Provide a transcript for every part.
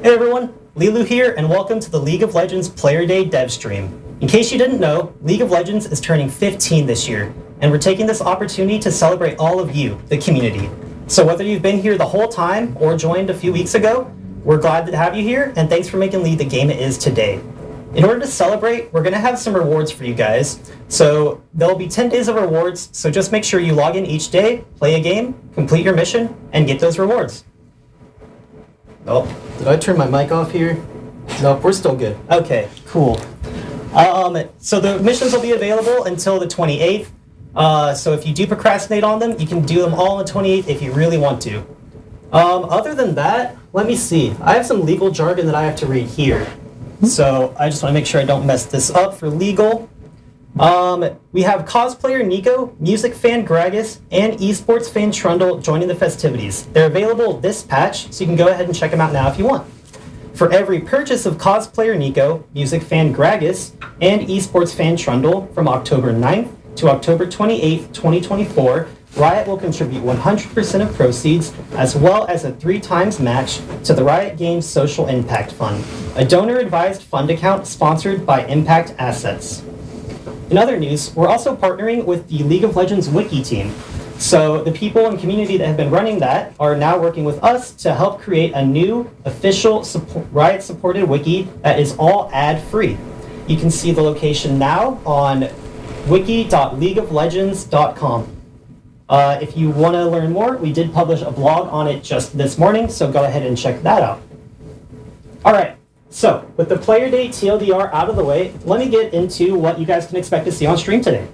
Hey everyone, Lilu here, and welcome to the League of Legends Player Day dev stream. In case you didn't know, League of Legends is turning 15 this year, and we're taking this opportunity to celebrate all of you, the community. So whether you've been here the whole time or joined a few weeks ago, we're glad to have you here, and thanks for making League the game it is today. In order to celebrate, we're going to have some rewards for you guys. So there'll be 10 days of rewards, so just make sure you log in each day, play a game, complete your mission, and get those rewards. Oh, did I turn my mic off here? Nope, we're still good. Okay, cool. So the missions will be available until the 28th. So if you do procrastinate on them, you can do them all on the 28th if you really want to. Other than that, let me see. I have some legal jargon that I have to read here. So I just want to make sure I don't mess this up for legal. We have cosplayer Nico, music fan Gragas, and esports fan Trundle joining the festivities. They're available this patch, so you can go ahead and check them out now if you want. For every purchase of cosplayer Nico, music fan Gragas, and esports fan Trundle from October 9th to October 28th, 2024, Riot will contribute 100% of proceeds, as well as a 3x match to the Riot Games Social Impact Fund, a donor-advised fund account sponsored by Impact Assets. In other news, we're also partnering with the League of Legends Wiki team. So the people and community that have been running that are now working with us to help create a new official Riot-supported wiki that is all ad-free. You can see the location now on wiki.leagueoflegends.com. If you want to learn more, we did publish a blog on it just this morning, so go ahead and check that out. All right. So, with the Player Day TLDR out of the way, let me get into what you guys can expect to see on stream today.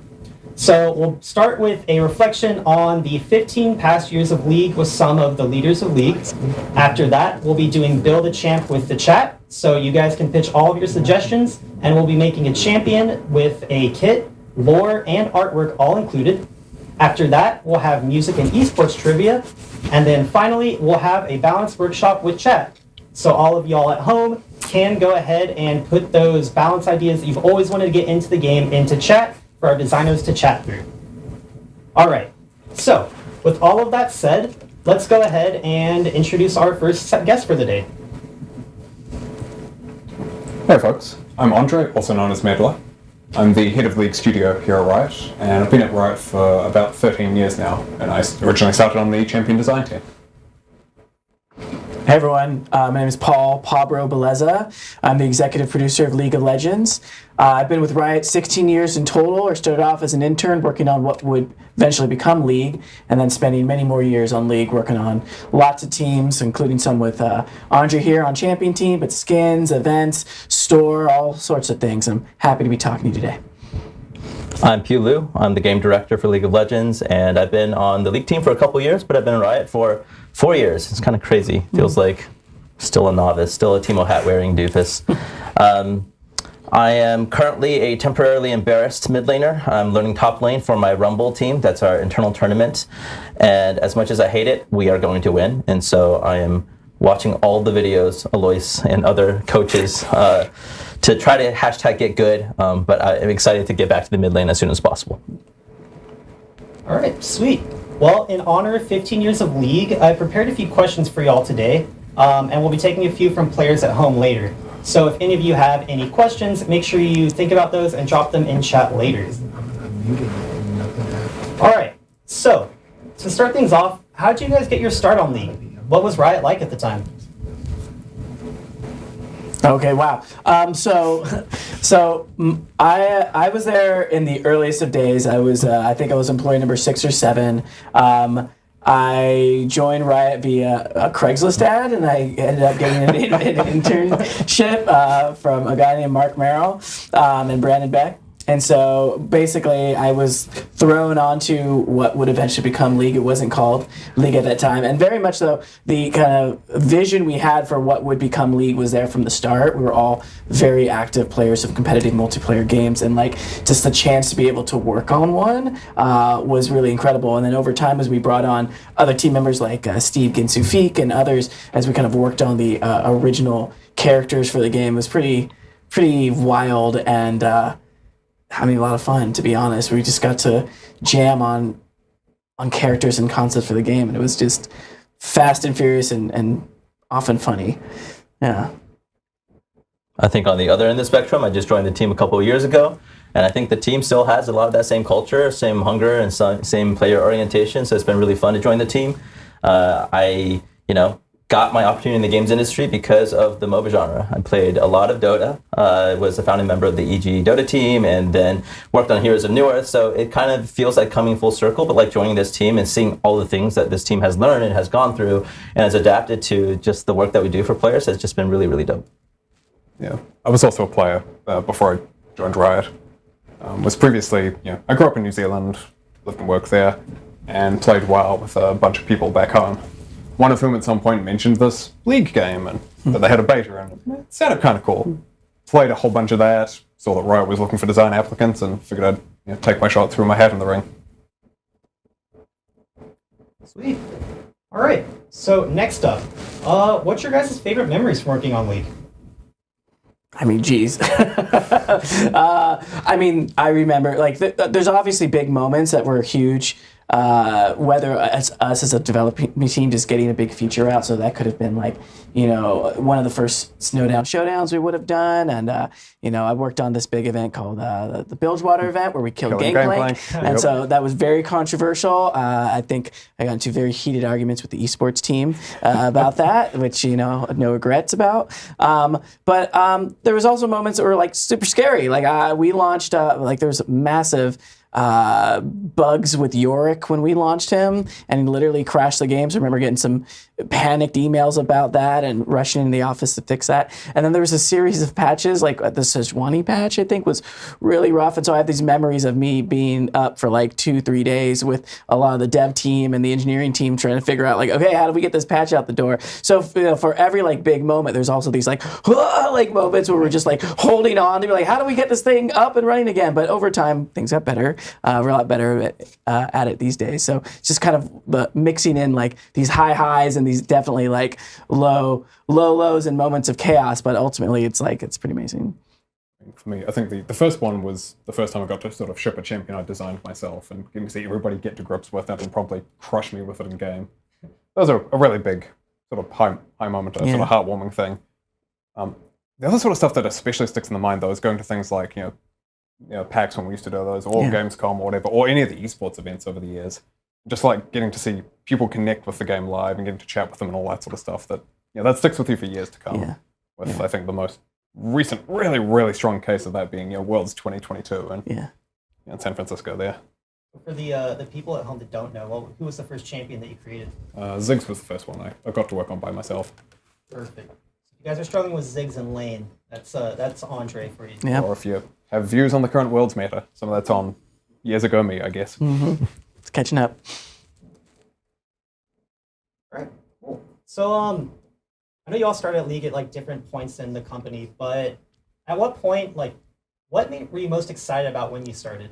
So, we'll start with a reflection on the 15 past years of League with some of the leaders of League. After that, we'll be doing Build a Champ with the chat, so you guys can pitch all of your suggestions, and we'll be making a champion with a kit, lore, and artwork all included. After that, we'll have music and esports trivia, and then finally, we'll have a balanced workshop with chat. So all of y'all at home can go ahead and put those balance ideas that you've always wanted to get into the game into chat for our designers to chat through. All right, so with all of that said, let's go ahead and introduce our first guest for the day. Hey folks, I'm Andre, also known as Medler. I'm the head of League Studio here at Riot, and I've been at Riot for about 13 years now, and I originally started on the Champion Design team. Hey everyone, my name is Paul Pabro Beleza. I'm the executive producer of League of Legends. I've been with Riot 16 years in total. I started off as an intern working on what would eventually become League, and then spending many more years on League working on lots of teams, including some with Andre here on Champion Team, but skins, events, store, all sorts of things. I'm happy to be talking to you today. I'm Pew Liu. I'm the game director for League of Legends, and I've been on the League team for a couple years, but I've been in Riot for 4 years. It's kind of crazy. Feels like still a novice, still a Timo hat wearing doofus. I am currently a temporarily embarrassed mid laner. I'm learning top lane for my Rumble team. That's our internal tournament. And as much as I hate it, we are going to win. And so I am watching all the videos, Alois and other coaches, to try to hashtag get good. But I'm excited to get back to the mid lane as soon as possible. All right, sweet. Well, in honor of 15 years of League, I prepared a few questions for y'all today, and we'll be taking a few from players at home later. So if any of you have any questions, make sure you think about those and drop them in chat later. All right, so to start things off, how did you guys get your start on League? What was Riot like at the time? Okay, wow. I was there in the earliest of days. I think I was employee number 6 or 7. I joined Riot via a Craigslist ad, and I ended up getting an internship from a guy named Mark Merrill and Brandon Beck. And so basically I was thrown onto what would eventually become League. It wasn't called League at that time. And very much so, the kind of vision we had for what would become League was there from the start. We were all very active players of competitive multiplayer games. And like just the chance to be able to work on one was really incredible. And then over time, as we brought on other team members like Steve Ginsufik and others, as we kind of worked on the original characters for the game, it was pretty wild and having a lot of fun, to be honest. We just got to jam on characters and concepts for the game, and it was just fast and furious and often funny. Yeah. I think on the other end of the spectrum, I just joined the team a couple of years ago, and I think the team still has a lot of that same culture, same hunger, and same player orientation. So it's been really fun to join the team. I got my opportunity in the games industry because of the MOBA genre. I played a lot of Dota, was a founding member of the EG Dota team, and then worked on Heroes of Newerth. So it kind of feels like coming full circle, but like joining this team and seeing all the things that this team has learned and has gone through and has adapted to just the work that we do for players has just been really, really dope. Yeah, I was also a player before I joined Riot. Was previously, I grew up in New Zealand, lived and worked there, and played WoW with a bunch of people back home. One of whom at some point mentioned this League game and that they had a beta, and it sounded kind of cool. Played a whole bunch of that, saw that Riot was looking for design applicants, and figured I'd take my shot, threw my hat in the ring. Sweet. All right. So next up, what's your guys' favorite memories from working on League? I mean, geez. I mean, I remember, like, there's obviously big moments that were huge. Whether us as a developing team just getting a big feature out, so that could have been like, one of the first Snowdown Showdowns we would have done, and I worked on this big event called the Bilgewater event where we killed Gangplank, and so that was very controversial. I think I got into very heated arguments with the Esports team about that, which no regrets about. But there was also moments that were like super scary. Like we launched there was massive bugs with Yorick when we launched him, and he literally crashed the games. I remember getting some panicked emails about that and rushing into the office to fix that. And then there was a series of patches, like the Sejuani patch, I think, was really rough. And so I have these memories of me being up for like 2-3 days with a lot of the dev team and the engineering team trying to figure out, like, okay, how do we get this patch out the door? So for every like big moment, there's also these like moments where we're just like holding on to be like, how do we get this thing up and running again? But over time, things got better. We're a lot better at it these days. So it's just kind of mixing in like these high highs and these definitely like low lows and moments of chaos. But ultimately, it's pretty amazing. For me, I think the first one was the first time I got to sort of ship a champion I designed myself and getting to see everybody get to grips with it and probably crush me with it in game. That was a really big sort of high moment, a sort of heartwarming thing. The other sort of stuff that especially sticks in the mind, though, is going to things like, PAX when we used to do those, or Gamescom or whatever, or any of the esports events over the years. Just like getting to see people connect with the game live and getting to chat with them and all that sort of stuff that sticks with you for years to come. With I think the most recent, really, really strong case of that being Worlds 2022 and in San Francisco there. For the people at home that don't know, who was the first champion that you created? Ziggs was the first one I got to work on by myself. Perfect. If you guys are struggling with Ziggs and Lane, that's Andre for you. Yeah. Or if you have views on the current Worlds meta, some of that's on years ago me, I guess. Mm-hmm. It's catching up. All right, cool. So I know you all started at League at like different points in the company, but at what point, like, what were you most excited about when you started?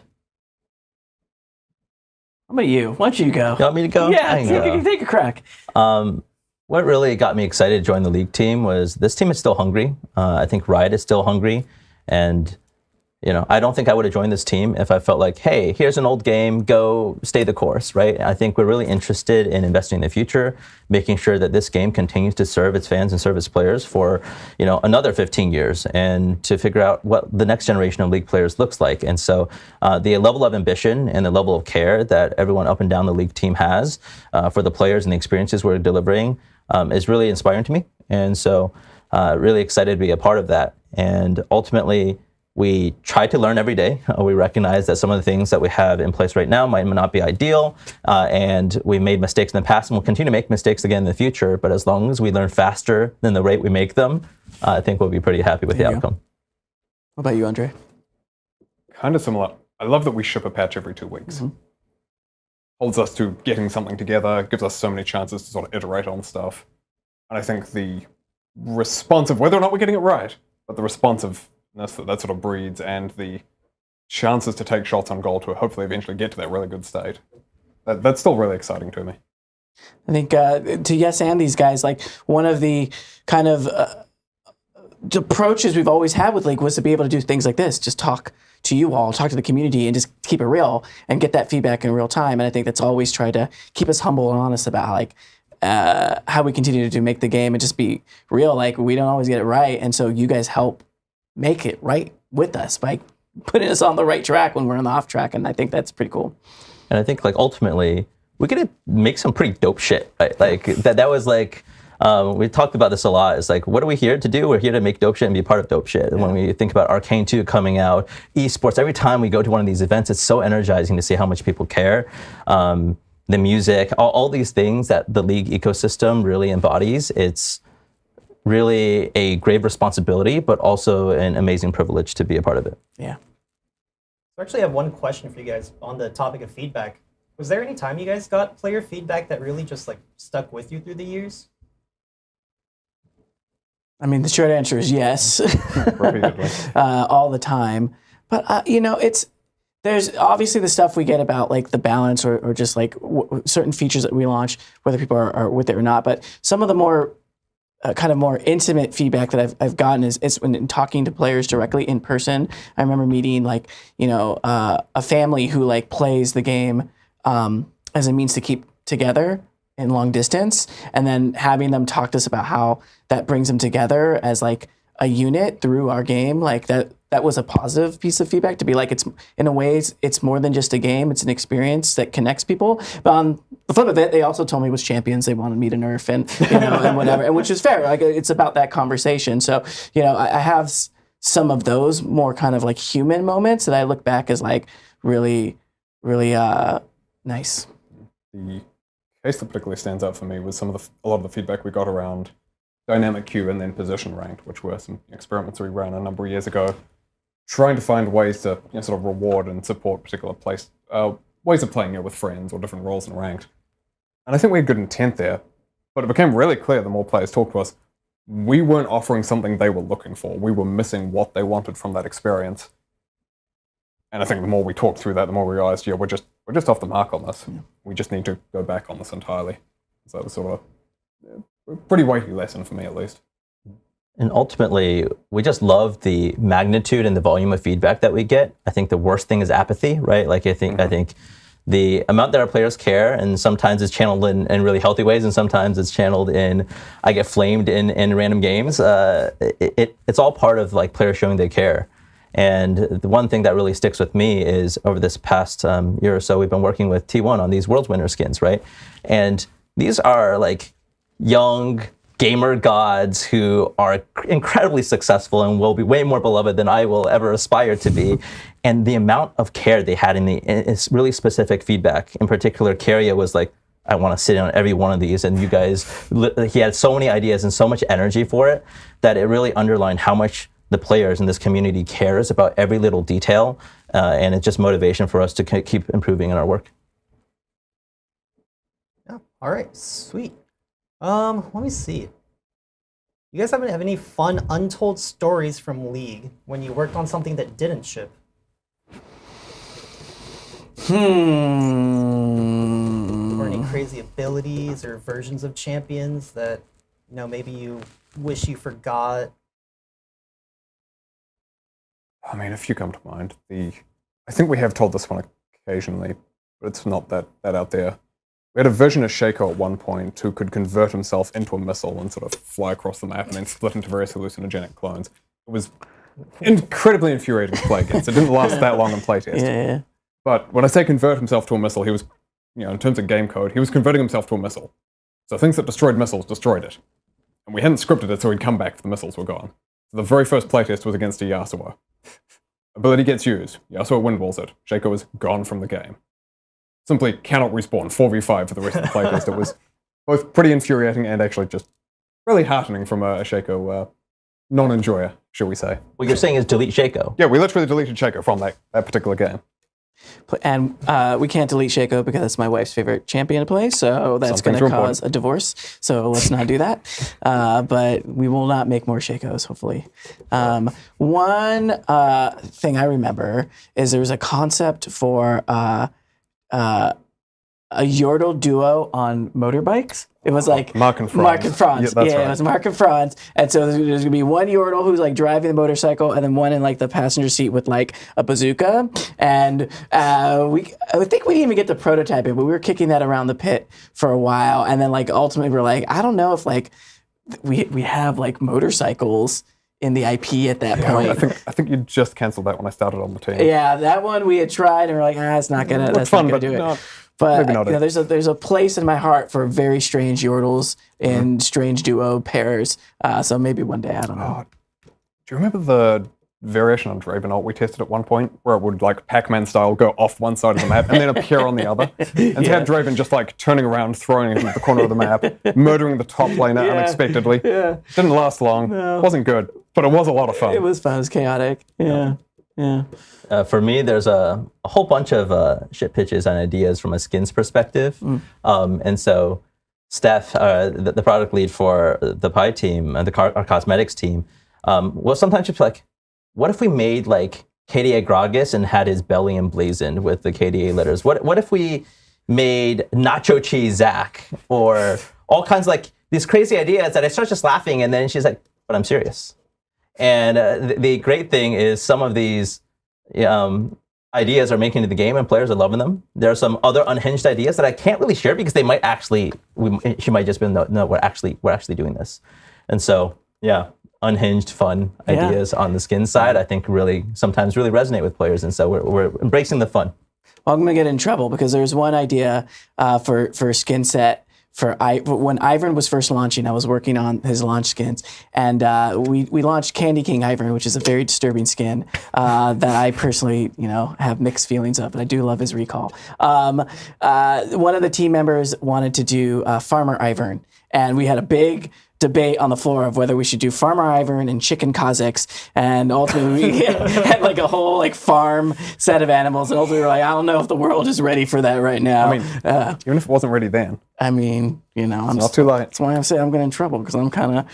How about you? Why don't you go? You want me to go? Yeah, take a crack. What really got me excited to join the League team was this team is still hungry. I think Riot is still hungry, and I don't think I would have joined this team if I felt like, hey, here's an old game, go stay the course, right? I think we're really interested in investing in the future, making sure that this game continues to serve its fans and serve its players for, another 15 years, and to figure out what the next generation of League players looks like. And so the level of ambition and the level of care that everyone up and down the League team has for the players and the experiences we're delivering is really inspiring to me. And so really excited to be a part of that. And ultimately, we try to learn every day. We recognize that some of the things that we have in place right now might not be ideal, and we made mistakes in the past and we'll continue to make mistakes again in the future. But as long as we learn faster than the rate we make them, I think we'll be pretty happy with the outcome. What about you, Andre? Kind of similar. I love that we ship a patch every 2 weeks. Mm-hmm. Holds us to getting something together, gives us so many chances to sort of iterate on stuff. And I think the responsive, whether or not we're getting it right, but the responsiveness that sort of breeds and the chances to take shots on goal to hopefully eventually get to that really good state, that's still really exciting to me. I think to Yes and these guys, like one of the kind of approaches we've always had with League was to be able to do things like this, just talk to you all, talk to the community, and just keep it real and get that feedback in real time. And I think that's always tried to keep us humble and honest about like how we continue to make the game and just be real. Like, we don't always get it right, and so you guys help make it right with us by putting us on the right track when we're on the off track, and I think that's pretty cool. And I think like ultimately we get to make some pretty dope shit. Right? Like that was like we talked about this a lot. It's like, what are we here to do? We're here to make dope shit and be part of dope shit. And when we think about Arcane 2 coming out, esports, every time we go to one of these events, it's so energizing to see how much people care. The music, all these things that the League ecosystem really embodies. It's really a grave responsibility, but also an amazing privilege to be a part of it. Yeah. I actually have one question for you guys on the topic of feedback. Was there any time you guys got player feedback that really just like stuck with you through the years? I mean, the short answer is yes, Repeatedly. all the time. But there's obviously the stuff we get about like the balance or just like certain features that we launch, whether people are with it or not. But some of the more kind of more intimate feedback that I've gotten is when talking to players directly in person. I remember meeting like a family who like plays the game as a means to keep together in long distance, and then having them talk to us about how that brings them together as like a unit through our game. Like that was a positive piece of feedback, to be like, it's in a way it's more than just a game, it's an experience that connects people. But on the flip of it, they also told me with champions they wanted me to nerf and and whatever, and which is fair. Like, it's about that conversation. So I have some of those more kind of like human moments that I look back as like really nice. The case that particularly stands out for me was a lot of the feedback we got around dynamic queue and then position ranked, which were some experiments we ran a number of years ago, trying to find ways to sort of reward and support particular ways of playing with friends or different roles in ranked. And I think we had good intent there, but it became really clear the more players talked to us, we weren't offering something they were looking for. We were missing what they wanted from that experience. And I think the more we talked through that, the more we realized, we're just off the mark on this. Yeah. We just need to go back on this entirely. So it was sort of a pretty weighty lesson for me, at least. And ultimately, we just love the magnitude and the volume of feedback that we get. I think the worst thing is apathy, right? Like I think the amount that our players care, and sometimes it's channeled in really healthy ways, and sometimes it's channeled in, I get flamed in random games. It's all part of like players showing they care. And the one thing that really sticks with me is over this past year or so, we've been working with T1 on these World's Winner skins, right? And these are like young gamer gods who are incredibly successful and will be way more beloved than I will ever aspire to be. And the amount of care they had it's really specific feedback. In particular, Carrier was like, I want to sit in on every one of these. And you guys, he had so many ideas and so much energy for it that it really underlined how much the players in this community cares about every little detail. And it's just motivation for us to keep improving in our work. Yeah. All right. Sweet. Let me see. You guys have any fun untold stories from League when you worked on something that didn't ship? Or any crazy abilities or versions of champions that maybe you wish you forgot? I mean, a few come to mind. I think we have told this one occasionally, but it's not that out there. We had a version of Shaco at one point who could convert himself into a missile and sort of fly across the map and then split into various hallucinogenic clones. It was incredibly infuriating to play against. It didn't last that long in playtest. Yeah. But when I say convert himself to a missile, he was, in terms of game code, he was converting himself to a missile. So things that destroyed missiles destroyed it. And we hadn't scripted it, so he'd come back if the missiles were gone. So the very first playtest was against a Yasuo. Ability gets used. Yasuo windwalls it. Shaco is gone from the game. Simply cannot respawn. 4v5 for the rest of the playtest. It was both pretty infuriating and actually just really heartening from a Shaco non-enjoyer, shall we say. What you're saying is delete Shaco. Yeah, we literally deleted Shaco from that particular game. And we can't delete Shaco because it's my wife's favorite champion to play, so that's going to cause a divorce. So let's not do that. But we will not make more Shacos, hopefully. One thing I remember is there was a concept for a Yordle duo on motorbikes. It was like Mark and Franz. Mark and Franz. Yeah, that's right. It was Mark and Franz. And so there's gonna be one Yordle who's like driving the motorcycle, and then one in like the passenger seat with like a bazooka. And I think we didn't even get to prototype it, but we were kicking that around the pit for a while. And then like ultimately we're like, I don't know if like we have like motorcycles in the IP at that point. I think you just cancelled that when I started on the team. Yeah, that one we had tried, and we're like, it's not gonna. That's fun, not gonna but do it. not- But maybe not you know, it. there's a place in my heart for very strange Yordles and strange duo pairs. So maybe one day, I don't know. Do you remember the variation on Dravenalt we tested at one point, where it would like Pac-Man style go off one side of the map and then appear on the other? And to have Draven just like turning around, throwing it into the corner of the map, murdering the top laner unexpectedly. Yeah. Didn't last long. Wasn't good, but it was a lot of fun. It was fun. It was chaotic. Yeah. For me, there's a whole bunch of shit pitches and ideas from a skins perspective. And so Steph, the product lead for the Pie team, our cosmetics team, will sometimes just be like, what if we made like KDA Gragas and had his belly emblazoned with the KDA letters? What if we made Nacho Cheese Zach, or all kinds of like these crazy ideas that I start just laughing, and then she's like, but I'm serious. And the great thing is some of these ideas are making it to the game and players are loving them. There are some other unhinged ideas that I can't really share because they might actually, she might just be, no, we're actually doing this. And so, yeah, unhinged, fun ideas on the skin side, I think sometimes really resonate with players. And so we're embracing the fun. Well, I'm gonna get in trouble because there's one idea for a skin set. When Ivern was first launching, I was working on his launch skins, and we launched Candy King Ivern, which is a very disturbing skin that I personally, have mixed feelings of, but I do love his recall. One of the team members wanted to do Farmer Ivern, and we had a big debate on the floor of whether we should do Farmer Ivern and Chicken Kazakhs, and ultimately we had like a whole like farm set of animals, and ultimately we were like, I don't know if the world is ready for that right now. I mean, even if it wasn't ready then. I'm Not too late. That's why I'm saying I'm getting in trouble, because I'm kind of,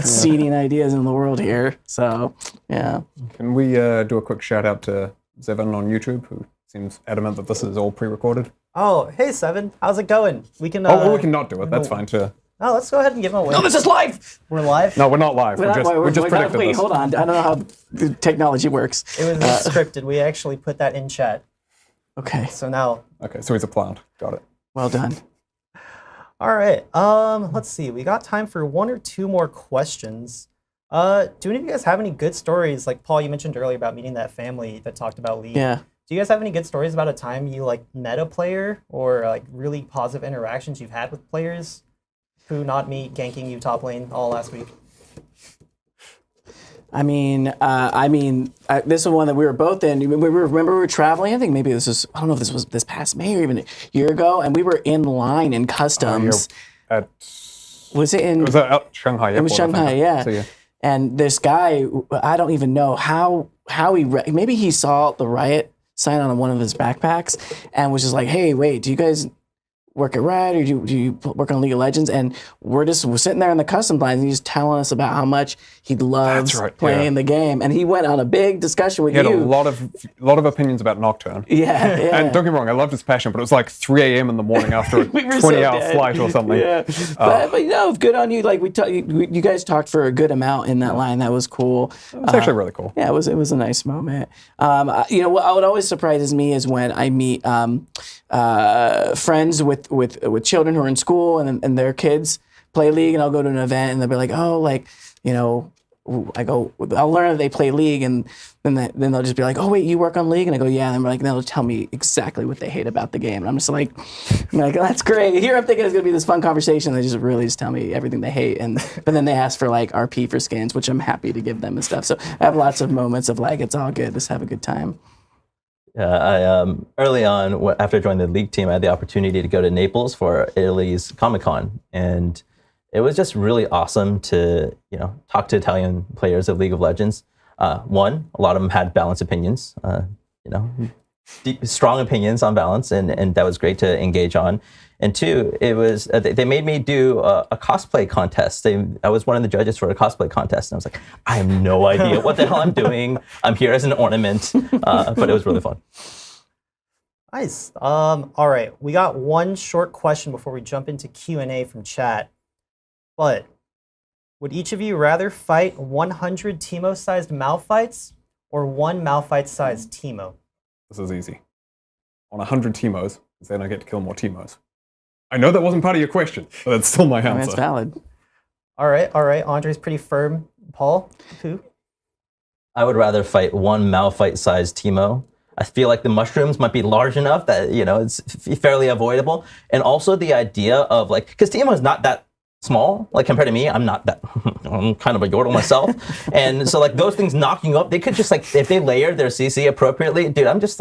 seeding ideas in the world here. So, yeah. Can we do a quick shout out to Zevon on YouTube, who seems adamant that this is all pre-recorded? Oh, hey Seven, how's it going? We can. We can not do it. That's fine too. Oh, let's go ahead and give him away. No, this is live. We're live. No, we're not live. We just predicted Wait, this. hold on. I don't know how the technology works. It was scripted. We actually put that in chat. Okay. So now. Okay, so he's a plant. Got it. Well done. All right. Let's see. We got time for one or two more questions. Do any of you guys have any good stories? Like Paul, you mentioned earlier about meeting that family that talked about League. Yeah. Do you guys have any good stories about a time you like met a player, or like really positive interactions you've had with players who, not me, ganking you top lane all last week? This is one that we were both in. Remember we were traveling? I think maybe I don't know if this was this past May or even a year ago, and we were in line in customs. Was it at Shanghai Airport? It was Shanghai, yeah. So, yeah. And this guy, I don't even know how maybe he saw the riot sign on one of his backpacks and was just like, hey, wait, do you guys work at Riot, or do you work on League of Legends? And we're sitting there in the custom lines, and he's telling us about how much he loves playing the game. And he went on a big discussion with you. He had a lot of opinions about Nocturne. Yeah. And don't get me wrong, I loved his passion, but it was like 3 a.m. in the morning after a 20-hour flight or something. Yeah. But good on you. Like you guys talked for a good amount in that line. That was cool. It was actually really cool. Yeah, it was a nice moment. What always surprises me is when I meet friends with children who are in school and their kids play League, and I'll go to an event and they'll be like, I go, I'll learn that they play League, and then they'll just be like, oh wait, you work on League? And I go, yeah. And they'll tell me exactly what they hate about the game, and I'm just like, that's great. Here I'm thinking it's gonna be this fun conversation. They just tell me everything they hate, but then they ask for like RP for skins, which I'm happy to give them and stuff. So I have lots of moments of like, it's all good. Let's have a good time. I early on, after joining the League team, I had the opportunity to go to Naples for Italy's Comic-Con, and it was just really awesome to talk to Italian players of League of Legends. One, a lot of them had balanced opinions, deep, strong opinions on balance, and that was great to engage on. And two, it was they made me do a cosplay contest. I was one of the judges for a cosplay contest, and I was like, I have no idea what the hell I'm doing. I'm here as an ornament, but it was really fun. Nice. All right. We got one short question before we jump into Q&A from chat. But would each of you rather fight 100 Teemo-sized Malphites or one Malphite-sized Teemo? This is easy. On 100 Teemos, then I get to kill more Teemos. I know that wasn't part of your question, but that's still my I mean, answer. that's valid. All right. Andre's pretty firm. Paul, who? I would rather fight one Malphite-sized Teemo. I feel like the mushrooms might be large enough that, it's fairly avoidable. And also the idea of because Teemo is not that small, compared to me, I'm not that, I'm kind of a Yordle myself. And so those things knocking you up, they could just if they layer their CC appropriately, dude, I'm just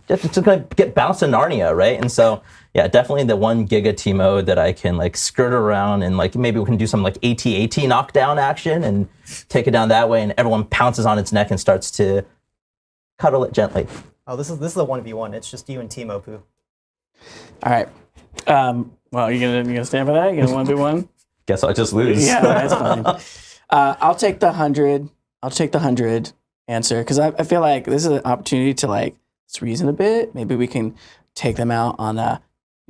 just gonna get bounced to Narnia, right? And so, yeah, definitely the 1 Giga Teemo that I can skirt around and maybe we can do some AT-AT knockdown action and take it down that way and everyone pounces on its neck and starts to cuddle it gently. Oh, this is a 1v1. It's just you and Teemo, Pooh. All right. Well, you gonna stand for that? You gonna 1v1? Guess I'll just lose. Yeah, that's fine. I'll take the 100. I'll take the 100 answer because I feel like this is an opportunity to let's reason a bit. Maybe we can take them out on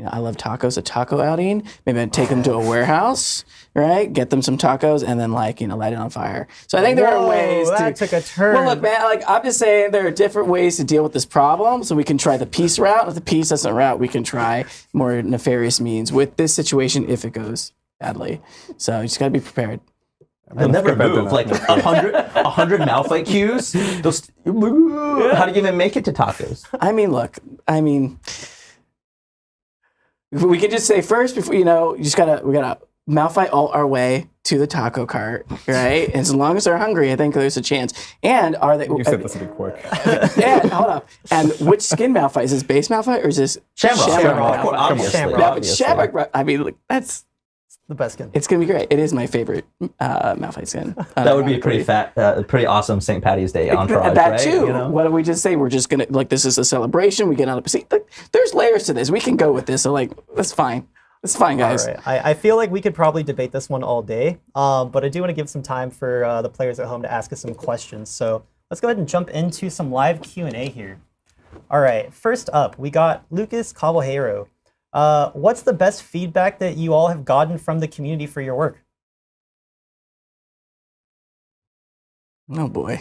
I love tacos, a taco outing. Maybe I'd take them to a warehouse, right? Get them some tacos and then light it on fire. So I think there are ways that took a turn. Well, look, man, I'm just saying there are different ways to deal with this problem. So we can try the peace route. If the peace doesn't route, we can try more nefarious means with this situation if it goes badly. So you just got to be prepared. They'll never move. 100 Malphite Qs. How do you even make it to tacos? We can just say first before we gotta Malphite all our way to the taco cart, right? And as long as they're hungry, I think there's a chance. And are they? You said this would be quick. Yeah, hold up. And which skin Malphite is this? Base Malphite or is this Shamrock? Malphite? Obviously. Yeah, but Shamrock. That's the best skin. It's gonna be great. It is my favorite Malphite skin. That would be a pretty awesome St. Patty's Day entourage, that right? too. What do we just say? We're just gonna this is a celebration. We get on a seat. There's layers to this. We can go with this. So that's fine. It's fine, guys. All right. I feel like we could probably debate this one all day, but I do want to give some time for the players at home to ask us some questions. So let's go ahead and jump into some live Q&A here. All right. First up, we got Lucas Caballero. What's the best feedback that you all have gotten from the community for your work? Oh boy.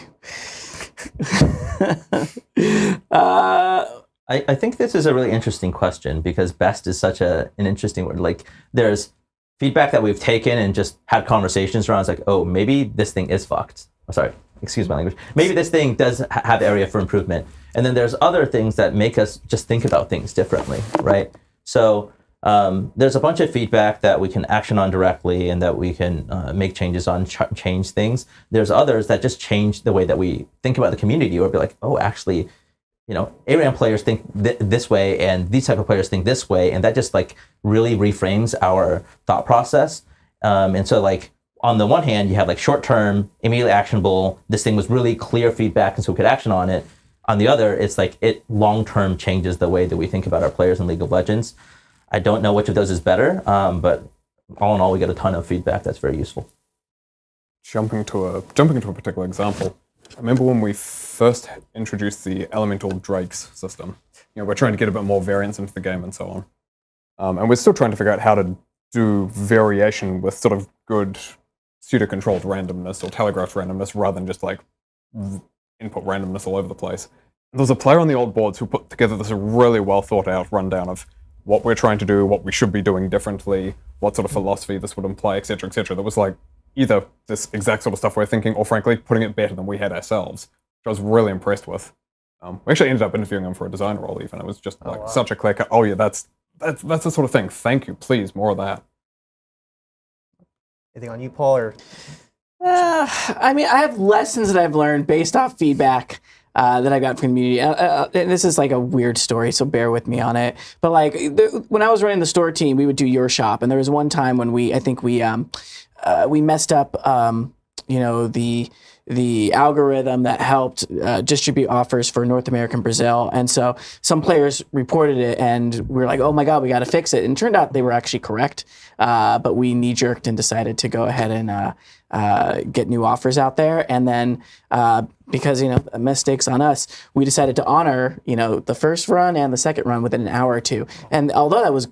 I think this is a really interesting question because best is such an interesting word. There's feedback that we've taken and just had conversations around. It's oh, maybe this thing is fucked. Oh, sorry, excuse my language. Maybe this thing does have area for improvement. And then there's other things that make us just think about things differently, right? So there's a bunch of feedback that we can action on directly and that we can make changes on, change things. There's others that just change the way that we think about the community or be oh, actually, ARAM players think this way and these type of players think this way. And that just really reframes our thought process. And so on the one hand, you have short-term, immediately actionable, this thing was really clear feedback and so we could action on it. On the other, it's it long-term changes the way that we think about our players in League of Legends. I don't know which of those is better, but all in all, we get a ton of feedback that's very useful. Jumping to a particular example, I remember when we first introduced the Elemental Drakes system. We're trying to get a bit more variance into the game and so on. And we're still trying to figure out how to do variation with sort of good pseudo-controlled randomness or telegraphed randomness rather than just input randomness all over the place. And there was a player on the old boards who put together this really well thought out rundown of what we're trying to do, what we should be doing differently, what sort of philosophy this would imply, etc., etc. That was either this exact sort of stuff we're thinking, or frankly, putting it better than we had ourselves, which I was really impressed with. We actually ended up interviewing him for a design role even. It was just such a clear cut, oh yeah, that's the sort of thing. Thank you, please, more of that. Anything on you, Paul? Or I have lessons that I've learned based off feedback that I got from the community. And this is a weird story, so bear with me on it. But when I was running the store team, we would do your shop, and there was one time when we messed up, the algorithm that helped distribute offers for North America and Brazil. And so some players reported it and we were oh my God, we got to fix it. And it turned out they were actually correct. But we knee-jerked and decided to go ahead and get new offers out there. And then because, mistakes on us, we decided to honor, the first run and the second run within an hour or two. And although that was,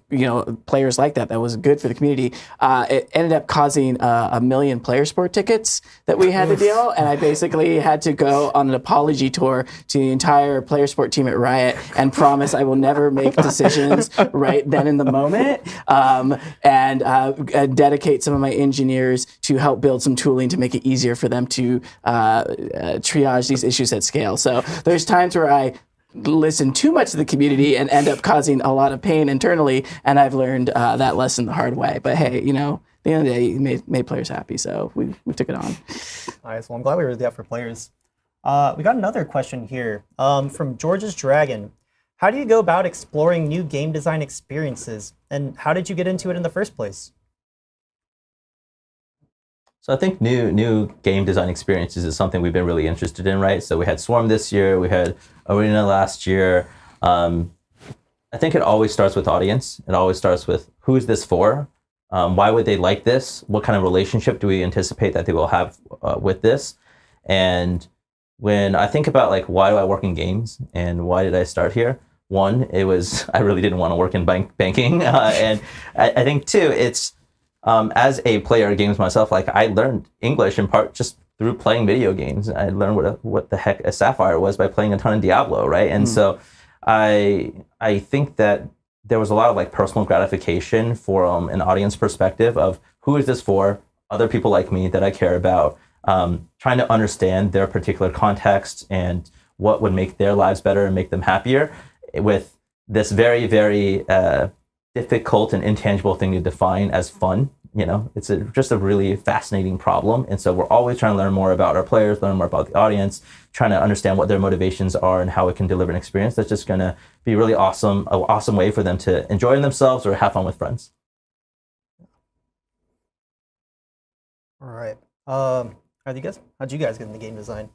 players like that was good for the community, it ended up causing 1 million player sport tickets that we had to deal. And I basically had to go on an apology tour to the entire player sport team at Riot and promise I will never make decisions right then in the moment, and dedicate some of my engineers to help build some tooling to make it easier for them to triage these issues at scale. So there's times where I listen too much to the community and end up causing a lot of pain internally, and I've learned that lesson the hard way. But hey, at the end of the day, it made players happy, so we took it on. Nice. Well, I'm glad we were there for players. We got another question here from George's Dragon. How do you go about exploring new game design experiences, and how did you get into it in the first place? So I think new game design experiences is something we've been really interested in, right? So we had Swarm this year, we had Arena last year. I think it always starts with audience. It always starts with who is this for? Why would they like this? What kind of relationship do we anticipate that they will have with this? And when I think about like, why do I work in games and why did I start here? One, it was, I really didn't want to work in banking. And I think two, it's, as a player of games myself, like I learned English in part just through playing video games. I learned what the heck a Sapphire was by playing a ton of Diablo, right? And so I think that there was a lot of like personal gratification from an audience perspective of who is this for? Other people like me that I care about, trying to understand their particular context and what would make their lives better and make them happier with this very, very difficult and intangible thing to define as fun. It's just a really fascinating problem. And so we're always trying to learn more about our players, learn more about the audience, trying to understand what their motivations are and how it can deliver an experience that's just going to be really awesome, an awesome way for them to enjoy themselves or have fun with friends. All right. How'd you guys get into game design?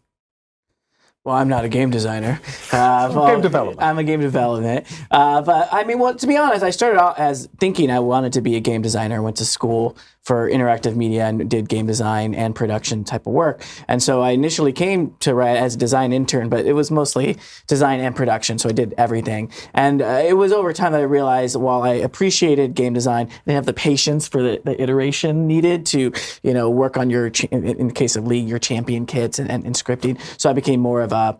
Well, I'm not a game designer. Game development. I'm a game development. But I mean, well, to be honest, I started out as thinking I wanted to be a game designer. Went to school for interactive media and did game design and production type of work. And so I initially came to Riot as a design intern, but it was mostly design and production. So I did everything. And it was over time that I realized while I appreciated game design, I didn't have the patience for the iteration needed to, work on your, in the case of League, your champion kits and scripting. So I became more of a,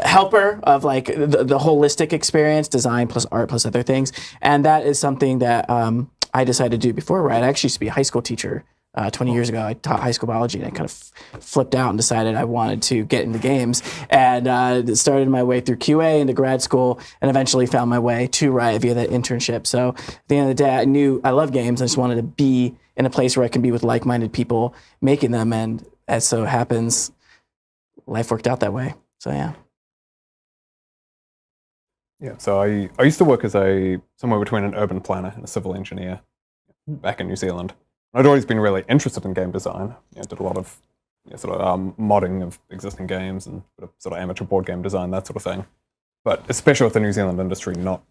helper of like the holistic experience, design plus art plus other things. And that is something that I decided to do before Riot. I actually used to be a high school teacher 20 years ago. I taught high school biology, and I kind of flipped out and decided I wanted to get into games, and started my way through QA into grad school, and eventually found my way to Riot via that internship. So at the end of the day, I knew I love games. I just wanted to be in a place where I can be with like-minded people making them, and as so happens, life worked out that way. So yeah. Yeah, so I used to work as somewhere between an urban planner and a civil engineer back in New Zealand. I'd always been really interested in game design. Did a lot of modding of existing games and sort of amateur board game design, that sort of thing. But especially with the New Zealand industry not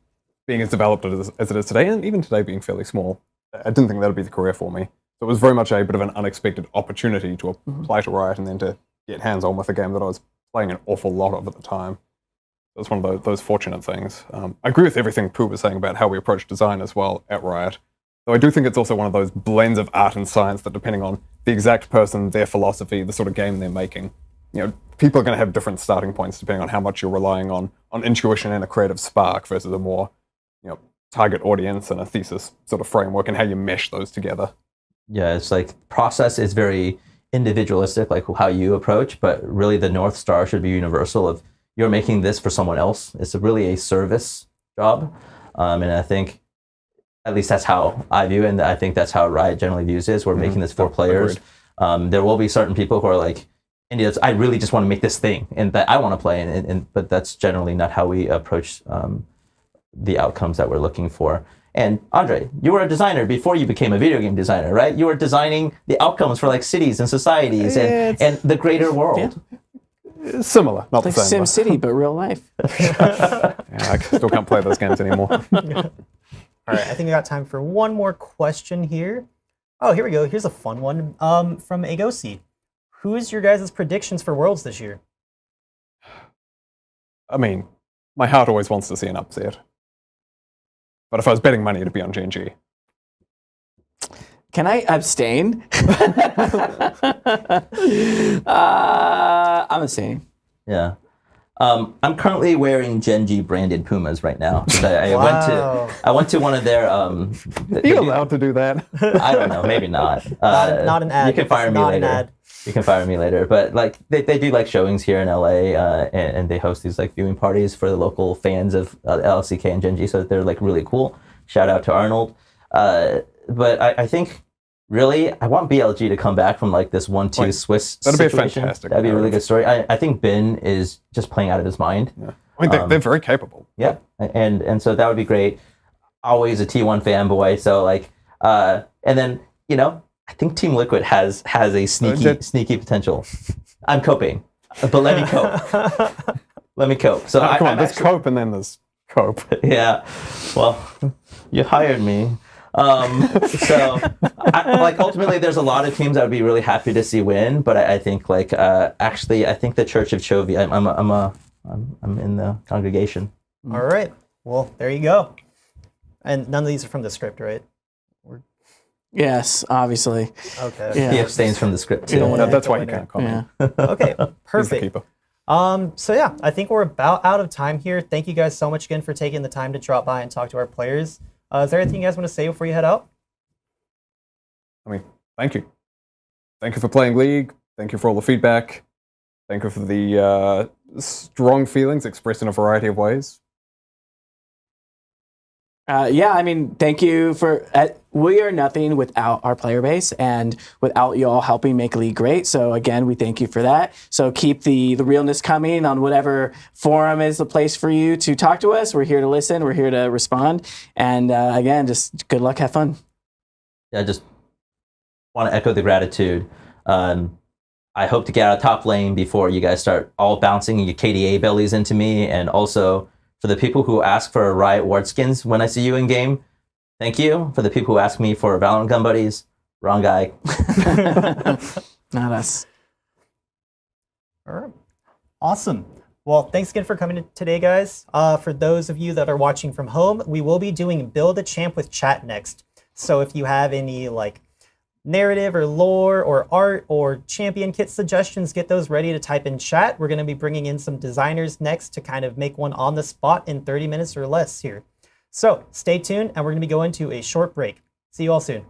being as developed as it is today, and even today being fairly small, I didn't think that would be the career for me. So it was very much a bit of an unexpected opportunity to apply to Riot and then to get hands-on with a game that I was playing an awful lot of at the time. It was one of those fortunate things. I agree with everything Pooh was saying about how we approach design as well at Riot. Though I do think it's also one of those blends of art and science that, depending on the exact person, their philosophy, the sort of game they're making, people are going to have different starting points depending on how much you're relying on intuition and a creative spark versus a more, target audience and a thesis sort of framework and how you mesh those together. Yeah, it's like process is very individualistic, like how you approach, but really the North Star should be universal of you're making this for someone else. It's really a service job. And I think at least that's how I view it, and I think that's how Riot generally views it, is we're making this for players. There will be certain people who are like, I really just want to make this thing and that I want to play, but that's generally not how we approach the outcomes that we're looking for. And Andre, you were a designer before you became a video game designer, right? You were designing the outcomes for like cities and societies and the greater world. Yeah. Similar, not like the same. SimCity, but real life. I still can't play those games anymore. All right, I think we got time for one more question here. Oh, here we go. Here's a fun one from Agosi. who's your guys' predictions for Worlds this year? I mean, my heart always wants to see an upset. But if I was betting money, it'd be on GNG. Can I abstain? I'm abstaining. Yeah. I'm currently wearing Genji branded Pumas right now. I Wow. went to one of their. Are you allowed to do that? I don't know, maybe not. Not an ad. You can fire It's me not an later. ad. You can fire me later. But like they do like showings here in LA, and they host these like viewing parties for the local fans of LCK and Genji. So they're like really cool. Shout out to Arnold. But I think really I want BLG to come back from like this 1-2 Swiss That'd be a situation. fantastic That'd be a really narrative. good story. I think Ben is just playing out of his mind. Yeah. I mean, they're very capable. Yeah, and so that would be great. Always a T1 fanboy, so like, and then I think Team Liquid has a sneaky potential. I'm coping, but let me cope. Let me cope. So Come on, I'm there's actually- cope and then there's cope. Yeah, well, you hired me. So like ultimately there's a lot of teams I would be really happy to see win, but I think like actually I think the Church of Chovy, I'm in the congregation. All right. Well, there you go. And none of these are from the script, right? Yes, obviously. Okay. Yeah. He abstains from the script too. Yeah. wanna That's why go you in there. can't comment. Yeah. Okay. He's the Perfect. keeper. So yeah, I think we're about out of time here. Thank you guys so much again for taking the time to drop by and talk to our players. Is there anything you guys want to say before you head out? I mean, thank you. Thank you for playing League. Thank you for all the feedback. Thank you for the strong feelings expressed in a variety of ways. Yeah, I mean, thank you for. We are nothing without our player base and without you all helping make League great. So again, we thank you for that. So keep the realness coming on whatever forum is the place for you to talk to us. We're here to listen. We're here to respond. And again, just good luck, have fun. Yeah, I just want to echo the gratitude. I hope to get out of top lane before you guys start all bouncing your KDA bellies into me. And also for the people who ask for Riot Ward skins when I see you in game, thank you. For the people who ask me for Valorant gun buddies, wrong guy. Not us. All right. Awesome. Well, thanks again for coming today, guys. For those of you that are watching from home, we will be doing Build a Champ with chat next. So if you have any like narrative or lore or art or champion kit suggestions, get those ready to type in chat. We're going to be bringing in some designers next to kind of make one on the spot in 30 minutes or less here. So stay tuned, and we're going to be going to a short break. See you all soon.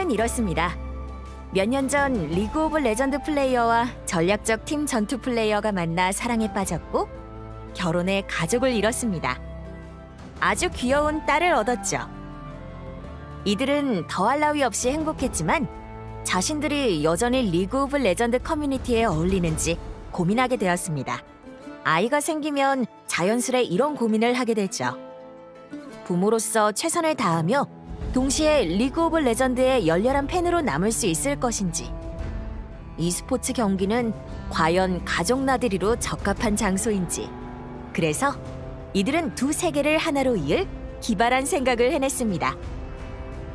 스토리는 이렇습니다. 몇 년 전 리그 오브 레전드 플레이어와 전략적 팀 전투 플레이어가 만나 사랑에 빠졌고 결혼해 가족을 이뤘습니다. 아주 귀여운 딸을 얻었죠. 이들은 더할 나위 없이 행복했지만 자신들이 여전히 리그 오브 레전드 커뮤니티에 어울리는지 고민하게 되었습니다. 아이가 생기면 자연스레 이런 고민을 하게 되죠. 부모로서 최선을 다하며 동시에 리그 오브 레전드의 열렬한 팬으로 남을 수 있을 것인지, e스포츠 경기는 과연 가족 나들이로 적합한 장소인지, 그래서 이들은 두 세계를 하나로 이을 기발한 생각을 해냈습니다.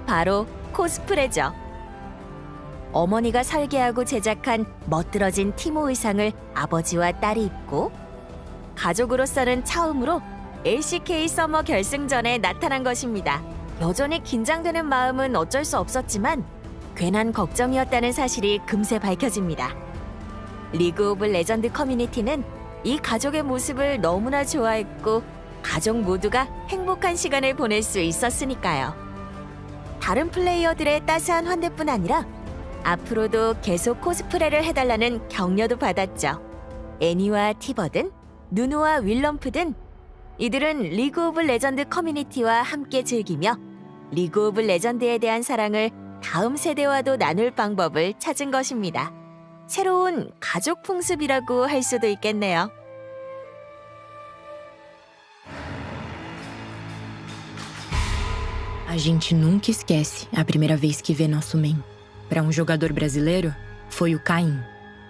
바로 코스프레죠. 어머니가 설계하고 제작한 멋들어진 티모 의상을 아버지와 딸이 입고 가족으로서는 처음으로 LCK 서머 결승전에 나타난 것입니다. 여전히 긴장되는 마음은 어쩔 수 없었지만 괜한 걱정이었다는 사실이 금세 밝혀집니다. 리그 오브 레전드 커뮤니티는 이 가족의 모습을 너무나 좋아했고 가족 모두가 행복한 시간을 보낼 수 있었으니까요. 다른 플레이어들의 따스한 환대뿐 아니라 앞으로도 계속 코스프레를 해달라는 격려도 받았죠. 애니와 티버든 누누와 윌럼프든 이들은 리그 오브 레전드 커뮤니티와 함께 즐기며 리그 오브 레전드에 대한 사랑을 다음 세대와도 나눌 방법을 찾은 것입니다. 새로운 가족 풍습이라고 할 수도 있겠네요. A gente nunca esquece a primeira vez que vê nosso main. Para jogador brasileiro, foi o Caim.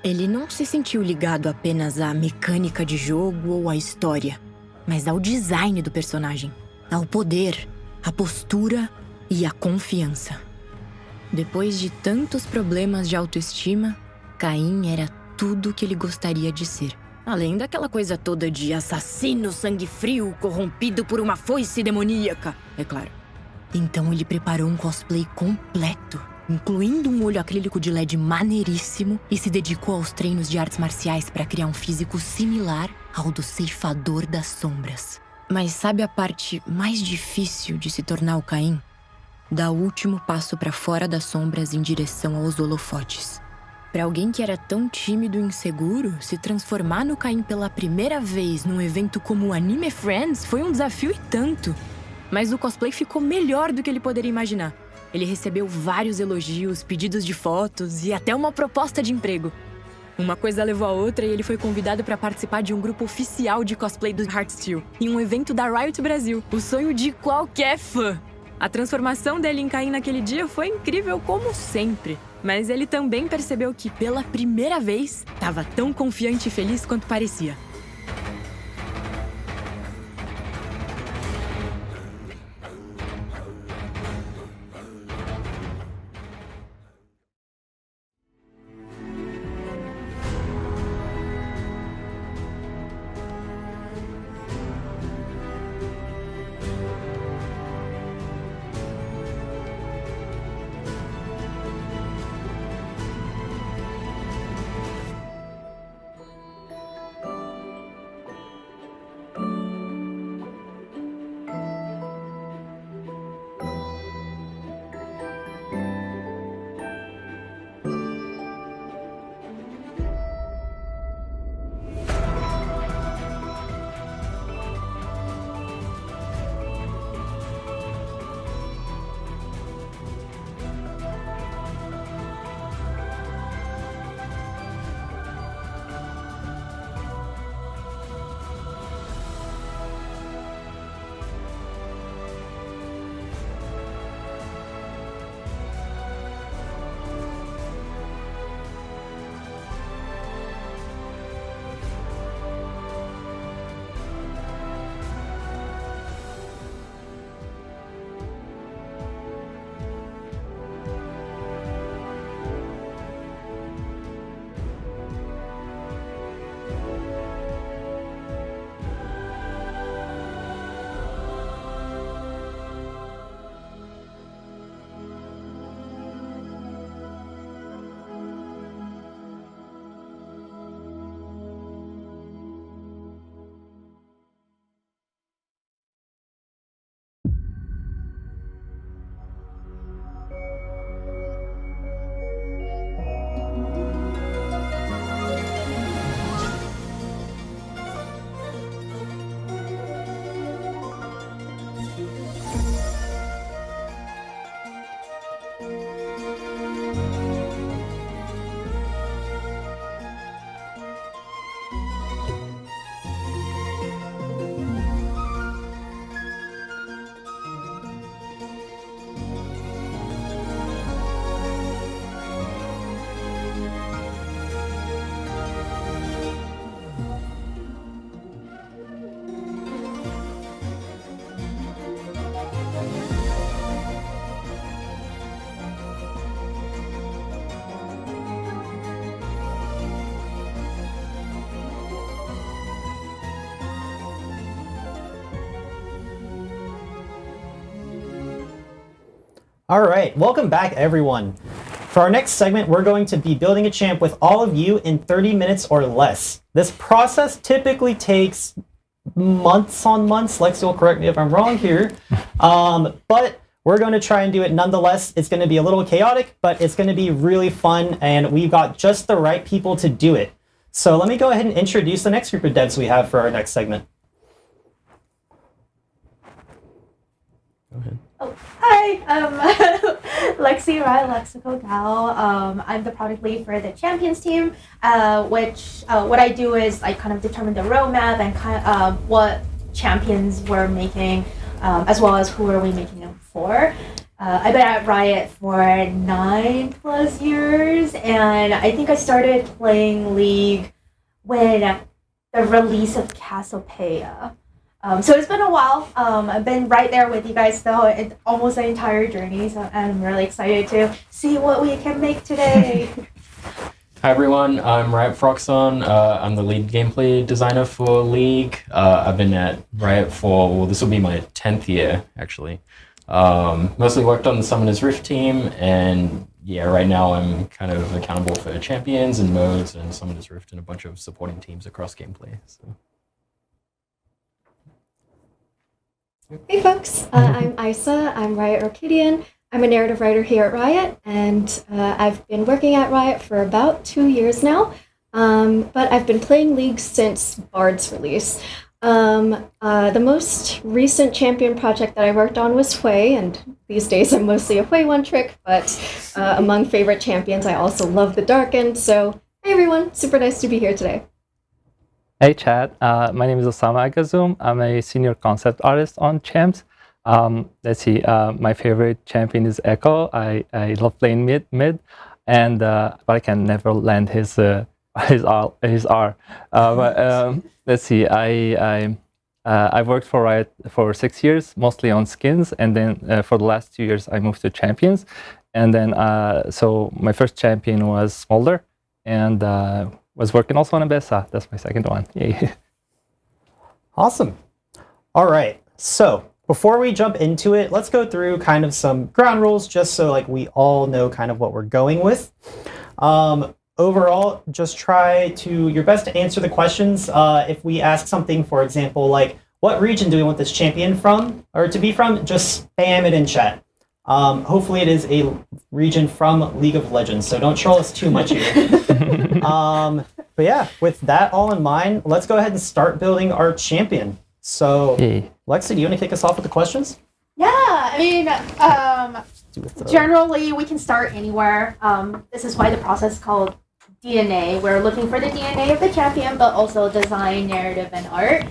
Ele não se sentiu ligado apenas à mecânica de jogo ou à história, mas ao design do personagem, ao poder, à postura e à confiança. Depois de tantos problemas de autoestima, Caim era tudo o que ele gostaria de ser. Além daquela coisa toda de assassino sangue frio corrompido por uma foice demoníaca, é claro. Então ele preparou um cosplay completo, incluindo um olho acrílico de LED maneiríssimo, e se dedicou aos treinos de artes marciais para criar um físico similar ao do ceifador das sombras. Mas sabe a parte mais difícil de se tornar o Caim? Dar o último passo para fora das sombras em direção aos holofotes. Para alguém que era tão tímido e inseguro, se transformar no Caim pela primeira vez num evento como o Anime Friends foi um desafio e tanto. Mas o cosplay ficou melhor do que ele poderia imaginar. Ele recebeu vários elogios, pedidos de fotos e até uma proposta de emprego. Uma coisa levou a outra e ele foi convidado para participar de um grupo oficial de cosplay do Hearthstone, em um evento da Riot Brasil. O sonho de qualquer fã. A transformação dele em Caim naquele dia foi incrível como sempre. Mas ele também percebeu que, pela primeira vez, estava tão confiante e feliz quanto parecia. All right, welcome back, everyone. For our next segment, we're going to be building a champ with all of you in 30 minutes or less. This process typically takes months on months. Lex, you'll correct me if I'm wrong here. But we're going to try and do it nonetheless. It's going to be a little chaotic, but it's going to be really fun, and we've got just the right people to do it. So let me go ahead and introduce the next group of devs we have for our next segment. Oh, hi, I'm Lexi Rai Lexico Gao. I'm the product lead for the Champions team, which what I do is I kind of determine the roadmap and kind of what champions we're making, as well as who are we making them for. I've been at Riot for 9+ years, and I think I started playing League when the release of Cassiopeia. So it's been a while. I've been right there with you guys though, almost the entire journey. So I'm really excited to see what we can make today. Hi everyone, I'm Riot Froxon. I'm the lead gameplay designer for League. I've been at Riot for, well, this will be my 10th year actually. Mostly worked on the Summoner's Rift team, and yeah, right now I'm kind of accountable for champions and modes and Summoner's Rift and a bunch of supporting teams across gameplay. So. Hey folks, I'm Isa. I'm Riot Orchidean. I'm a narrative writer here at Riot, and I've been working at Riot for about 2 years now, but I've been playing League since Bard's release. The most recent champion project that I worked on was Hui, and these days I'm mostly a Hui one-trick, but among favorite champions I also love the Darkened, so hey everyone, super nice to be here today. Hey Chad, my name is Osama Agazum. I'm a senior concept artist on Champs. Let's see, my favorite champion is Echo. I love playing mid, and but I can never land his R. But let's see, I worked for Riot for 6 years, mostly on skins, and then for the last 2 years I moved to champions, and then so my first champion was Smolder, and was working also on Abessa. That's my second one. Yay. Awesome. All right. So before we jump into it, let's go through kind of some ground rules just so like we all know kind of what we're going with. Overall, just try to your best to answer the questions. If we ask something, for example, like what region do we want this champion from or to be from, just spam it in chat. Hopefully it is a region from League of Legends, so don't troll us too much here. But yeah, with that all in mind, let's go ahead and start building our champion. So, Hey. Lexi, do you want to kick us off with the questions? Yeah, I mean, generally we can start anywhere. This is why the process is called DNA. We're looking for the DNA of the champion, but also design, narrative, and art.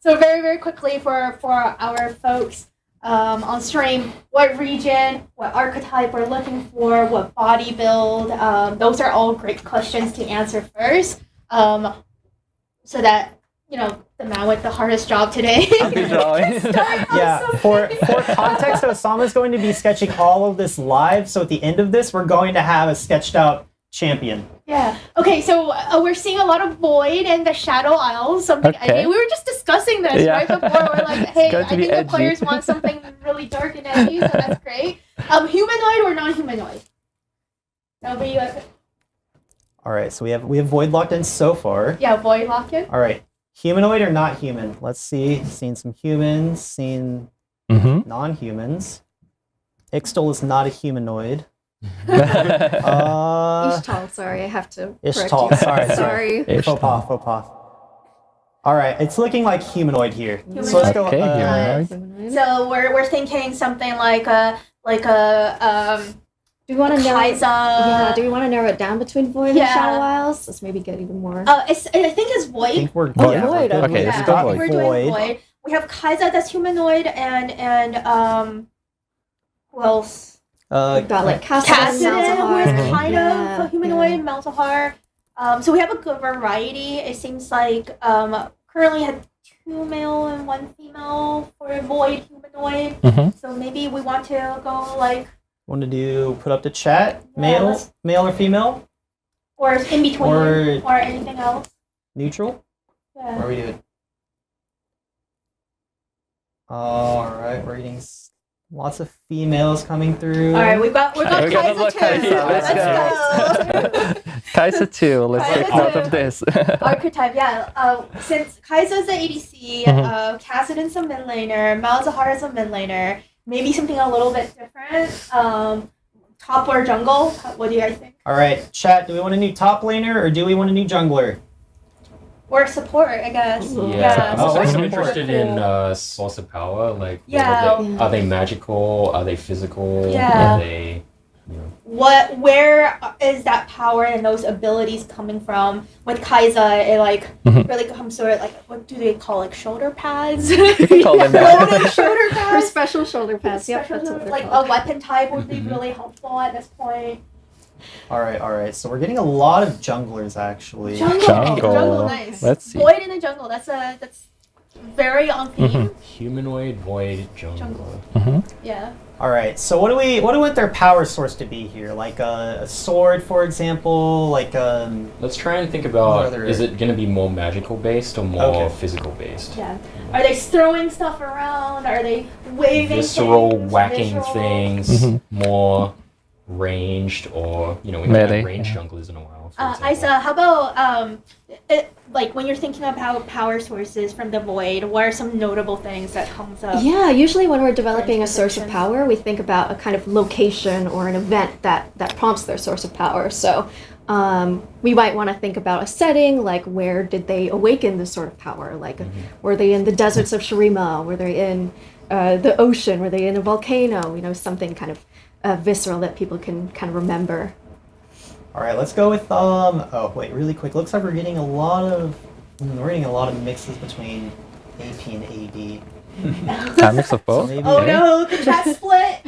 So very, very quickly for our folks on stream, what region, what archetype we're looking for, what body build, those are all great questions to answer first, so that, you know, the man with the hardest job today. Yeah, for context, Osama's going to be sketching all of this live, so at the end of this, we're going to have a sketched out champion. Yeah. Okay, so we're seeing a lot of Void and the Shadow Isles. Something Okay. we were just discussing this right before. We're like, hey, going I to be think the edgy. players want something really dark and edgy, so that's great. Humanoid or non-humanoid? That'll be All right, so we have Void locked in so far. yeah, Void lock-in. All right, humanoid or not human? Let's see. Seen some humans, seen non-humans. Ixtal is not a humanoid. Ishtal, sorry, I have to correct Ishtal, you. sorry. Faux pas. All right, it's looking like humanoid here. So let's go. Okay, Humanoid. So we're thinking something like a Do we want to narrow? Kaiser. Yeah. Do we want to narrow it down between Void Yeah. and Shadow Isles? Let's maybe get even more. I think it's I Void. think we're Oh, yeah, Void, we're good. okay, Yeah, let's go I think Void. we're doing Void. We have Kaiser that's humanoid and who else? We've got like Cassidy, Cassidy, who is kind Yeah, of a humanoid, yeah. Malzahar. So we have a good variety. It seems like currently had 2 male and 1 female for Void humanoid. So maybe we want to go like Want to do put up to chat? Yeah, let's- Male or female? or in between or anything else. Neutral? Yeah. What are we doing? All right, we're getting Lots of females coming through. All right, we've got We got Kaiser too. Kaisa, let's go. Kaisa too. Let's take note of this. Archetype, yeah. Since Kaisa's the ADC, Kassadin's a mid laner, Malzahar is a mid laner, maybe something a little bit different. Top or jungle? What do you guys think? All right, chat. Do we want a new top laner or do we want a new jungler? Or support, I guess. Yeah, I'm Oh, also support. interested in source of power. Like, what Yeah. are they magical? Are they physical? Yeah. Are they, Where is that power and those abilities coming from? With Kaisa, it like really comes to it, like, what do they call, like, shoulder pads? We can call them that. Floating shoulder Or pads. special shoulder pads. Yep, Special that's what shoulder- they're like called. a weapon type would be really helpful at this point. All right. So we're getting a lot of junglers actually. Jungle. Nice. Let's see. Void in the jungle. That's very on theme. humanoid void jungle? Yeah. All right. So what do we want their power source to be here? Like a sword, for example. Like Let's try and think What about, other- is it going to be more magical based or more Okay. physical based? Yeah. Are they throwing stuff around? Are they waving Visceral, things? whacking Visual? things, more ranged, or, we haven't Melee, had ranged yeah. junglers in a while. for example. Isa, how about like when you're thinking about power sources from the void, what are some notable things that comes up? Yeah, usually when we're developing a source of Transportation. power, we think about a kind of location or an event that prompts their source of power. So we might want to think about a setting, like where did they awaken this sort of power? Like, were they in the deserts of Shurima? Were they in the ocean? Were they in a volcano? Something kind of visceral that people can kind of remember. all right, let's go with oh wait, really quick. Looks like we're getting a lot of mixes between AP and AD. A mix of So both. maybe Oh no, the chat split.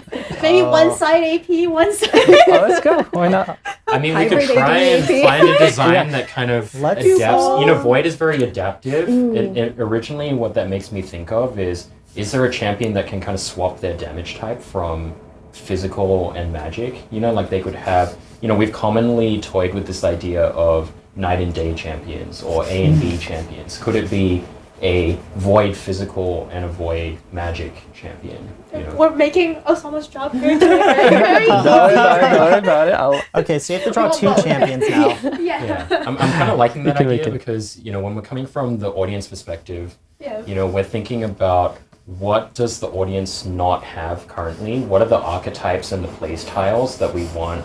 Maybe one side AP, one side. Oh, let's go. Why not? I mean, we could Hybrid try and ADAP. find a design that kind of Let's adapts. go. Void is very adaptive. It originally, what that makes me think of is there a champion that can kind of swap their damage type from physical and magic? Like they could have, we've commonly toyed with this idea of night and day champions or A and B champions. Could it be a void physical and a void magic champion? We're making Osama's job very, very Don't worry about it. Okay, so you have to draw two champions now. Yeah. I'm kind of liking that You can make idea it. because, when we're coming from the audience perspective, Yeah. we're thinking about what does the audience not have currently? What are the archetypes and the play styles that we want?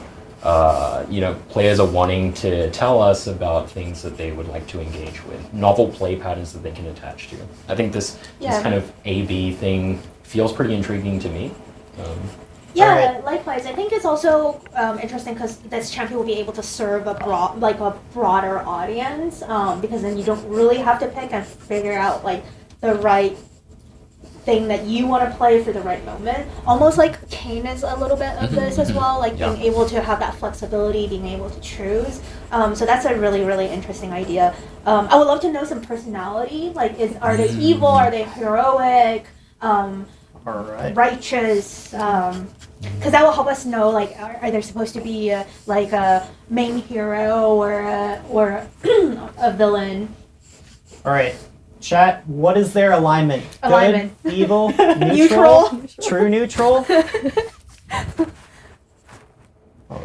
Players are wanting to tell us about things that they would like to engage with, novel play patterns that they can attach to. I think this kind of A/B thing feels pretty intriguing to me. Yeah, Alright. likewise. I think it's also interesting because this champion will be able to serve a broader audience because then you don't really have to pick and figure out like the right thing that you want to play for the right moment. Almost like Kane is a little bit of this as well, like being able to have that flexibility, being able to choose. So that's a really, really interesting idea. I would love to know some personality. Like, are they evil? Are they heroic? All right. Righteous? Because that will help us know, like, are there supposed to be like a main hero or a villain? All right. Chat, what is their alignment? Alignment. Good, evil, neutral, true neutral.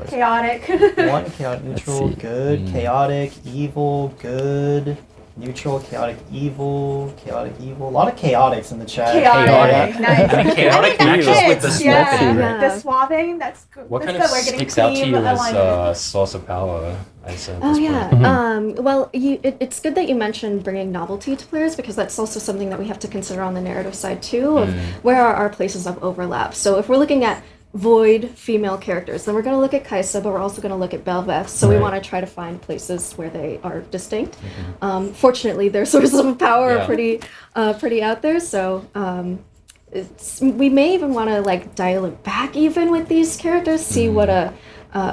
Chaotic. One chaotic, neutral, see. good, chaotic, evil, good, neutral, chaotic, evil, chaotic, evil. A lot of chaotics in the chat. Chaotic. Nice. I mean, chaotic I mean, matches that with the fits, swapping, yeah. right? The swapping, that's good. What that's kind of good. We're getting sticks out to theme you as alignment. source of power? I said at Oh this yeah. point? Well, it's good that you mentioned bringing novelty to players because that's also something that we have to consider on the narrative side too. Of where are our places of overlap? So if we're looking at void female characters, then we're going to look at Kaisa, but we're also going to look at Belveth. So we Right. want to try to find places where they are distinct. Fortunately, their sources of power Yeah. are pretty out there. So we may even want to like dial it back even with these characters, see what a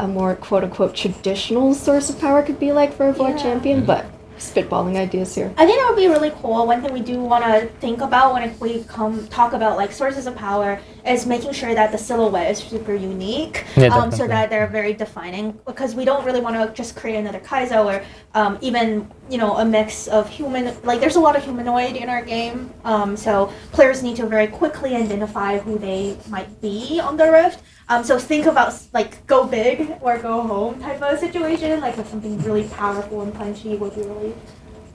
more quote unquote traditional source of power could be like for a void Yeah. champion. But spitballing ideas here. I think that would be really cool. One thing we do want to think about when we talk about like sources of power is making sure that the silhouette is super unique, Yeah, so definitely. that they're very defining. Because we don't really want to just create another Kaizo or even a mix of human. Like there's a lot of humanoid in our game, so players need to very quickly identify who they might be on the Rift. So think about like go big or go home type of situation, like with something really powerful and punchy would be really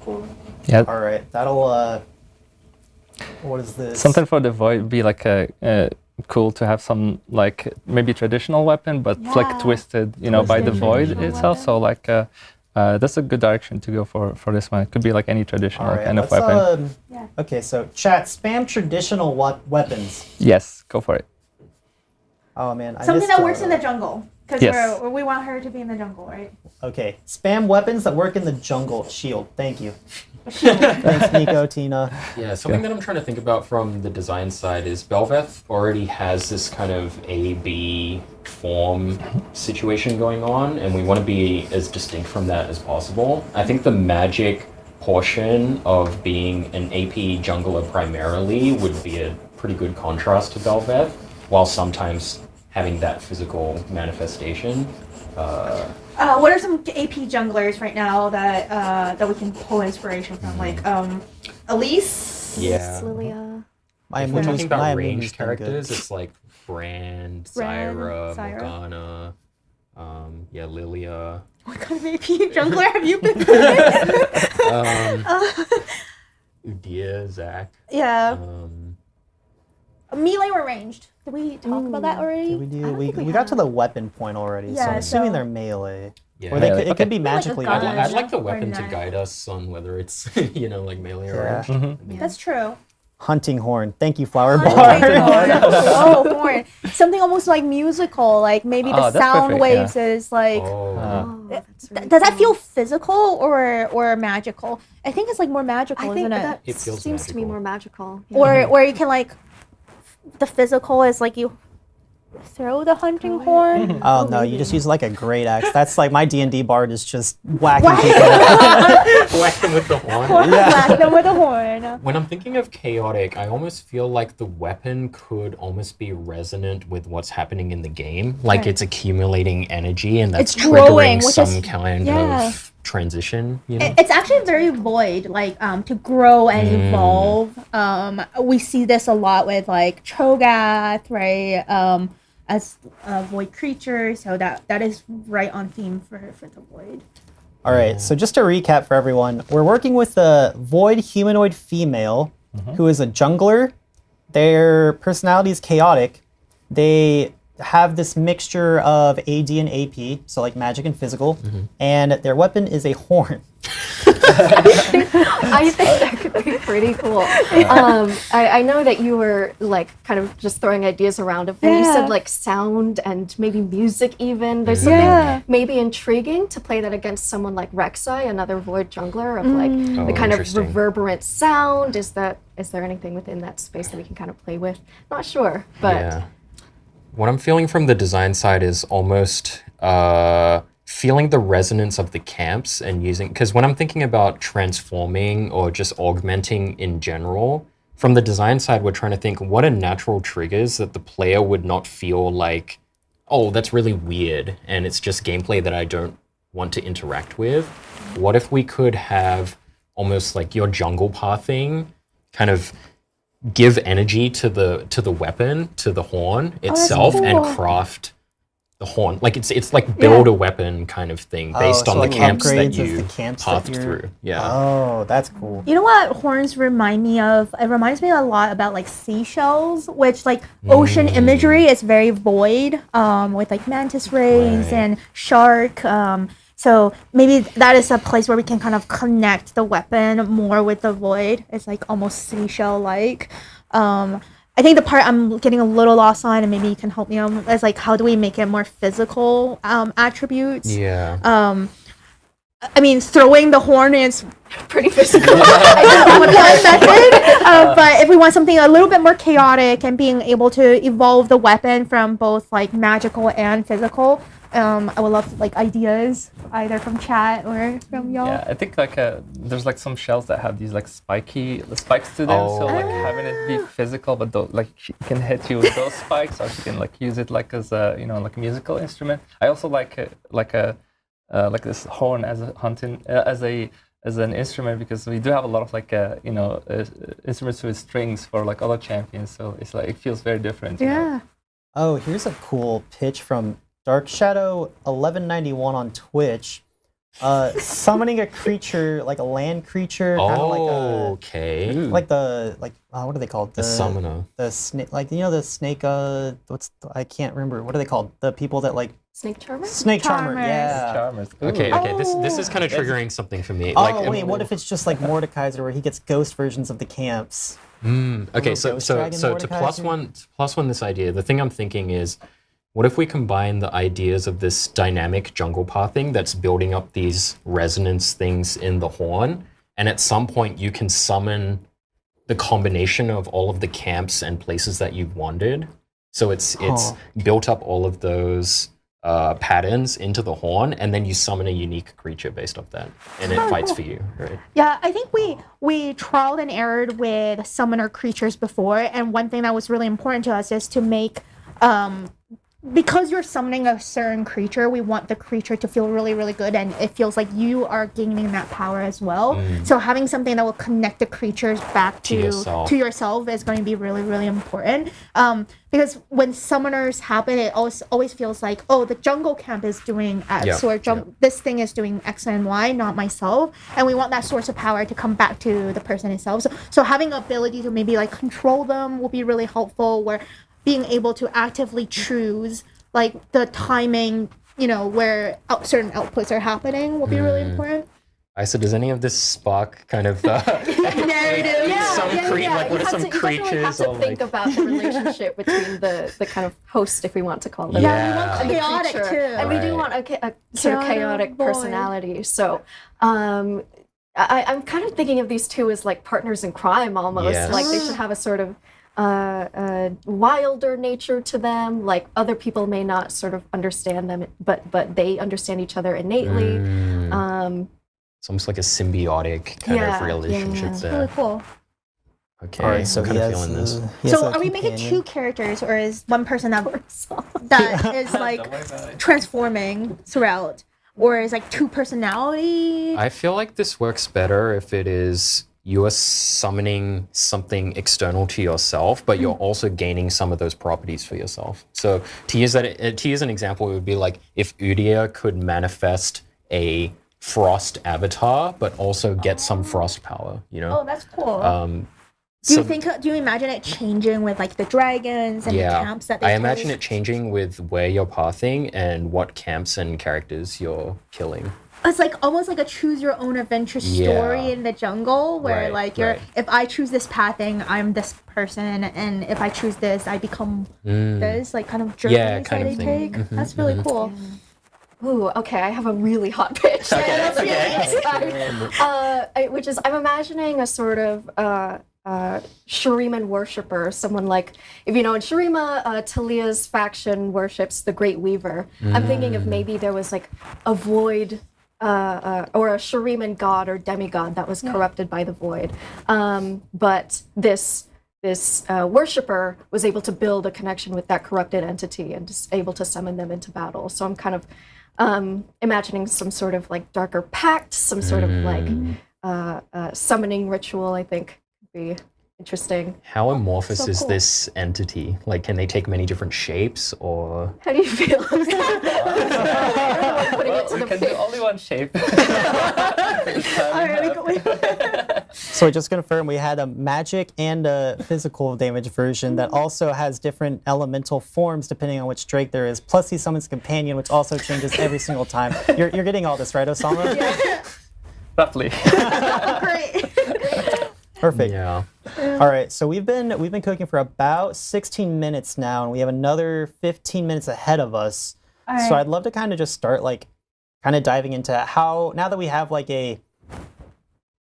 cool. Yeah. All right, that'll. What is this? Something for the void would be like a cool to have some like maybe traditional weapon, but like Yeah. twisted, by the Twisted void traditional itself. weapon. So like that's a good direction to go for this one. It could be like any traditional All right, kind of let's, weapon. Yeah. Okay, so chat, spam traditional weapons. Yes, go for it. Oh man, I Something missed, that works in the jungle, because Yes. we want her to be in the jungle, right? Okay, spam weapons that work in the jungle. Shield. Thank you. Thanks, Nico, Tina. Yeah, something that I'm trying to think about from the design side is Belveth already has this kind of A-B form situation going on, and we want to be as distinct from that as possible. I think the magic portion of being an AP jungler primarily would be a pretty good contrast to Belveth, while sometimes having that physical manifestation. What are some AP junglers right now that we can pull inspiration from? Like Elise? Yeah. Lilia. My If we're talking about my range Amumu's been good. characters, it's like Brand, Brand, Zyra, Zyra. Morgana, Lilia. What kind of AP jungler have you been playing? Udyr, Zac. Yeah. Um, Melee or ranged? Did we talk about that already? Did we do? I don't We, think we we got to have. the weapon point already, so Yeah, I'm assuming so- they're melee. yeah. Or they Melee, could, it okay. could be Like a magically. gun. ranged. I'd like the Or weapon to knife. guide us on whether it's, like melee or Yeah. ranged. Mm-hmm. That's true. Hunting horn. Thank you, flower Hunting bar. horn. Oh, horn. Something almost like musical, like maybe the Oh, that's sound perfect, waves is like. Oh. Oh, that's really Does that cool. feel physical or magical? I think it's like more magical, I think isn't it? that It feels seems to me magical. more magical. Or you can like the physical is like you throw the hunting horn. Oh no, you just use like a great axe. That's like my D&D bard is just whacking Whack. people. Whack them with the horn. Whack them with a horn. When I'm thinking of chaotic, I almost feel like the weapon could almost be resonant with what's happening in the game. Like Right. it's accumulating energy and that's It's growing, triggering which some is- kind yeah. of transition, you know? It's actually very void, like to grow and evolve. We see this a lot with like Cho'Gath, right? As a void creature, so that is right on theme for the void. All right, so just to recap for everyone, we're working with a void humanoid female who is a jungler. Their personality is chaotic. They have this mixture of AD and AP, so like magic and physical, and their weapon is a horn. I think that could be pretty cool. I know that you were like kind of just throwing ideas around it, and you Yeah. said like sound and maybe music even. There's something Yeah. maybe intriguing to play that against someone like Rek'Sai, another void jungler, of like Oh, the kind of interesting. reverberant sound. Is there anything within that space that we can kind of play with? Not sure, but Yeah. What I'm feeling from the design side is almost feeling the resonance of the camps and using, because when I'm thinking about transforming or just augmenting in general, from the design side, we're trying to think what are natural triggers that the player would not feel like, oh, that's really weird and it's just gameplay that I don't want to interact with. What if we could have almost like your jungle pathing kind of give energy to the weapon, to the horn itself, cool. and craft the horn. Like it's like build a weapon kind of thing based so on the like camps that upgrades as you the camps path that you're- through. Yeah. Oh, that's cool. You know what horns remind me of? It reminds me a lot about like seashells, which like ocean imagery is very void, with like mantis rays Right. and shark. So maybe that is a place where we can kind of connect the weapon more with the void. It's like almost seashell-like. I think the part I'm getting a little lost on, and maybe you can help me out, is like how do we make it more physical attributes? Yeah. I mean, throwing the horn is pretty physical. one method, but if we want something a little bit more chaotic and being able to evolve the weapon from both like magical and physical, I would love like ideas either from chat or from y'all. Yeah, I think like there's like some shells that have these like spikes to them. So like having it be physical, but like she can hit you with those spikes, or she can like use it like as a like a musical instrument. I also like this horn as a hunting as an instrument, because we do have a lot of like instruments with strings for like other champions. So it's like it feels very different. you know? Oh, here's a cool pitch from Dark Shadow 1191 on Twitch. Summoning a creature, like a land creature, kind of okay. like what are they called? The summoner. The snake, like the snake. I can't remember. What are they called? The people that like Snake charmer. snake charmer. Charmers. Yeah. Charmers. Okay, Ooh. this is kind of triggering something for me. Oh wait, what if it's just like Mordekaiser, where he gets ghost versions of the camps? Okay, so Ghost to Dragon plus one this idea, the thing I'm thinking is, what if we combine the ideas of this dynamic jungle pathing that's building up these resonance things in the horn, and at some point you can summon the combination of all of the camps and places that you've wandered. So it's built up all of those patterns into the horn, and then you summon a unique creature based off that, and it fights for you, right? Yeah, I think we trialed and errored with summoner creatures before, and one thing that was really important to us is to make because you're summoning a certain creature, we want the creature to feel really, really good, and it feels like you are gaining that power as well. So having something that will connect the creatures back to yourself is going to be really, really important. Because when summoners happen, it always feels like, oh, the jungle camp is doing X, or this thing is doing X and Y, not myself. And we want that source of power to come back to the person itself. So having ability to maybe like control them will be really helpful, where being able to actively choose like the timing, where certain outputs are happening will be really important. So does any of this spark kind of narrative? What are some You definitely creatures have to or think about the relationship between the kind of host, if we want to call them. Yeah, we want and the chaotic creature. too. And we do want a sort of chaotic void. personality. So I'm kind of thinking of these two as like partners in crime almost. Yes. Like they should have a sort of wilder nature to them. Like other people may not sort of understand them, but they understand each other innately. It's almost like a symbiotic kind of relationship there. Really cool. Okay, All right, so I'm kind of feeling this. So are we making two characters, or is one person that is like transforming throughout, or is like two personality? I feel like this works better if it is you are summoning something external to yourself, but you're also gaining some of those properties for yourself. So to use an example, it would be like if Udia could manifest a frost avatar, but also get some frost power. Oh, that's cool. Do you imagine it changing with like the dragons and the camps that they I imagine it changing with where you're pathing and what camps and characters you're killing. It's like almost like a choose your own adventure story in the jungle, where if I choose this pathing, I'm this person, and if I choose this, I become this, like kind of journey that they take. That's really cool. Ooh, okay, I have a really hot pitch. Which is, I'm imagining a sort of Shuriman worshiper, someone like, if in Shurima, Talia's faction worships the Great Weaver. I'm thinking of maybe there was like a void, or a Shuriman god or demigod that was corrupted by the void. But this worshiper was able to build a connection with that corrupted entity and is able to summon them into battle. So I'm kind of imagining some sort of like darker pact, some sort of like summoning ritual, I think could be interesting. How amorphous is this entity? Like, can they take many different shapes, or? How do you feel? We can do only one shape. So just confirm, we had a magic and a physical damage version that also has different elemental forms depending on which Drake there is. Plus he summons companion, which also changes every single time. You're getting all this, right, Osama? Yeah. Roughly. Great. Perfect. Yeah. All right, so we've been cooking for about 16 minutes now, and we have another 15 minutes ahead of us. Right. So I'd love to kind of just start like kind of diving into how, now that we have like a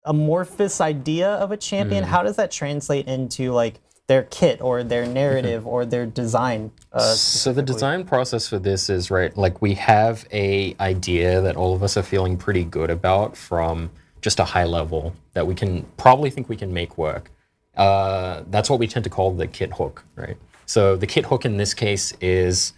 amorphous idea of a champion, how does that translate into like their kit or their narrative or their design? So the design process for this is, right, like we have a idea that all of us are feeling pretty good about from just a high level that we can probably think we can make work. That's what we tend to call the kit hook, right? So the kit hook in this case is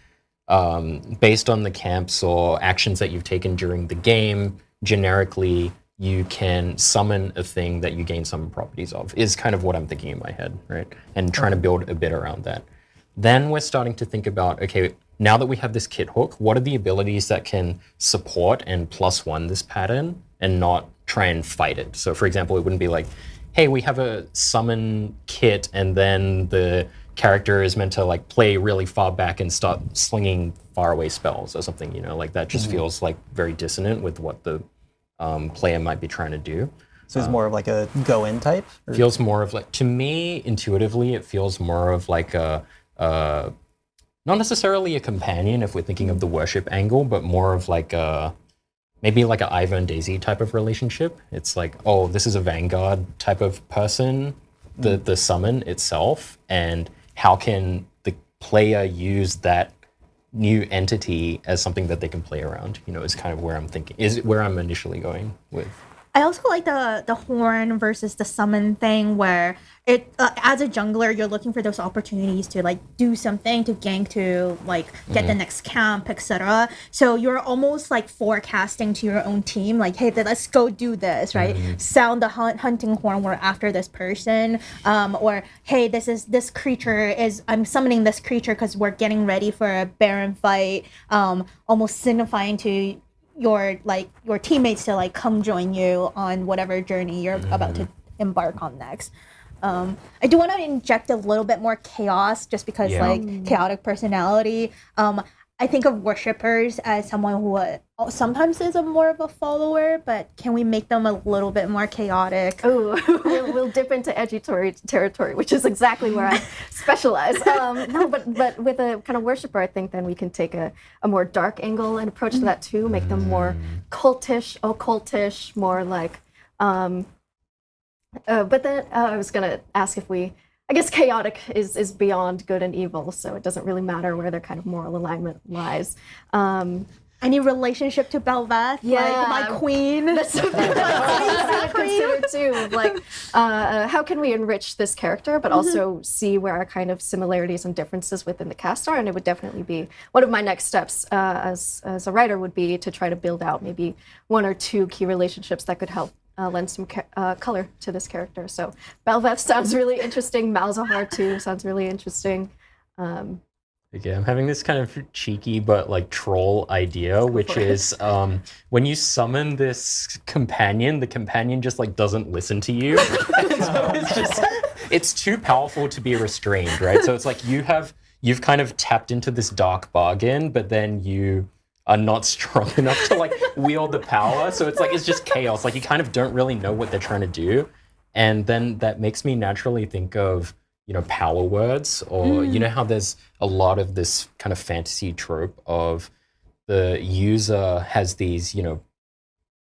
based on the camps or actions that you've taken during the game. Generically, you can summon a thing that you gain summon properties of, is kind of what I'm thinking in my head, right? And trying to build a bit around that. Then we're starting to think about, okay, now that we have this kit hook, what are the abilities that can support and +1 this pattern and not try and fight it? So for example, it wouldn't be like, hey, we have a summon kit and then the character is meant to like play really far back and start slinging faraway spells or something, you know, like that just feels like very dissonant with what the player might be trying to do. So it's more of like a go-in type? Or? Feels more of like, to me, intuitively, it feels more of like a, not necessarily a companion if we're thinking of the worship angle, but more of like a, maybe like an Ivor and Daisy type of relationship. It's like, oh, this is a Vanguard type of person, the summon itself, and how can the player use that new entity as something that they can play around, you know, is kind of where I'm thinking, is where I'm initially going with. I also like the horn versus the summon thing, where it as a jungler you're looking for those opportunities to like do something, to gank, to like get the next camp, etc. So you're almost like forecasting to your own team, like, hey, let's go do this, right? Sound the hunting horn, we're after this person, or hey, this creature is, I'm summoning this creature because we're getting ready for a Baron fight, almost signifying to your teammates to like come join you on whatever journey you're about to embark on next. I do want to inject a little bit more chaos, just because like chaotic personality. I think of worshippers as someone who sometimes is more of a follower, but can we make them a little bit more chaotic? Oh, we'll dip into edgy territory, which is exactly where I specialize. No, but with a kind of worshipper, I think then we can take a more dark angle and approach to that too, make them more cultish, occultish, more like. But then I was gonna ask if I guess chaotic is beyond good and evil, so it doesn't really matter where their kind of moral alignment lies. Any relationship to Belveth, like my queen. That's something I would consider too. Like, how can we enrich this character, but also see where our kind of similarities and differences within the cast are? And it would definitely be one of my next steps as a writer would be to try to build out maybe 1 or 2 key relationships that could help lend some color to this character. So Belveth sounds really interesting. Malzahar too sounds really interesting. Yeah, I'm having this kind of cheeky but like troll idea, which is when you summon this companion, the companion just like doesn't listen to you. So it's too powerful to be restrained, right? So it's like you've kind of tapped into this dark bargain, but then you are not strong enough to like wield the power. So it's like, it's just chaos. Like you kind of don't really know what they're trying to do. And then that makes me naturally think of, you know, power words, or you know how there's a lot of this kind of fantasy trope of the user has these, you know,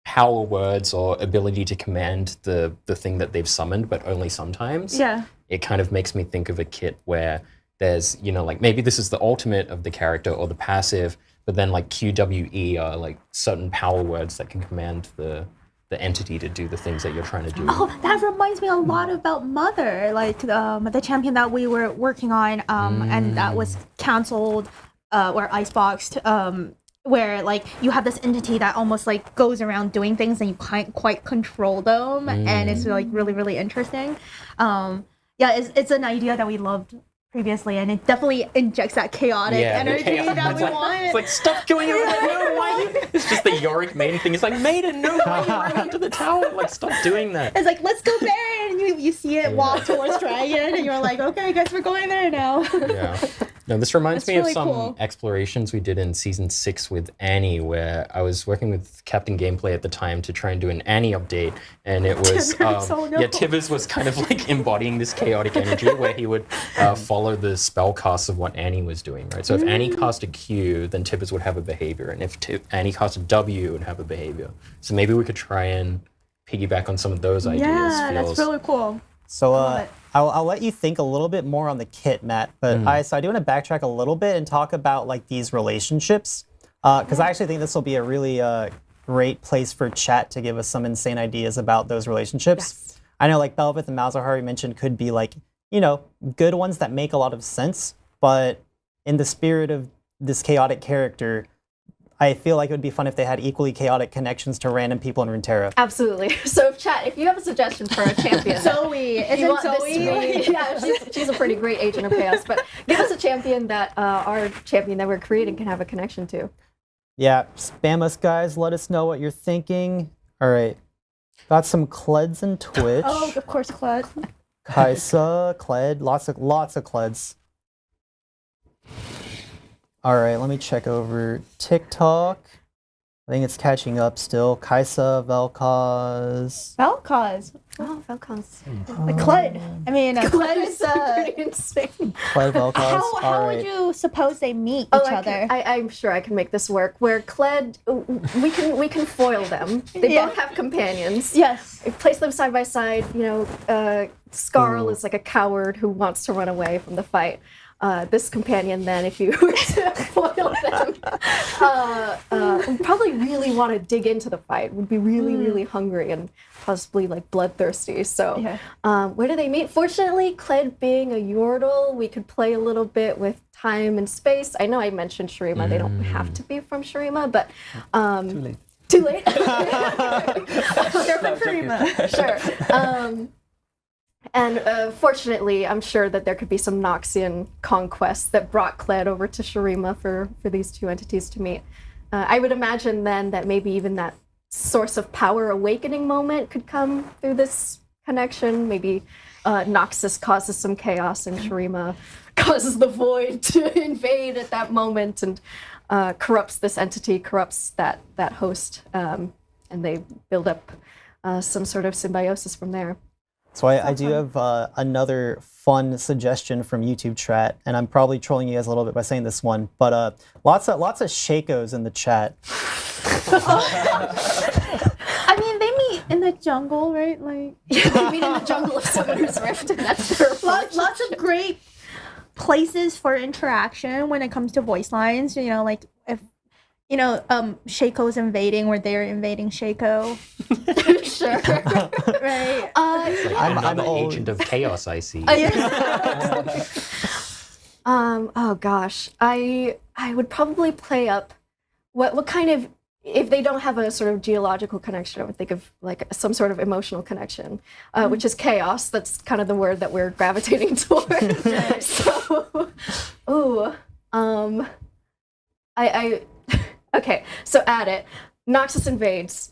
power words or ability to command the thing that they've summoned, but only sometimes. Yeah. It kind of makes me think of a kit where there's, you know, like maybe this is the ultimate of the character or the passive, but then like QWE are like certain power words that can command the entity to do the things that you're trying to do. Oh, that reminds me a lot about Mother, like the champion that we were working on, and that was canceled or iceboxed, where like you have this entity that almost like goes around doing things and you can't quite control them, and it's like really, really interesting. Yeah, it's an idea that we loved previously, and it definitely injects that chaotic energy that we want. It's like, stop going over there. No, why you? It's just the Yorick maiden thing. It's like, maiden, no, why you running into the tower? Like, stop doing that. It's like, let's go there, and you see it walk towards Dragon, and you're like, okay, I guess we're going there now. Yeah. No, this reminds me really of some cool. explorations we did in season 6 with Annie, where I was working with Captain Gameplay at the time to try and do an Annie update, and it was Tibbers was kind of like embodying this chaotic energy where he would follow the spell casts of what Annie was doing, right? So if Annie cast a Q, then Tibbers would have a behavior, and if Annie cast a W, it would have a behavior. So maybe we could try and piggyback on some of those ideas. Yeah, that's really cool. So I'll let you think a little bit more on the kit, Matt. But so I do want to backtrack a little bit and talk about like these relationships, because I actually think this will be a really great place for chat to give us some insane ideas about those relationships. Yes. I know like Belveth and Malzahar you mentioned could be like, you know, good ones that make a lot of sense, but in the spirit of this chaotic character, I feel like it would be fun if they had equally chaotic connections to random people in Runeterra. Absolutely. So, chat, if you have a suggestion for a champion, Zoe, you isn't want this to Zoe? be- yeah, she's a pretty great agent of chaos. But give us a champion that our champion that we're creating can have a connection to. Yeah, spam us, guys. Let us know what you're thinking. All right. Got some Kleds in Twitch. Oh, of course, Claude. Kaisa, Kled, lots of Kleds. All right, let me check over TikTok. I think it's catching up still. Kaisa, Velkaz. Velkaz. Oh, Falcons. Like Claude. I mean, Claude is pretty insane. Kled, Velkaz. How All would right. you suppose they meet Oh, each other? I'm sure I can make this work. Where Kled, we can foil them. They Yeah. both have companions. Yes. We place them side by side. You know, Skarl is like a coward who wants to run away from the fight. This companion, then, if you were to foil them, would probably really want to dig into the fight. Would be really, really hungry and possibly like bloodthirsty. So, where do they meet? Fortunately, Kled being a Yordle, we could play a little bit with time and space. I know I mentioned Shurima. They don't have to be from Shurima, but too late. Too late. They're from Karima. Sure. And fortunately, I'm sure that there could be some Noxian conquests that brought Kled over to Shurima for these two entities to meet. I would imagine then that maybe even that source of power awakening moment could come through this connection. Maybe Noxus causes some chaos and Shurima causes the void to invade at that moment and corrupts this entity, corrupts that host, and they build up some sort of symbiosis from there. So I do have another fun suggestion from YouTube chat, and I'm probably trolling you guys a little bit by saying this one, but lots of Shakos in the chat. I mean, they meet in the jungle, right? Like They meet in the jungle of Summoner's Rift, and that's their lots of great places for interaction when it comes to voice lines. You know, like if Shaco's invading where they're invading Shaco. Sure. Right. I'm Another old. agent of chaos, I see. Oh gosh, I would probably play up what kind of, if they don't have a sort of geological connection, I would think of like some sort of emotional connection, which is chaos. That's kind of the word that we're gravitating toward. So, okay, so add it. Noxus invades,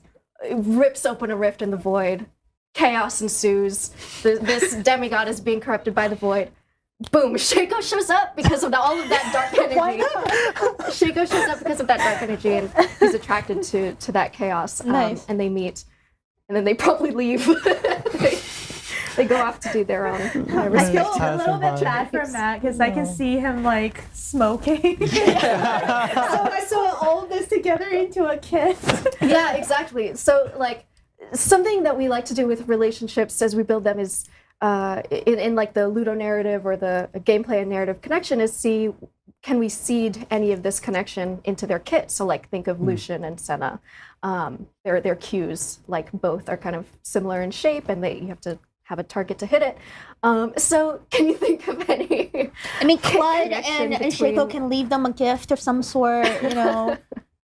rips open a rift in the void. Chaos ensues. This demigod is being corrupted by the void. Boom! Shaco shows up because of all of that dark energy. Why not? Shaco shows up because of that dark energy, and he's attracted to that chaos. Nice. And they meet, and then they probably leave. They go off to do their own. I feel a little bit bad for Matt because I can see him like smoking. So all this together into a kiss. Yeah, exactly. So like something that we like to do with relationships as we build them is in like the Ludo narrative or the gameplay and narrative connection is see, can we seed any of this connection into their kit? So like think of Lucian and Senna. Their cues, like both are kind of similar in shape and you have to have a target to hit it. So can you think of any? I mean, Claude connection and between- Shaco can leave them a gift of some sort, you know.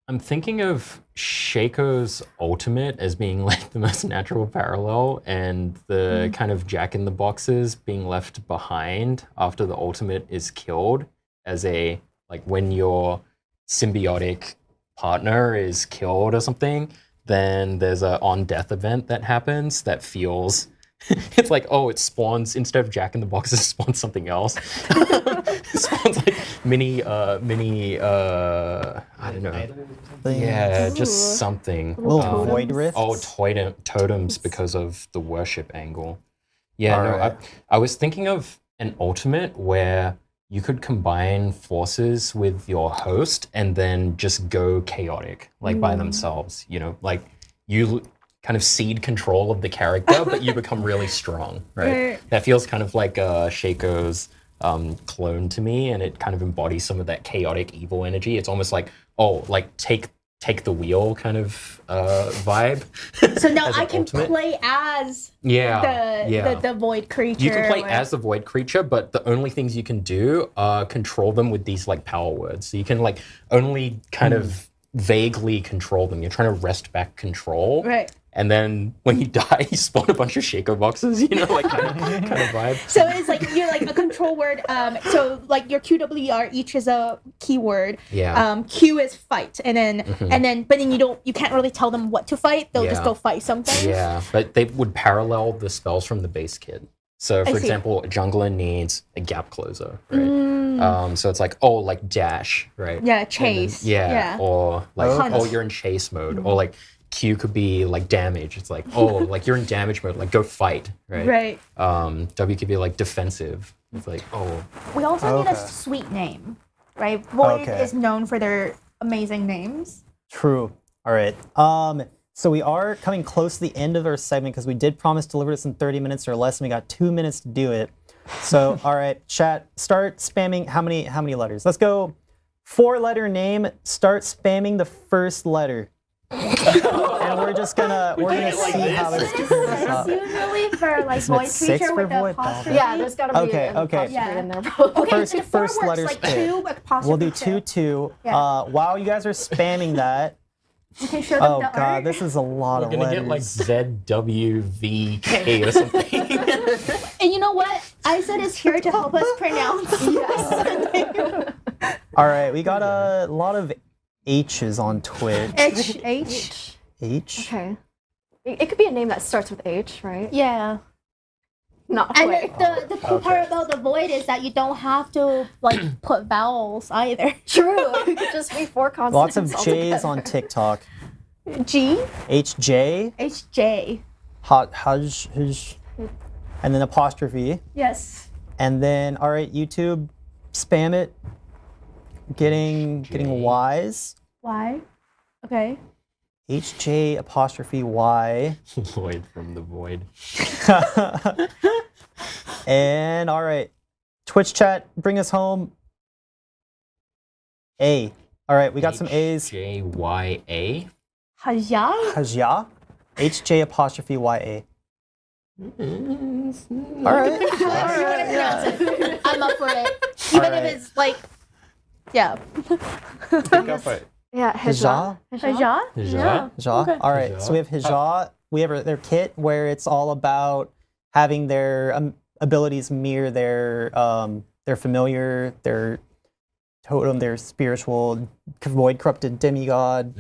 I'm thinking of Shaco's ultimate as being like the most natural parallel, and the kind of Jack in the Boxes being left behind after the ultimate is killed as a, like when your symbiotic partner is killed or something, then there's a on-death event that happens that feels it's like, oh, it spawns, instead of Jack in the Boxes, it spawns something else. It spawns like mini, I don't know. Yeah, just something. Little void rifts. Oh, totems because of the worship angle. Yeah, no, Alright. I was thinking of an ultimate where you could combine forces with your host and then just go chaotic, like by themselves. You know, like kind of cede control of the character, but you become really strong, right? That feels kind of like Shaco's clone to me, and it kind of embodies some of that chaotic evil energy. It's almost like, oh, like take the wheel kind of vibe. So now as I an can ultimate. play as Yeah, the void creature. You can play or- as the void creature, but the only things you can do are control them with these like power words. So you can like only kind of vaguely control them. You're trying to wrest back control. Right. And then when you die, you spawn a bunch of Shaco boxes, you know, like kind of vibe. So it's like you're like a control word. So like your QWR each is a keyword. Yeah. Q is fight, and then but then you can't really tell them what to fight. They'll just Yeah. go fight something. Yeah, but they would parallel the spells from the base kit. So, for see. example, a jungler needs a gap closer, right? So it's like, oh, like dash, right? Yeah, And then- chase. yeah, or like, Hunt. oh, you're in chase mode, or like Q could be like damage. It's like, oh, like you're in damage mode, like go fight, right? Right. W could be like defensive. It's like, oh, We also need a Okay. sweet name, right? Void Okay. is known for their amazing names. True. All right. So we are coming close to the end of our segment because we did promise to deliver this in 30 minutes or less, and we got 2 minutes to do it. So, all right, chat, start spamming. How many letters? Let's go. 4-letter name. Start spamming the first letter. And we're gonna see how this turns out. Usually for like Isn't it void 6 creature for with the void? apostrophe. Yeah, there's got to be Okay, an okay. apostrophe in there. Probably. Okay, First- so the four first works letters like fit. 2 apostrophe. We'll do 2-2. Yeah. While you guys are spamming that, You can show them oh the god, art. this is a lot we're of gonna letters. get like ZWVK or something. And you know what? Isa is here to help us pronounce. Yes. All right, we got a lot of H's on Twitch. H. H. Okay. It could be a name that starts with H, right? Yeah. Not And quite. the cool part about the void is that you don't have to like put vowels either. True. It could just be 4 consonants. Lots of J's on altogether. TikTok. G, HJ, H, J. Huj, and then apostrophe. Yes. And then, all right, YouTube, spam it. Getting Y's. Y. Okay. HJ apostrophe Y. Void from the void. And all right, Twitch chat, bring us home. A. All right, we got some A's. JYA. Haja. Hajia. HJ apostrophe YA. All right. However you want to pronounce it. I'm up for it. Even Alright. if it's like, yeah. Go for it. Yeah, Hijah. Haja. Hijah. Hijah. Okay. All right, so we have Hijah. We have their kit where it's all about having their abilities mirror their familiar, their totem, their spiritual, void corrupted demigod.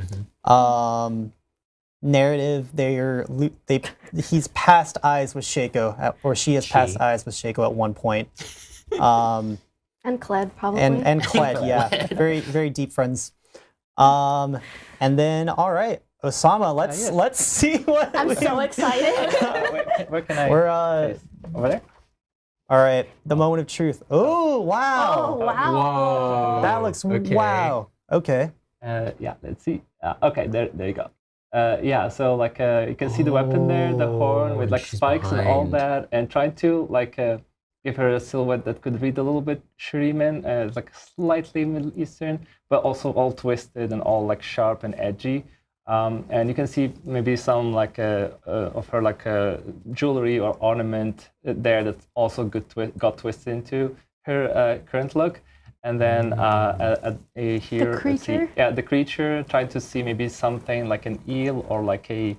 Narrative. He's passed eyes with Shaco, or she has passed eyes with Shaco at one point. And Kled, probably. And Kled, yeah, very very deep friends. And then all right, Osama, let's see what I'm so excited. Where can I? we're Over there. all right. The moment of truth. Oh wow, Oh, wow. Whoa. that looks Okay. wow. Okay. Yeah, let's see. Okay, there you go. Yeah, so like you can see the weapon there, the horn with like she's spikes and all behind. that, and trying to like give her a silhouette that could read a little bit Shuriman, like slightly Middle Eastern, but also all twisted and all like sharp and edgy. And you can see maybe some like of her like jewelry or ornament there that's also got twisted into her current look. And then here, let's see. creature? Yeah, the creature. Trying to see maybe something like an eel or like a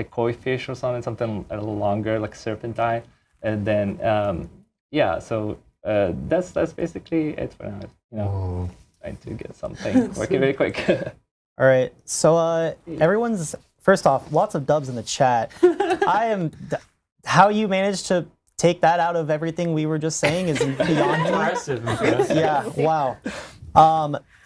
koi fish or something a little longer, like serpentine. And then yeah, so that's basically it for now. You know, trying to get something working very quick. All right. So everyone's first off, lots of dubs in the chat. How you managed to take that out of everything we were just saying is beyond me. Impressive. Yeah. Wow.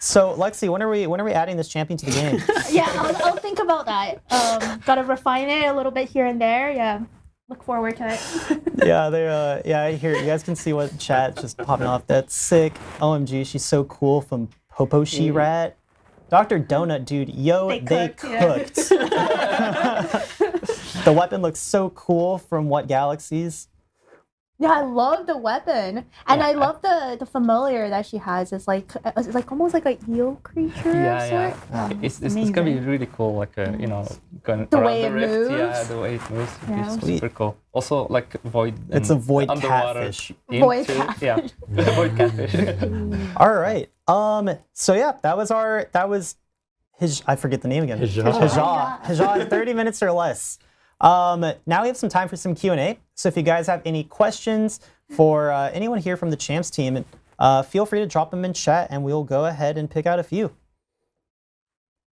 So Lexi, when are we adding this champion to the game? Yeah, I'll think about that. Gotta refine it a little bit here and there. Yeah. Look forward to it. Yeah, I hear it. You guys can see what chat just popping off. That's sick. OMG, she's so cool from Popo She Rat. Dr. Donut, dude, yo, they cooked. yeah. The weapon looks so cool from what galaxies? Yeah, I love the weapon, and I love the familiar that she has. It's like almost like an eel creature of sort. It's gonna be really cool, like you know, going The around way the it rift. moves. Yeah, the way it moves Yeah. is super cool. Also, like void. It's a void underwater catfish. theme Void too. catfish. Yeah, the void catfish. All right. So yeah, that was his. I forget the name again. Hijah. 30 minutes or less. Now we have some time for some Q&A. So if you guys have any questions for anyone here from the Champs team, feel free to drop them in chat, and we'll go ahead and pick out a few.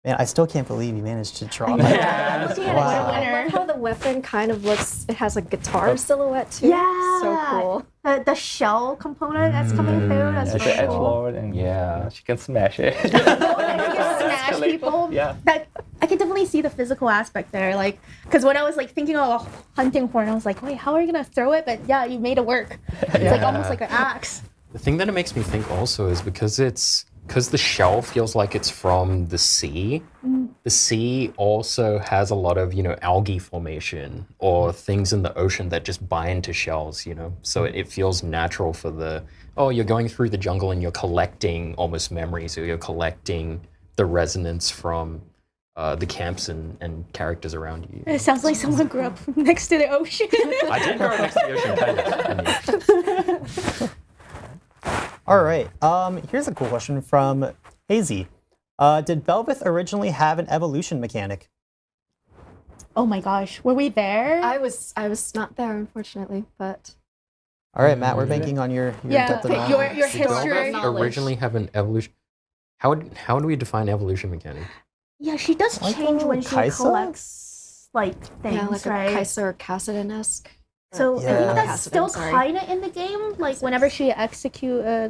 Man, I still can't believe you managed to draw that. Yeah, looking at I love how the weapon kind of looks. It has a guitar silhouette too. Yeah, so cool. The shell component that's coming through. That's Like really the cool. edgelord, and she can smash it. Smash people. Yeah. That I can definitely see the physical aspect there. Like, because when I was like thinking of a hunting horn, I was like, wait, how are you gonna throw it? But yeah, you made it work. It's like almost like an axe. The thing that it makes me think also is because the shell feels like it's from the sea. The sea also has a lot of, algae formation or things in the ocean that just bind to shells, So it feels natural for you're going through the jungle and you're collecting almost memories, or you're collecting the resonance from the camps and characters around you. It sounds like someone grew up next to the ocean. I did grow next to the ocean, kind of. All right. Here's a cool question from Hazy. Did Belveth originally have an evolution mechanic? Oh my gosh, were we there? I was not there, unfortunately, but. All right, Matt, we're banking on your depth of knowledge. your history. Originally have an evolution. How do we define evolution mechanic? Yeah, she does change when she Kaisa? collects like things, Yeah, like right? a Kaisa or Kassadin-esque. So I Yeah. think that's still Sorry. kind of in the game. Like whenever she execute I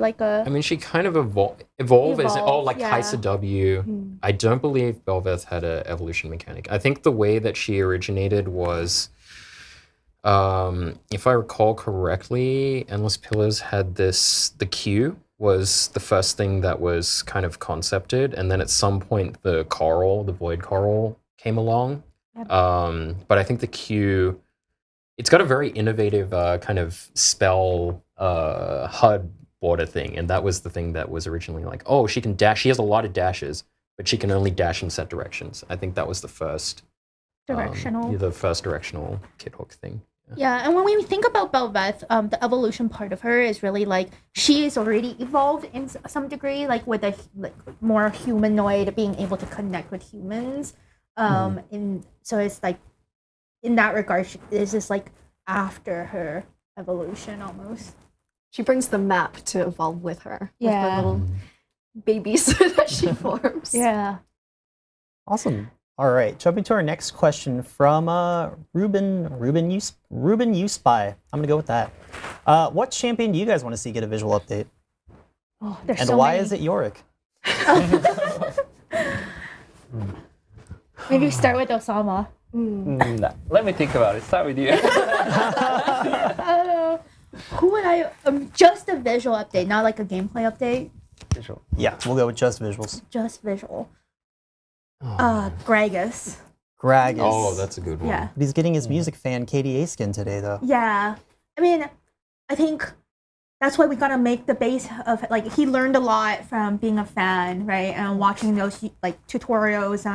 mean, she kind of evolve is like yeah. Kaisa W. I don't believe Belveth had an evolution mechanic. I think the way that she originated was, if I recall correctly, Endless Pillars had the Q was the first thing that was kind of concepted, and then at some point the Void Coral came along. Yep. But I think the Q, it's got a very innovative kind of spell HUD border thing, and that was the thing that was originally like, oh, she can dash. She has a lot of dashes, but she can only dash in set directions. I think that was the first directional. the first directional kid hook thing. Yeah, and when we think about Belveth, the evolution part of her is really like she is already evolved in some degree, like with a more humanoid, being able to connect with humans. And so it's like in that regard, this is like after her evolution almost. She brings the map to evolve with her. Yeah. With the little babies that she forms. Yeah. Awesome. All right, jumping to our next question from Ruben You Spy. I'm gonna go with that. What champion do you guys want to see get a visual update? Oh, there's And so why many. is it Yorick? Maybe start with Osama. Nah, let me think about it. Start with you. Who would I? Just a visual update, not like a gameplay update. Visual. Yeah, we'll go with just visuals. Just visual. Gragas. Gragas. Oh, that's a good one. Yeah. But he's getting his music fan KDA skin today, though. Yeah. I mean, I think that's why we gotta make the base of like he learned a lot from being a fan, right? And watching those like tutorials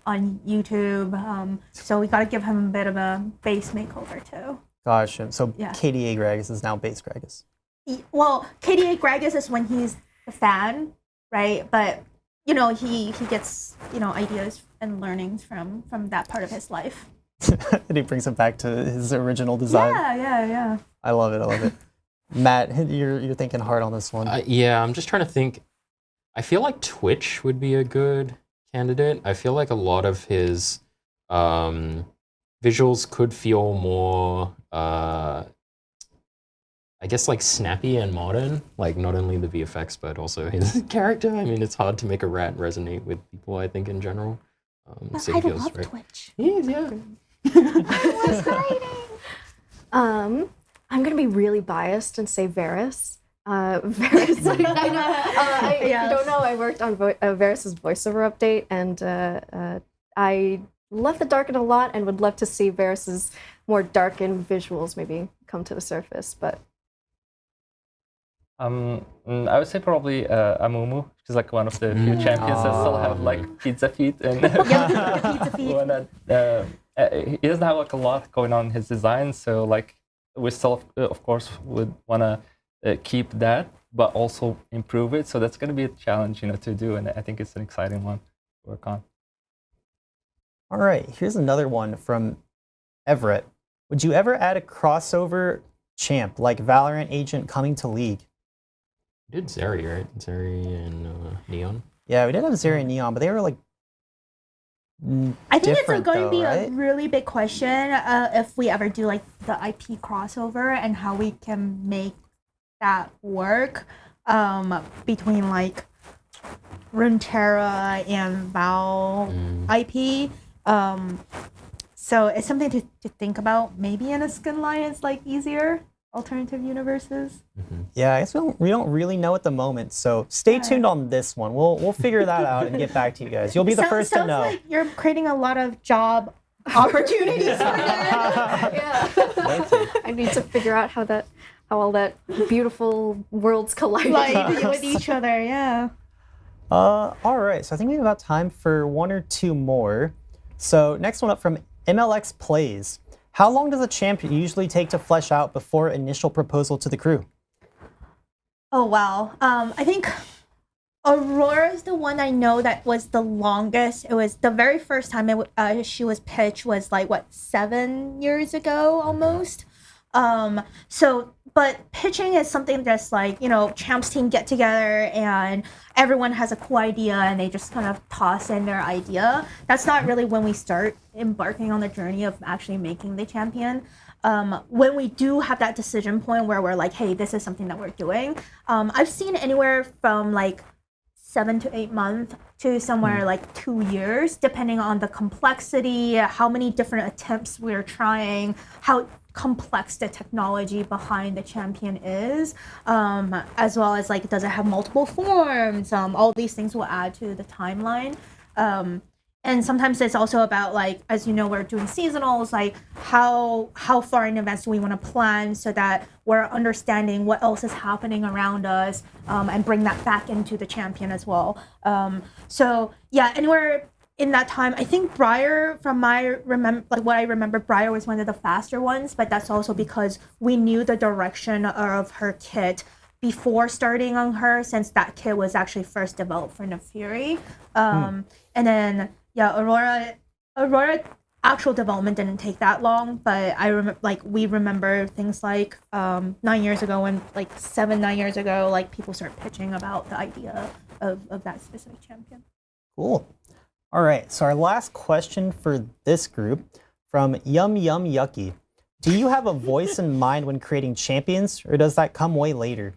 on YouTube. So we gotta give him a bit of a base makeover too. Gosh, so Yeah. KDA Gragas is now base Gragas. Well, KDA Gragas is when he's a fan, right? But he gets ideas and learnings from that part of his life. And he brings it back to his original design. Yeah. I love it. Matt, you're thinking hard on this one. Yeah, I'm just trying to think. I feel like Twitch would be a good candidate. I feel like a lot of his visuals could feel more, I guess, like snappy and modern. Like not only the VFX, but also his character. I mean, it's hard to make a rat resonate with people, I think, in general. But so I it feels love right. Twitch. Yeah. I'm gonna be really biased and say Varys. Varys, I If you don't know, I worked on Varys' voiceover update, and I love the darken a lot, and would love to see Varys' more darkened visuals maybe come to the surface. But I would say probably Amumu. She's like one of the few champions that still have like pizza feet, and Pizza feet. he doesn't have like a lot going on in his design. So like we still of course would want to keep that, but also improve it. So that's going to be a challenge, to do, and I think it's an exciting one to work on. All right, here's another one from Everett. Would you ever add a crossover champ like Valorant agent coming to League? We did Zeri, right? Zeri and Neon. Yeah, we did have Zeri and Neon, but they were like I think it's different, going to though, be right? a really big question if we ever do like the IP crossover and how we can make that work between like Runeterra and Val IP. So it's something to think about. Maybe in a skin line it's like easier alternative universes. Yeah, I guess we don't really know at the moment, so stay tuned on this one. We'll figure that out and get back to you guys. You'll be the first to know. Like you're creating a lot of job opportunities for them. yeah, I need to figure out how all that beautiful worlds collide with each other. Yeah. All right, so I think we have about time for one or two more. So next one up from MLX Plays. How long does a champion usually take to flesh out before initial proposal to the crew? Oh wow. I think Aurora is the one I know that was the longest. It was the very first time she was pitched was like 7 years ago almost. But pitching is something that's like, champs team get together and everyone has a cool idea and they just kind of toss in their idea. That's not really when we start embarking on the journey of actually making the champion. When we do have that decision point where we're like, hey, this is something that we're doing, I've seen anywhere from like 7 to 8 months to somewhere like 2 years, depending on the complexity, how many different attempts we're trying, how complex the technology behind the champion is, as well as like, does it have multiple forms? All these things will add to the timeline. And sometimes it's also about like, as you know, we're doing seasonals, like how far in advance do we want to plan so that we're understanding what else is happening around us, and bring that back into the champion as well. So yeah, anywhere in that time, I think Briar, from what I remember, Briar was one of the faster ones, but that's also because we knew the direction of her kit before starting on her, since that kit was actually first developed for Neferi. And then yeah, Aurora actual development didn't take that long, but we remember things like 9 years ago, when like 9 years ago, like people started pitching about the idea of that specific champion. Cool. All right, so our last question for this group from Yum Yum Yucky. Do you have a voice in mind when creating champions, or does that come way later?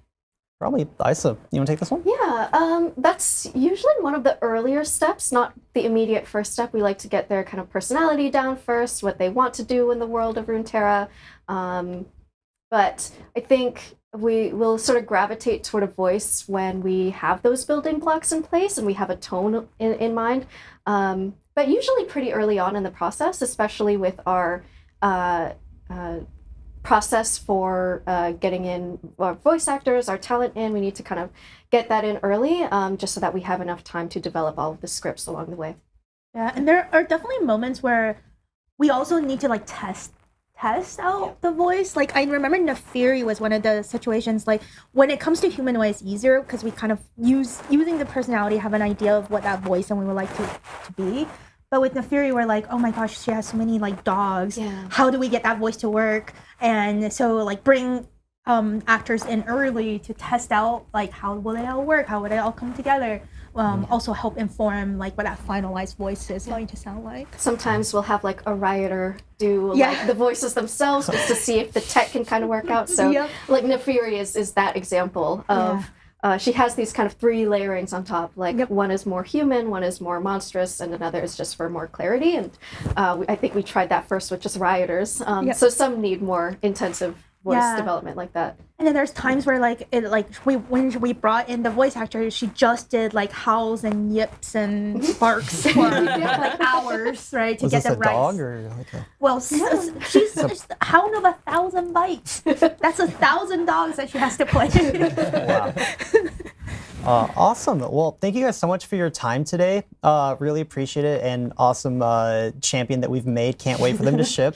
Probably Isa. You want to take this one? Yeah, that's usually one of the earlier steps, not the immediate first step. We like to get their kind of personality down first, what they want to do in the world of Runeterra. But I think we will sort of gravitate toward a voice when we have those building blocks in place and we have a tone in mind. But usually pretty early on in the process, especially with our process for getting in our voice actors, our talent in. We need to kind of get that in early, just so that we have enough time to develop all of the scripts along the way. Yeah, and there are definitely moments where we also need to like test out the voice. Like I remember Neferi was one of the situations, like when it comes to humanoid, it's easier because we kind of using the personality, have an idea of what that voice and we would like to be. But with Neferi, we're like, oh my gosh, she has so many like dogs. Yeah. How do we get that voice to work? And so like bring actors in early to test out like how will they all work? How will they all come together? Also help inform like what that finalized voice is going to sound like. Sometimes we'll have like a rioter do like the voices themselves just to see if the tech can kind of work out. So like Neferi is that example of she has these kind of 3 layerings on top. Like one is more human, one is more monstrous, and another is just for more clarity. And I think we tried that first with just rioters. So some need more intensive voice development like that. And then there's times where when we brought in the voice actor, she just did like howls and yips and barks for like hours, right, to Was get this the a right. dog or like a... Well, she's the hound of 1,000 bites. That's 1,000 dogs that she has to play. Wow. Awesome. Well, thank you guys so much for your time today. Really appreciate it, and awesome champion that we've made. Can't wait for them to ship.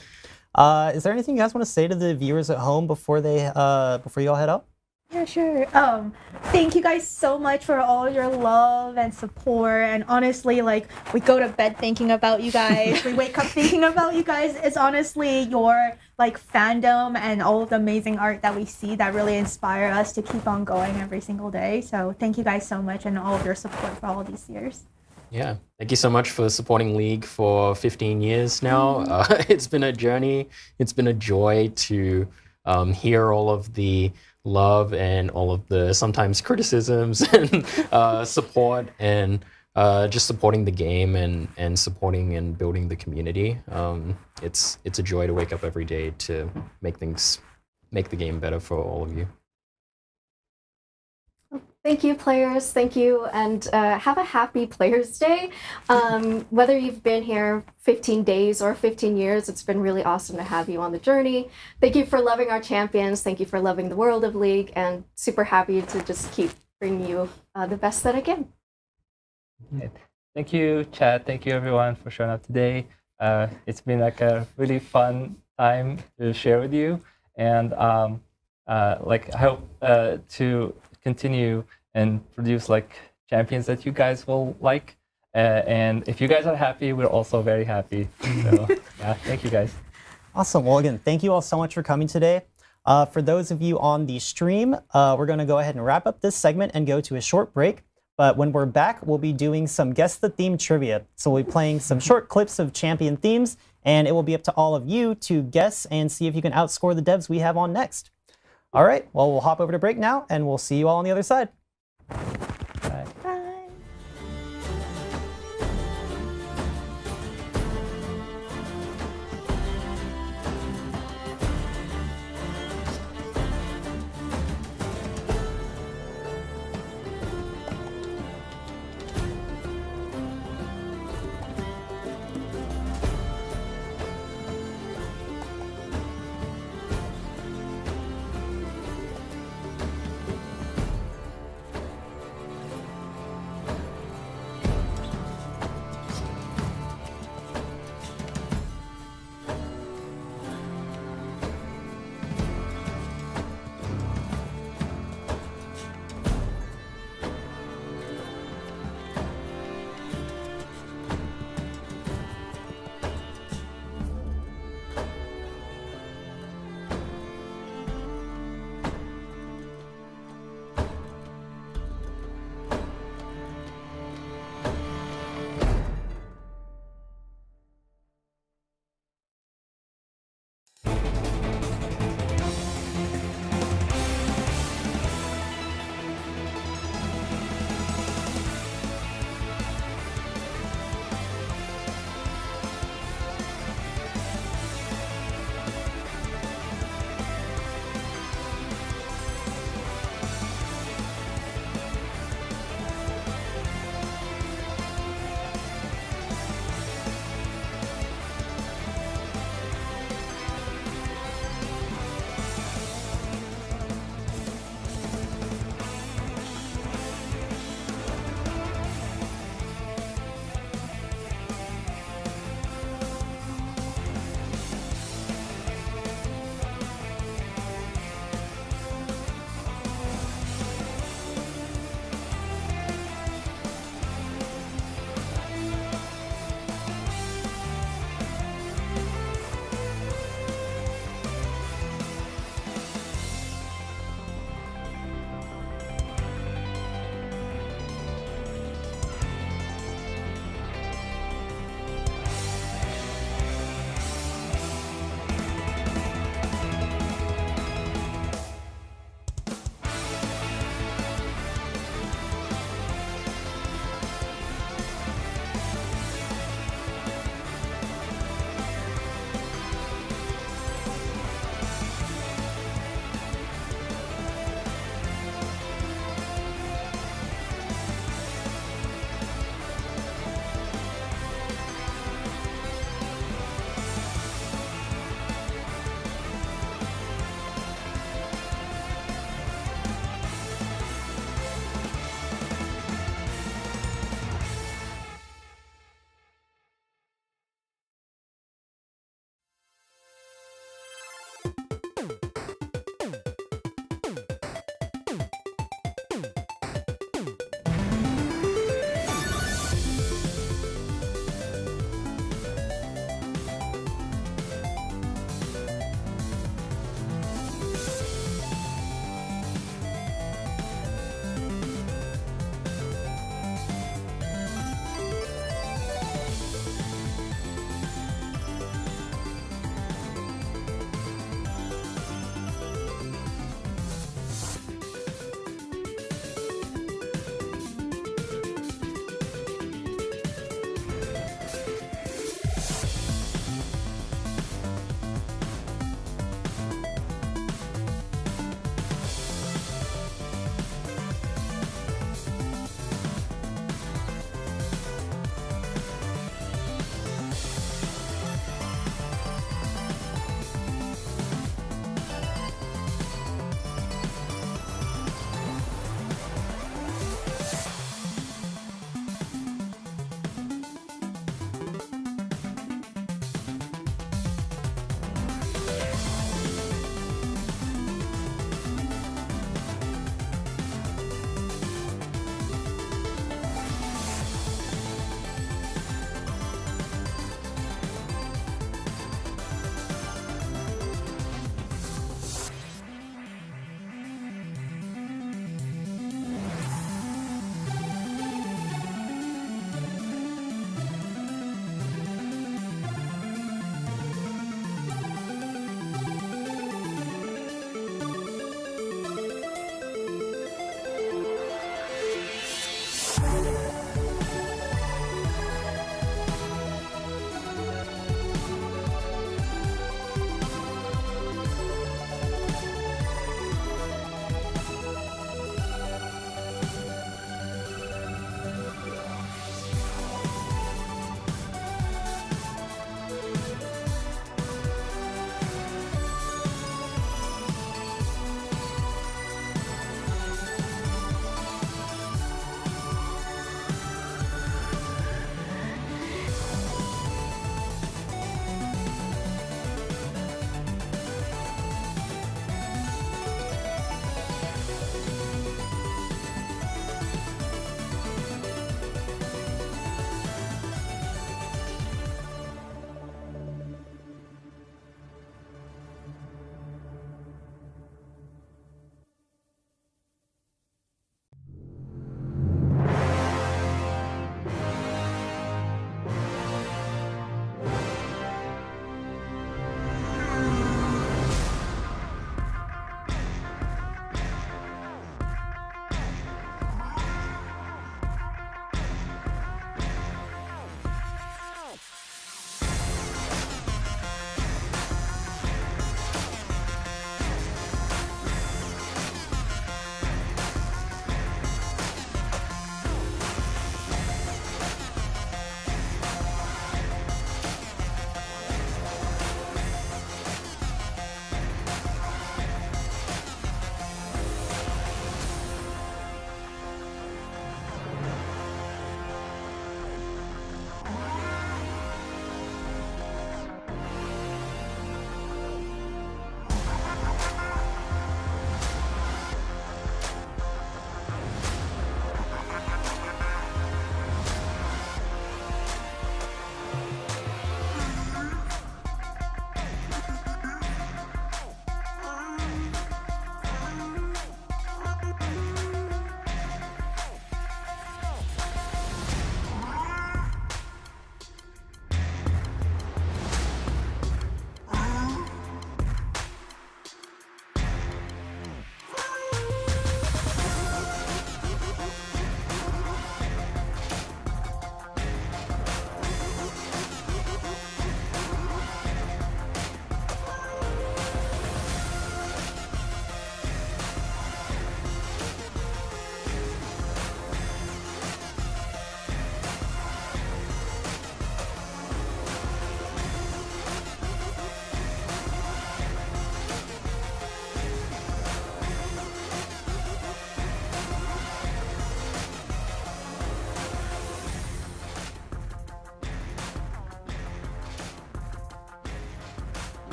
Is there anything you guys want to say to the viewers at home before you all head up? Yeah, sure. Thank you guys so much for all your love and support. And honestly, like, we go to bed thinking about you guys. We wake up thinking about you guys. It's honestly your like fandom and all of the amazing art that we see that really inspire us to keep on going every single day. So thank you guys so much, and all of your support for all these years. Yeah, thank you so much for supporting League for 15 years now. It's been a journey. It's been a joy to hear all of the love and all of the sometimes criticisms and support, and just supporting the game and supporting and building the community. It's a joy to wake up every day to make the game better for all of you. Thank you, players. Thank you, and have a happy Players' Day. Whether you've been here 15 days or 15 years, it's been really awesome to have you on the journey. Thank you for loving our champions. Thank you for loving the world of League, and super happy to just keep bringing you the best that I can. Thank you, Chad. Thank you, everyone, for showing up today. It's been like a really fun time to share with you, and I hope to continue and produce like champions that you guys will like. And if you guys are happy, we're also very happy. So yeah, thank you guys. Awesome. Well, again, thank you all so much for coming today. For those of you on the stream, we're going to go ahead and wrap up this segment and go to a short break. But when we're back, we'll be doing some Guess the Theme trivia. So we'll be playing some short clips of champion themes, and it will be up to all of you to guess and see if you can outscore the devs we have on next. All right, well, we'll hop over to break now, and we'll see you all on the other side. Bye. Bye.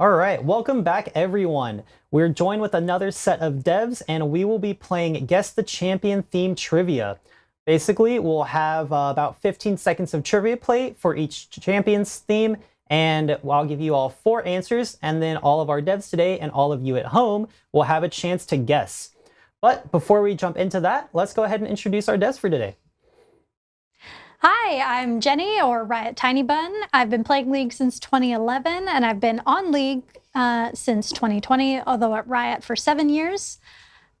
All right, welcome back everyone. We're joined with another set of devs and we will be playing Guess the Champion theme trivia. Basically, we'll have about 15 seconds of trivia play for each champion's theme, and I'll give you all 4 answers, and then all of our devs today and all of you at home will have a chance to guess. But before we jump into that, let's go ahead and introduce our devs for today. Hi, I'm Jenny, or Riot Tiny Bun. I've been playing League since 2011, and I've been on League since 2020, although at Riot for 7 years.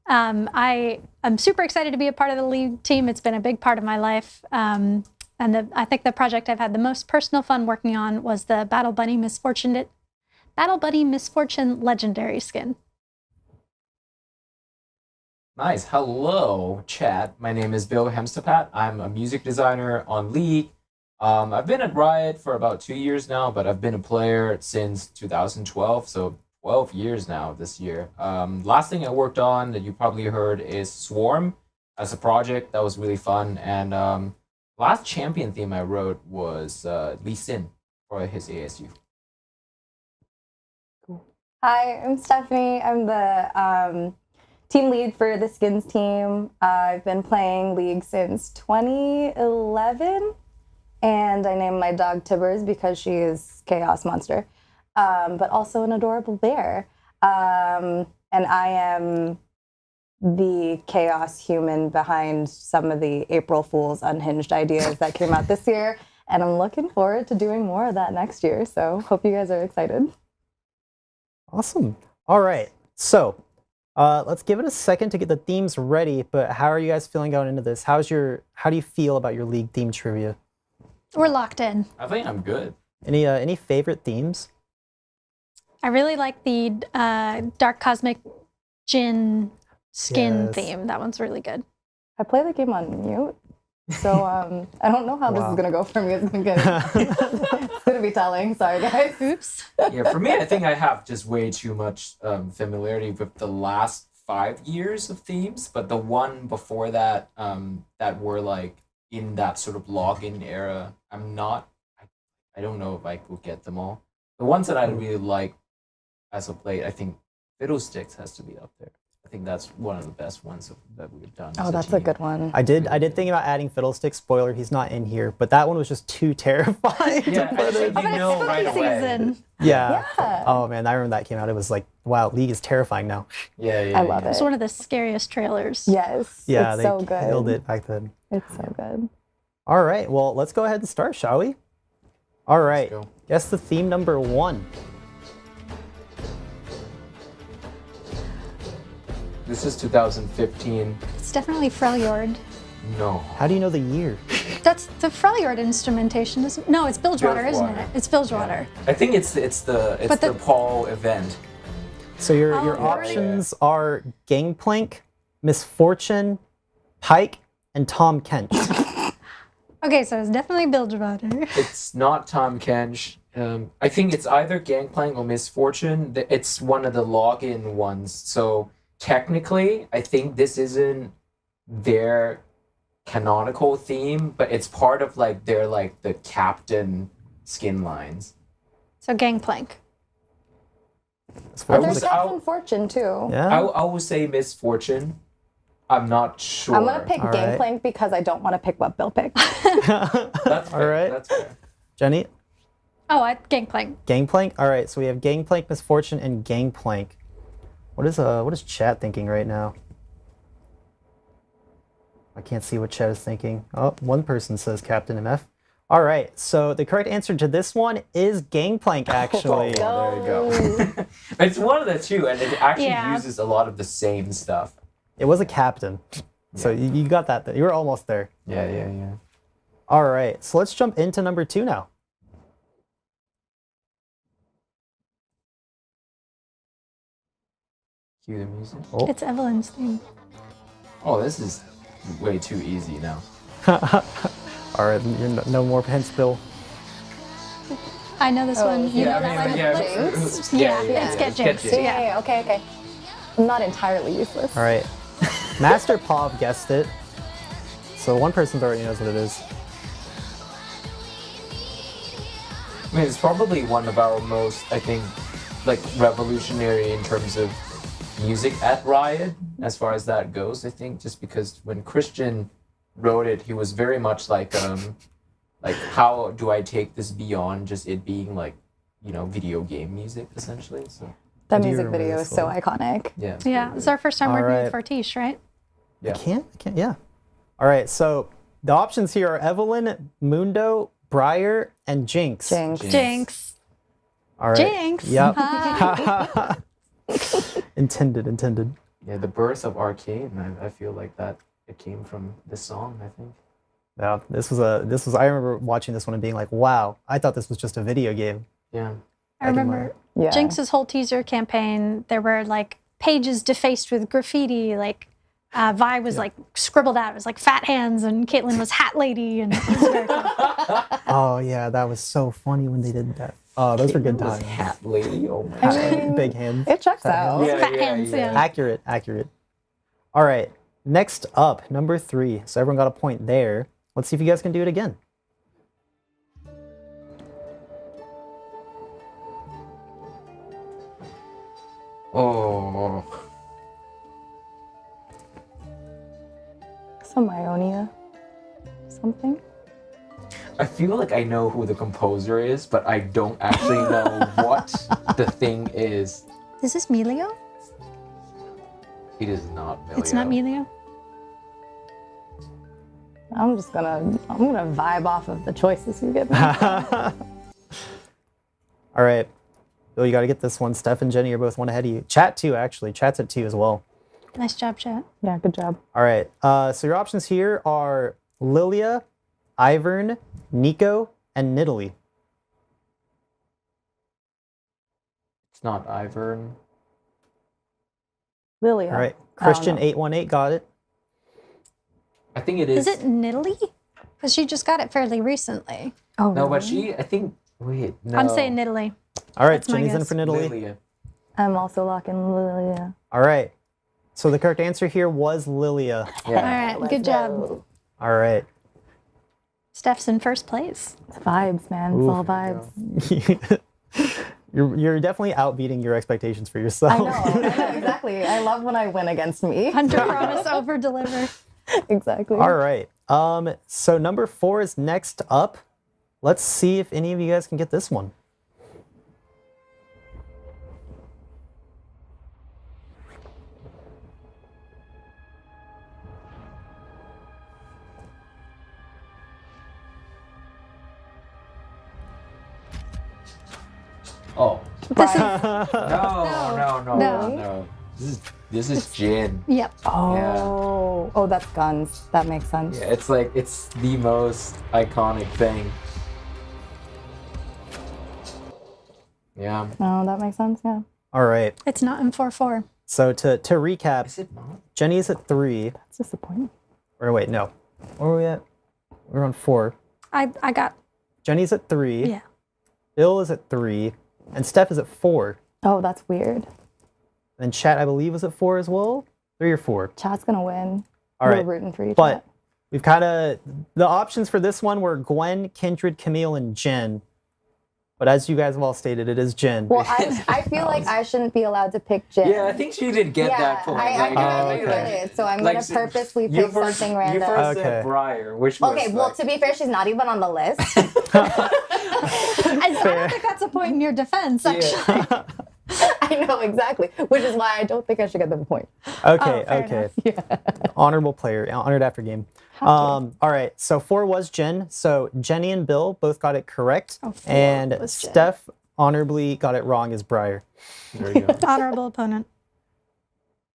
I am super excited to be a part of the League team. It's been a big part of my life. And I think the project I've had the most personal fun working on was the Battle Bunny Misfortune Legendary skin. Nice. Hello, chat. My name is Bill Hemstapat. I'm a music designer on League. I've been at Riot for about 2 years now, but I've been a player since 2012, so 12 years now this year. Last thing I worked on that you probably heard is Swarm as a project. That was really fun. And last champion theme I wrote was Lee Sin for his ASU. Hi, I'm Stephanie. I'm the team lead for the Skins team. I've been playing League since 2011, and I named my dog Tibbers because she is Chaos Monster, but also an adorable bear. And I am the chaos human behind some of the April Fool's unhinged ideas that came out this year, and I'm looking forward to doing more of that next year, so hope you guys are excited. Awesome. All right, so let's give it a second to get the themes ready, but how are you guys feeling going into this? How do you feel about your League theme trivia? We're locked in. I think I'm good. Any favorite themes? I really like the Dark Cosmic Jin skin theme. That one's really good. I play the game on mute, so I don't know how this is gonna go for me. It's gonna be telling. Sorry, guys. Oops. Yeah, for me, I think I have just way too much familiarity with the last 5 years of themes, but the one before that, that were like in that sort of login era, I don't know if I could get them all. The ones that I really like as of late, I think Fiddlesticks has to be up there. I think that's one of the best ones that we've done. Oh, that's a good one. I did think about adding Fiddlesticks. Spoiler, he's not in here, but that one was just too terrifying. Yeah, I think you know right away. Season. Yeah. Oh man, I remember that came out. It was like, wow, League is terrifying now. Yeah. I love it. It's one of the scariest trailers. Yes. Yeah, it's they so good. killed it back then. It's so good. All right, well, let's go ahead and start, shall we? All right. Let's go. Guess the theme number 1. This is 2015. It's definitely Freljord. No. How do you know the year? That's the Freljord instrumentation, isn't it? No, it's Bilgewater, isn't it? It's Bilgewater. I think it's the Paul event. So your options are Gangplank, Misfortune, Pike, and Tom Kench. Okay, so it's definitely Bilgewater. It's not Tom Kench. I think it's either Gangplank or Misfortune. It's one of the login ones. So technically, I think this isn't their canonical theme, but it's part of like their like the captain skin lines. So Gangplank. There's Captain Fortune too. Yeah. I will say Misfortune. I'm not sure. I'm gonna pick Gangplank because I don't want to pick what Bill picked. That's fair. All right. That's fair. Jenny? Oh, Gangplank. Gangplank? All right, so we have Gangplank, Misfortune, and Gangplank. What is chat thinking right now? I can't see what chat is thinking. Oh, one person says Captain MF. All right, so the correct answer to this one is Gangplank, actually. Oh, there you go. It's one of the two, and it actually uses a lot of the same stuff. It was a captain. So you got that. You were almost there. Yeah. All right, so let's jump into number 2 now. Cue the music. Oh. It's Evelyn's theme. Oh, this is way too easy now. All right, no more hints, Bill. I know this one. You know that one? Yeah, It's Get Jinxed. Yeah. Okay. I'm not entirely useless. All right. Master Pov guessed it. So one person already knows what it is. I mean, it's probably one of our most, I think, like revolutionary in terms of music at Riot, as far as that goes. I think just because when Christian wrote it, he was very much like how do I take this beyond just it being like, you know, video game music essentially. So that music video is so iconic. yeah. Yeah, it's our first time All working right. with Fortiche, right? Yeah. I can't, yeah. All right, so the options here are Evelyn, Mundo, Briar, and Jinx. Jinx. All right. Jinx. Yep. Hi. Intended. Yeah, the birth of Arcane, I feel like that it came from this song, I think. Yeah, this was I remember watching this one and being like, wow, I thought this was just a video game. Yeah. I remember Jinx's whole teaser campaign. There were like pages defaced with graffiti. Like Vi was like scribbled out. It was like fat hands, and Caitlyn was hat lady, and it was very cool. Oh yeah, that was so funny when they did that. Oh, those were good times. Hat lady, oh my god. Big hands. It checks Fat out. hands. Yeah, Fat yeah, hands, yeah. yeah. Accurate. All right, next up, number 3. So everyone got a point there. Let's see if you guys can do it again. Oh. Some Ionia. Something. I feel like I know who the composer is, but I don't actually know what the thing is. Is this Melio? It is not Melio. It's not Melio. I'm gonna vibe off of the choices you give me. All right, Bill, you got to get this one. Steph and Jenny are both one ahead of you. Chat too, actually. Chat's at 2 as well. Nice job, chat. Yeah, good job. All right, so your options here are Lilia, Ivern, Nico, and Nidalee. It's not Ivern. Lilia. All right, Christian 818 got it. I think it is. Is it Nidalee? Because she just got it fairly recently. Oh, No, really? but she, I think, wait, no. I'm saying Nidalee. All right, That's my Jenny's in guess. for Nidalee. Lilia. I'm also locking Lilia. All right, so the correct answer here was Lilia. All right, good job. All right. Steph's in first place. It's vibes, man. It's all vibes. You're definitely outbeating your expectations for yourself. I know, exactly. I love when I win against me. Under promise, over deliver. Exactly. All right. So number 4 is next up. Let's see if any of you guys can get this one. Oh. This is No. This is Jin. Yep. Oh, that's guns. That makes sense. Yeah, it's the most iconic thing. Yeah. Oh, that makes sense. Yeah. All right. It's not in 4-4. So to recap, Is it not? Jenny is at 3. That's disappointing. Or wait, no. Where are we at? We're on 4. I got, Jenny's at 3. yeah. Bill is at 3. And Steph is at 4. Oh, that's weird. And Chat, I believe, was at 4 as well. 3 or 4. Chat's gonna win. All right. We're rooting for each But other. we've kind of, the options for this one were Gwen, Kindred, Camille, and Jen. But as you guys have all stated, it is Jen. Well, I feel like I shouldn't be allowed to pick Jin. Yeah, I think she did get that point. I Like, think I okay. did get it, so I'm like, gonna purposely you pick first- something You random. first Okay. said Briar, which was Okay, well, like, to be fair, she's not even on the list. I don't think that's a point in your defense, actually. I know, exactly. Which is why I don't think I should get the point. Okay, fair okay. Yeah. Honorable player, honored after game. All right, so 4 was Jen. So Jenny and Bill both got it correct. Oh, 4 and was Jen. Steph honorably got it wrong as Briar. there you go. Honorable opponent.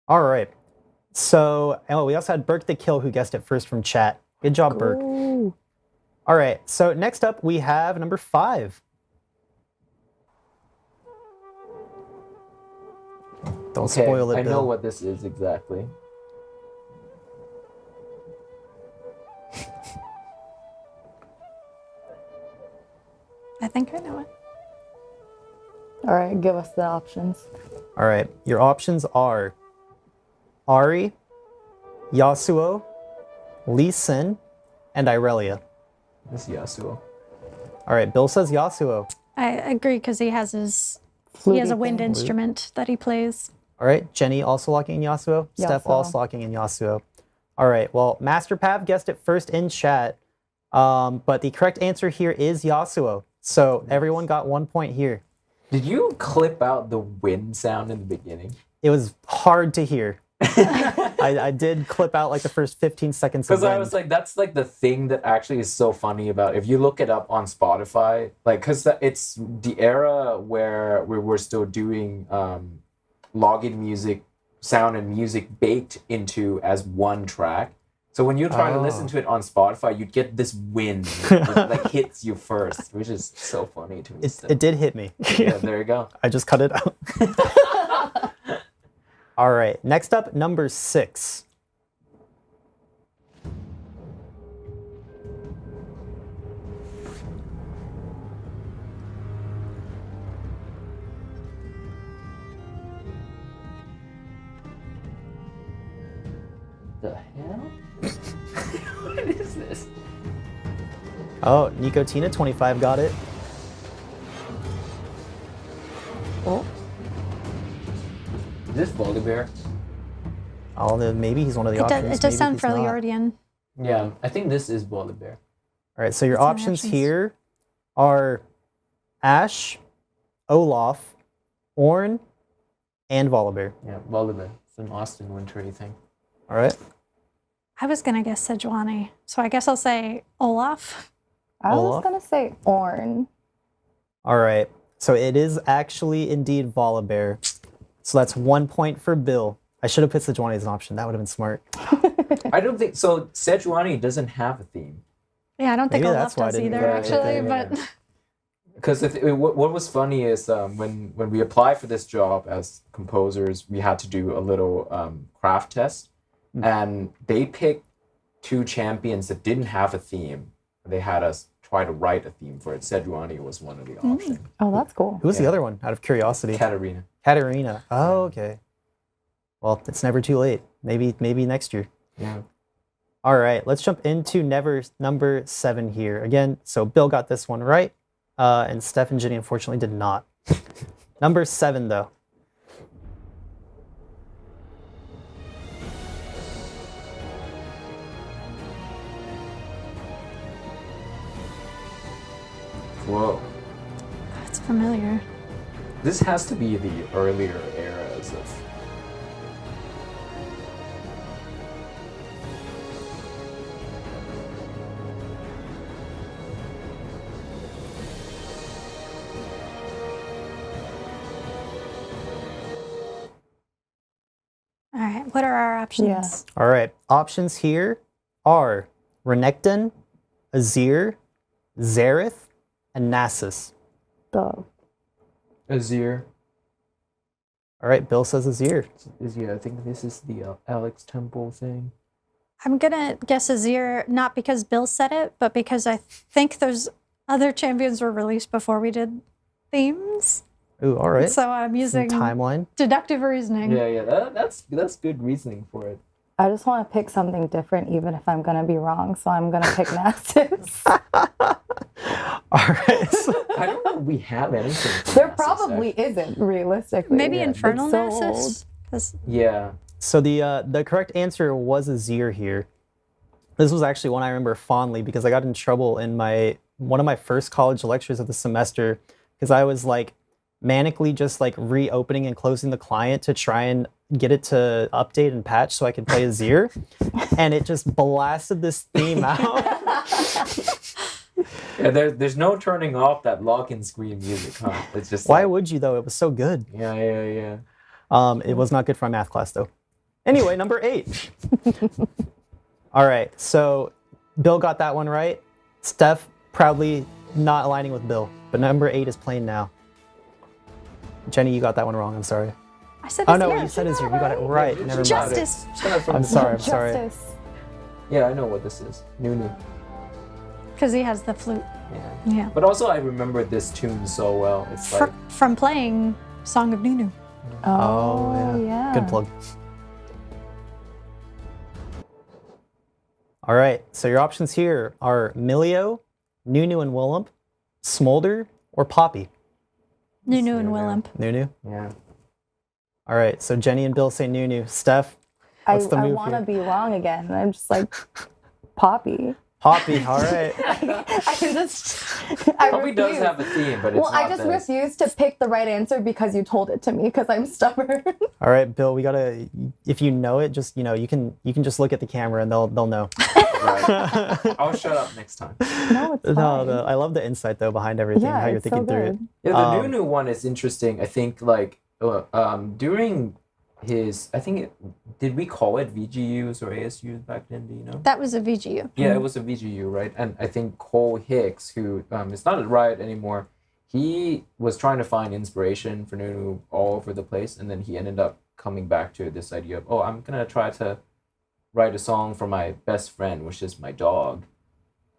All right. So we also had Burke the Kill who guessed it first from chat. Good job, Burke. Ooh. All right, so next up we have number 5. Don't Okay, spoil it, I Bill. know what this is exactly. I think I know it. All right, give us the options. All right, your options are Ari, Yasuo, Lee Sin, and Irelia. This is Yasuo. All right, Bill says Yasuo. I agree because he has his He has a Fluty wind thing. instrument that he plays. All right, Jenny also locking in Yasuo. Steph Yasuo. also locking in Yasuo. All right, well, Master Pav guessed it first in chat, but the correct answer here is Yasuo. So everyone got 1 point here. Did you clip out the wind sound in the beginning? It was hard to hear. I did clip out like the first 15 seconds of Because I wind. was like, that's like the thing that actually is so funny about if you look it up on Spotify, like because it's the era where we were still doing login music, sound and music baked into as one track. So when you try to listen to it on Spotify, you get this wind that like hits you first, which is so funny to me. It did hit me. Yeah, there you go. I just cut it out. All right, next up, number 6. The hell? What is this? Oh, Nicotina 25 got it. Oh. Is this Volibear? Oh, maybe he's one of the It options. does maybe sound he's fairly not. Ordian. Yeah, I think this is Volibear. All right, so your What's my options options? here are Ash, Olaf, Ornn, and Volibear. Yeah, Volibear. It's an Austin Wintry thing. All right. I was going to guess Sejuani, so I guess I'll say Olaf. I was Olaf? gonna say Ornn. All right. So it is actually indeed Volibear. So that's 1 point for Bill. I should have put Sejuani as an option. That would have been smart. I don't think so. Sejuani doesn't have a theme. Yeah, I don't think Maybe Olaf that's why I does didn't either, go with actually, it. but Because what was funny is when we applied for this job as composers, we had to do a little craft test, and they picked 2 champions that didn't have a theme. They had us try to write a theme for it. Sejuani was one of the options. Oh, that's cool. Who was the Yeah. other one, out of curiosity? Katarina. Katarina. Oh, okay. Well, it's never too late. Maybe next year. Yeah. All right, let's jump into number 7 here. Again, so Bill got this one right, and Steph and Jenny unfortunately did not. Number 7, though. Whoa. it's familiar. This has to be the earlier eras of. All right, what are our options? All right, options here are Renekton, Azir, Xerath, and Nasus. Azir. All right, Bill says Azir. I think this is the Alex Temple thing. I'm gonna guess Azir, not because Bill said it, but because I think those other champions were released before we did themes. Ooh, all right. So I'm using timeline. deductive reasoning. Yeah, that's good reasoning for it. I just want to pick something different, even if I'm gonna be wrong. So I'm gonna pick Nasus. All right. So, I don't know if we have anything. for There Nasus, probably actually. isn't, realistically. Maybe It's Infernal so Nasus? old. 'Cause- Yeah. so the correct answer was Azir here. This was actually one I remember fondly because I got in trouble in one of my first college lectures of the semester because I was like manically just like reopening and closing the client to try and get it to update and patch so I could play Azir, and it just blasted this theme out. Yeah, there's no turning off that lock-in screen music, huh? It's just Why like, would you though? It was so good. yeah. It was not good for my math class though. Anyway, number 8. All right, so Bill got that one right. Steph proudly not aligning with Bill, but number 8 is playing now. Jenny, you got that one wrong. I'm sorry. I said Oh no, Azir. you said Azir. You got it right. Never mind. Justice. I'm sorry. I'm sorry. Justice. Yeah, I know what this is. Nunu. Because he has the flute. Yeah. Yeah. But also, I remember this tune so well. It's like From playing Song of Nunu. Oh, yeah. Good plug. All right, so your options here are Milio, Nunu and Willump, Smolder, or Poppy. Nunu and Willem. Nunu? Yeah. All right, so Jenny and Bill say Nunu. Steph, what's the I move want to here? be wrong again. I'm just like Poppy. Poppy, all right. I just. I Probably does refuse. have a theme, but it's Well, I not just this. refuse to pick the right answer because you told it to me because I'm stubborn. All right, Bill, we gotta. If you know it, just you can just look at the camera and they'll know. Right. I'll shut up next time. No, it's fine. I love the insight though behind everything, Yeah, how you're it's thinking so through it. good. Yeah, the Nunu one is interesting. I think like during his, did we call it VGUs or ASUs back then? Do you know? That was a VGU. Yeah, it was a VGU, right? And I think Cole Hicks, who is not at Riot anymore, he was trying to find inspiration for Nunu all over the place, and then he ended up coming back to this idea of, I'm gonna try to write a song for my best friend, which is my dog,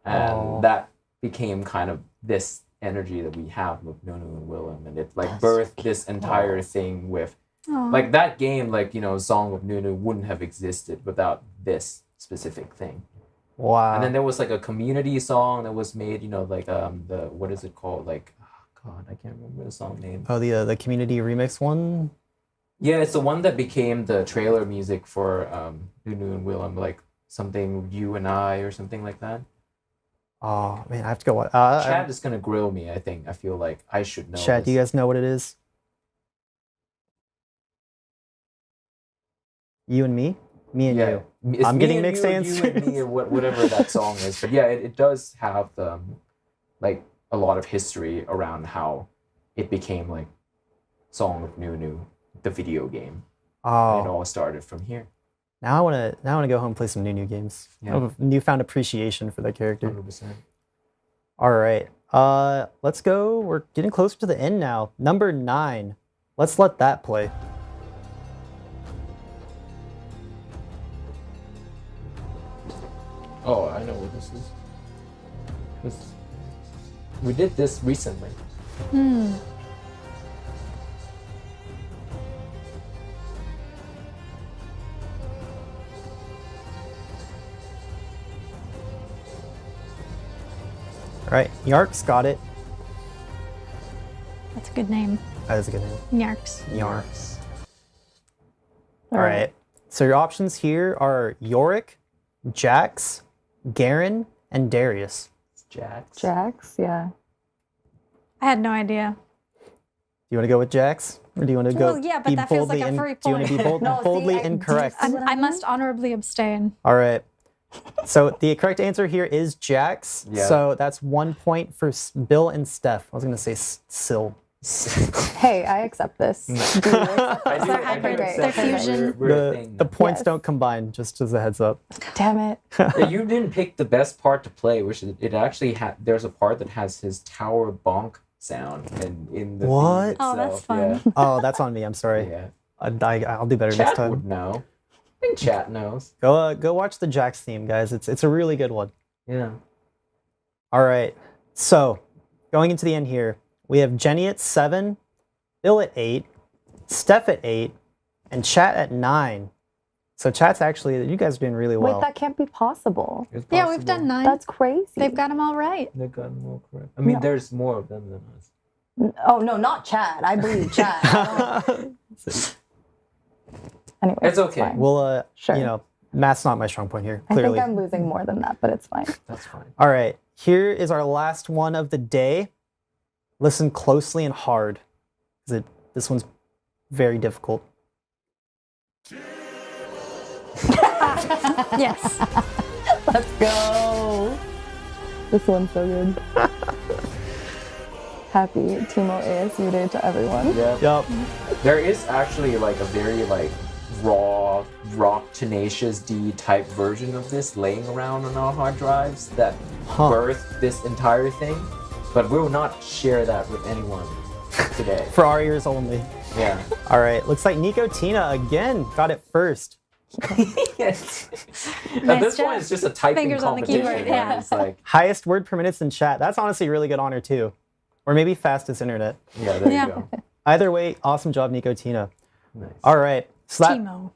and that became kind of this energy that we have with Nunu and Willem, and it like birthed this entire thing with. Like that game, like, Song of Nunu wouldn't have existed without this specific thing. Wow. And then there was like a community song that was made, like the what is it called? Like, oh God, I can't remember the song name. Oh, the community remix one. Yeah, it's the one that became the trailer music for Nunu and Willem, like something You and I or something like that. Oh man, I have to go watch. Chad is gonna grill me. I think I feel like I should know. Chad, this. do you guys know what it is? You and me? Me and you. It's I'm me getting and mixed you, answers. You and me, or whatever that song is. But yeah, it does have like a lot of history around how it became like Song of Nunu, the video game. Oh. And it all started from here. Now I wanna go home and play some new games. Yeah. I have a newfound appreciation for that character. 100%. All right. Let's go. We're getting closer to the end now. Number 9. Let's let that play. Oh, I know what this is. We did this recently. All right. Yark's got it. That's a good name. That is a good name. Nyarks. Yarks. All right. So your options here are Yorick, Jax, Garen, and Darius. Jax. Jax, yeah. I had no idea. Do you want to go with Jax? Or do you want to go Well, yeah, but be that feels like boldly a free do you want to be point. boldly incorrect? I must honorably abstain. All right. So the correct answer here is Jax. Yeah. So that's 1 point for Bill and Steph. I was going to say Sil. Hey, I accept this. Do you accept I this? do, They're hybrid. Great. They're fusion. We're a thing The now. points Yes. don't combine, just as a heads up. Damn it. Yeah, you didn't pick the best part to play, which is it actually there's a part that has his tower bonk sound in the What? theme Oh, that's itself. fun. Oh, that's on me. I'm sorry. Yeah. I'll do better Chat next time. would know. I think chat knows. Go watch the Jax theme, guys. It's a really good one. Yeah. All right. So going into the end here, we have Jenny at 7, Bill at 8, Steph at 8, and Chat at 9. So Chat's actually, you guys are doing really well. Wait, that can't be possible. It's Yeah, we've possible. done 9. That's crazy. They've got them all right. They've gotten more correct. I mean, No. there's more of them than us. Oh, no, not Chad. I believe Chad. Anyway, It's okay. fine. Well, Sure. math's not my strong point here, I clearly. think I'm losing more than that, but it's fine. That's fine. All right, here is our last one of the day. Listen closely and hard, because this one's very difficult. Yes. Let's go. This one's so good. Happy Timo ASU Day to everyone. Yeah. Yup. There is actually like a very like raw, rock tenacious D type version of this laying around on our hard drives that birthed this entire thing, but we will not share that with anyone today. For our ears only. Yeah. All right, looks like Nico Tina again got it first. Yes. At Nice this job. point, it's just a typing Fingers on the competition. keyboard, where yeah. It's like, Highest word per minute in chat. That's honestly a really good honor too. Or maybe fastest internet. yeah, there Yeah. you go. Either way, awesome job, Nico Tina. Nice. All right. So that, Timo.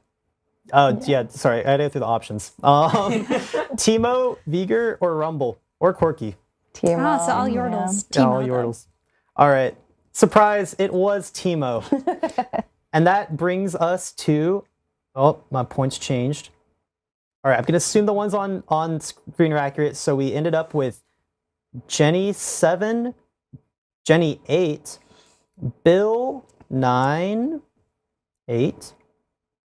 yeah, sorry, I had to go through the options. Timo, Viger, or Rumble, or Corky. Timo. Ah, so all yordles. Yeah, all Timo, though. yordles. All right. Surprise, it was Timo. And that brings us to, oh, my points changed. All right, I'm going to assume the ones on screen are accurate. So we ended up with Jenny 7, Jenny 8, Bill 9, 8,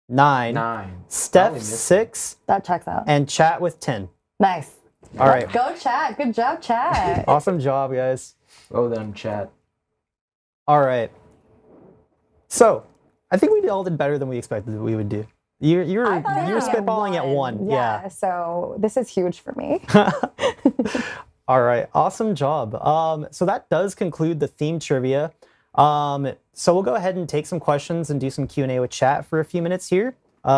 9, Steph 6, That checks out. and Chat with 10. Nice. All right. Go chat. Good job, chat. Awesome job, guys. Well done, chat. All right. So, I think we all did better than we expected that we would do. You were spitballing at 1. Yeah, so this is huge for me. All right, awesome job. So that does conclude the theme trivia. So we'll go ahead and take some questions and do some Q&A with chat for a few minutes here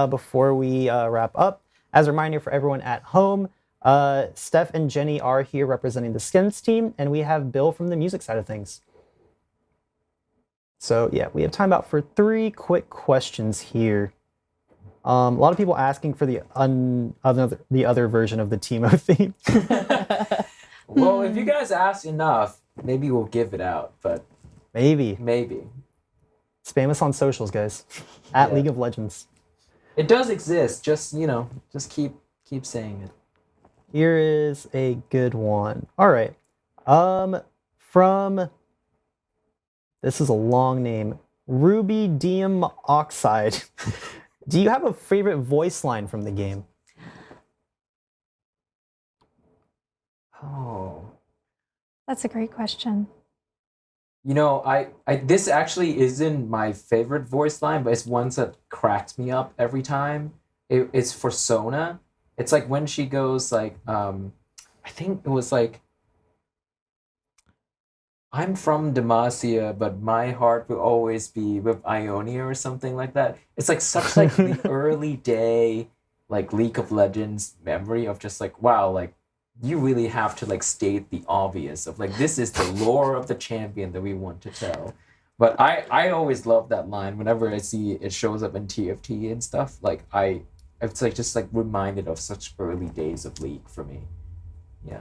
before we wrap up. As a reminder for everyone at home, Steph and Jenny are here representing the skins team, and we have Bill from the music side of things. So yeah, we have time about for 3 quick questions here. A lot of people asking for the other version of the Timo theme. Well, if you guys ask enough, maybe we'll give it out, but maybe. Spam us on socials, guys. At League of Legends. It does exist. Just, just keep saying it. Here is a good one. All right. From, this is a long name, Rubidium Oxide. Do you have a favorite voice line from the game? Oh. That's a great question. I this actually isn't my favorite voice line, but it's one that cracks me up every time. It's for Sona. It's like when she goes like, I think it was like, I'm from Demacia, but my heart will always be with Ionia or something like that. It's like such like the early day, like League of Legends memory of just like, wow, like you really have to like state the obvious of like, this is the lore of the champion that we want to tell. But I always love that line whenever I see it shows up in TFT and stuff. Like it's like just like reminded of such early days of League for me. Yeah.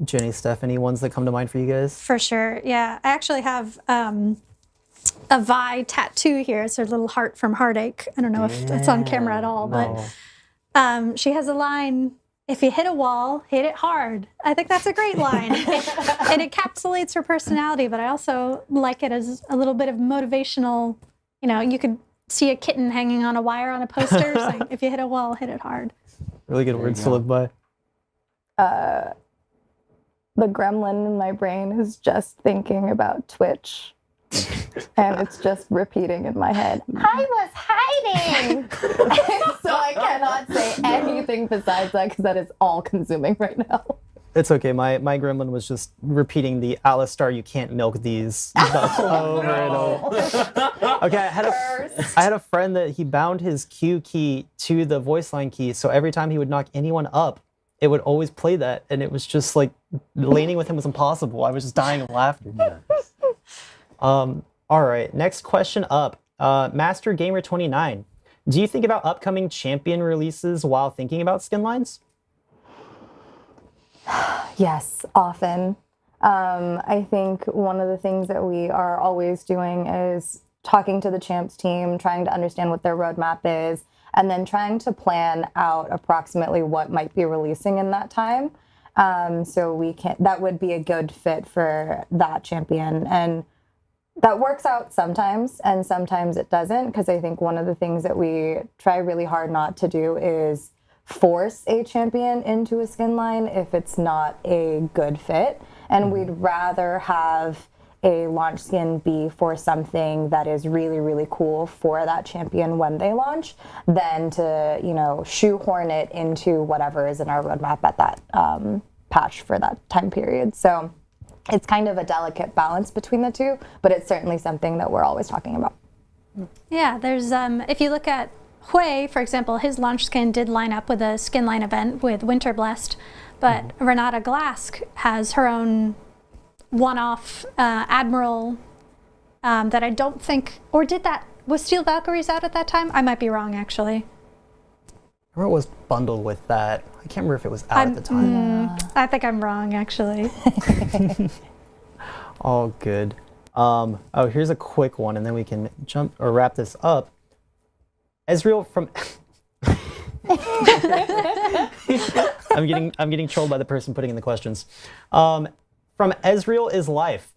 Jenny, Steph, any ones that come to mind for you guys? For sure, yeah. I actually have a Vi tattoo here. It's her little heart from Heartache. I don't know if it's on camera at all, but she has a line, if you hit a wall, hit it hard. I think that's a great line. It encapsulates her personality, but I also like it as a little bit of motivational, you could see a kitten hanging on a wire on a poster saying, if you hit a wall, hit it hard. Really good words to live by. The gremlin in my brain is just thinking about Twitch. And it's just repeating in my head. I was hiding! So I cannot say anything besides that because that is all consuming right now. It's okay. My gremlin was just repeating the Alistar, you can't milk these over and over. Okay, I had a friend that he bound his Q key to the voice line key, so every time he would knock anyone up, it would always play that, and it was just like laning with him was impossible. I was just dying of laughter. All right, next question up. Master Gamer 29. Do you think about upcoming champion releases while thinking about skin lines? Yes, often. I think one of the things that we are always doing is talking to the champs team, trying to understand what their roadmap is, and then trying to plan out approximately what might be releasing in that time. So that would be a good fit for that champion. And that works out sometimes, and sometimes it doesn't, because I think one of the things that we try really hard not to do is force a champion into a skin line if it's not a good fit. And we'd rather have a launch skin be for something that is really, really cool for that champion when they launch than to, shoehorn it into whatever is in our roadmap at that patch for that time period. So it's kind of a delicate balance between the two, but it's certainly something that we're always talking about. Yeah, there's, if you look at Hui, for example, his launch skin did line up with a skin line event with Winter Blessed, but Renata Glask has her own one-off Admiral that I don't think, or was Steel Valkyries out at that time? I might be wrong, actually. I remember it was bundled with that. I can't remember if it was out at the time. I think I'm wrong, actually. All good. Oh, here's a quick one, and then we can jump or wrap this up. Ezreal from. I'm getting trolled by the person putting in the questions. From Ezreal is life.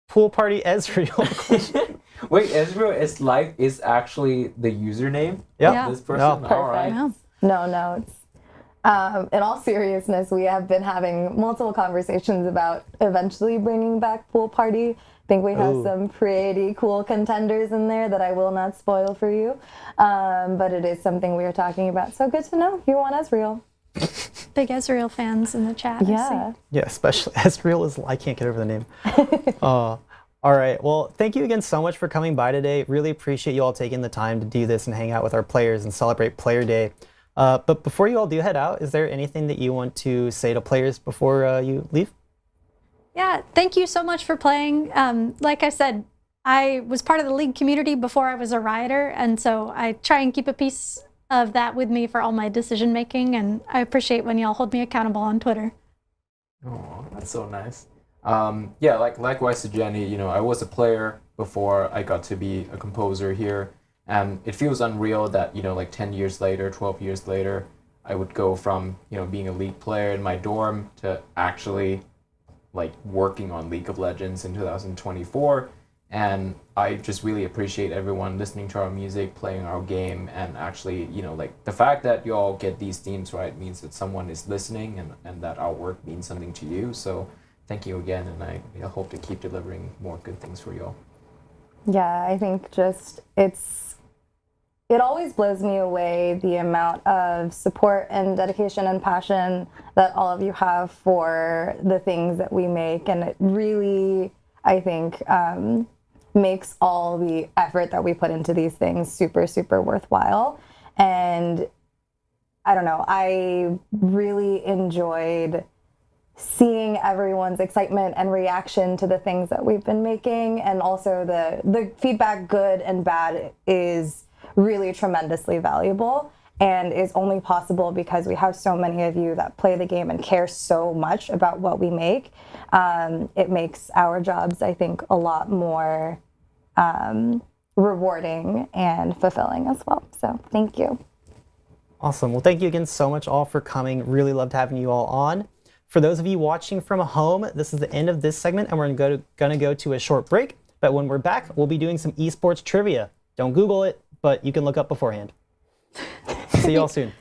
Pool party Ezreal. Wait, Ezreal is life is actually the username? Yeah. Of this person? No. All right. No. It's, in all seriousness, we have been having multiple conversations about eventually bringing back Pool Party. I think we have some pretty cool contenders in there that I will not spoil for you. But it is something we are talking about. So good to know you want Ezreal. Big Ezreal fans in the chat. Yeah. Yeah, especially Ezreal is. I can't get over the name. All right. Well, thank you again so much for coming by today. Really appreciate you all taking the time to do this and hang out with our players and celebrate Player Day. But before you all do head out, is there anything that you want to say to players before you leave? Yeah, thank you so much for playing. Like I said, I was part of the League community before I was a Rioter, and so I try and keep a piece of that with me for all my decision making, and I appreciate when y'all hold me accountable on Twitter. Oh, that's so nice. Yeah, likewise to Jenny, I was a player before I got to be a composer here. And it feels unreal that, 10 years later, 12 years later, I would go from, being a League player in my dorm to actually, working on League of Legends in 2024. And I just really appreciate everyone listening to our music, playing our game, and actually, the fact that you all get these themes right means that someone is listening and that our work means something to you. So thank you again, and I hope to keep delivering more good things for you all. Yeah, I think it always blows me away the amount of support and dedication and passion that all of you have for the things that we make. And it really, I think, makes all the effort that we put into these things super, super worthwhile. And I don't know, I really enjoyed seeing everyone's excitement and reaction to the things that we've been making. And also the feedback, good and bad, is really tremendously valuable and is only possible because we have so many of you that play the game and care so much about what we make. It makes our jobs, I think, a lot more rewarding and fulfilling as well. So thank you. Awesome. Well, thank you again so much all for coming. Really loved having you all on. For those of you watching from home, this is the end of this segment, and we're gonna go to a short break. But when we're back, we'll be doing some esports trivia. Don't Google it, but you can look up beforehand. See you all soon.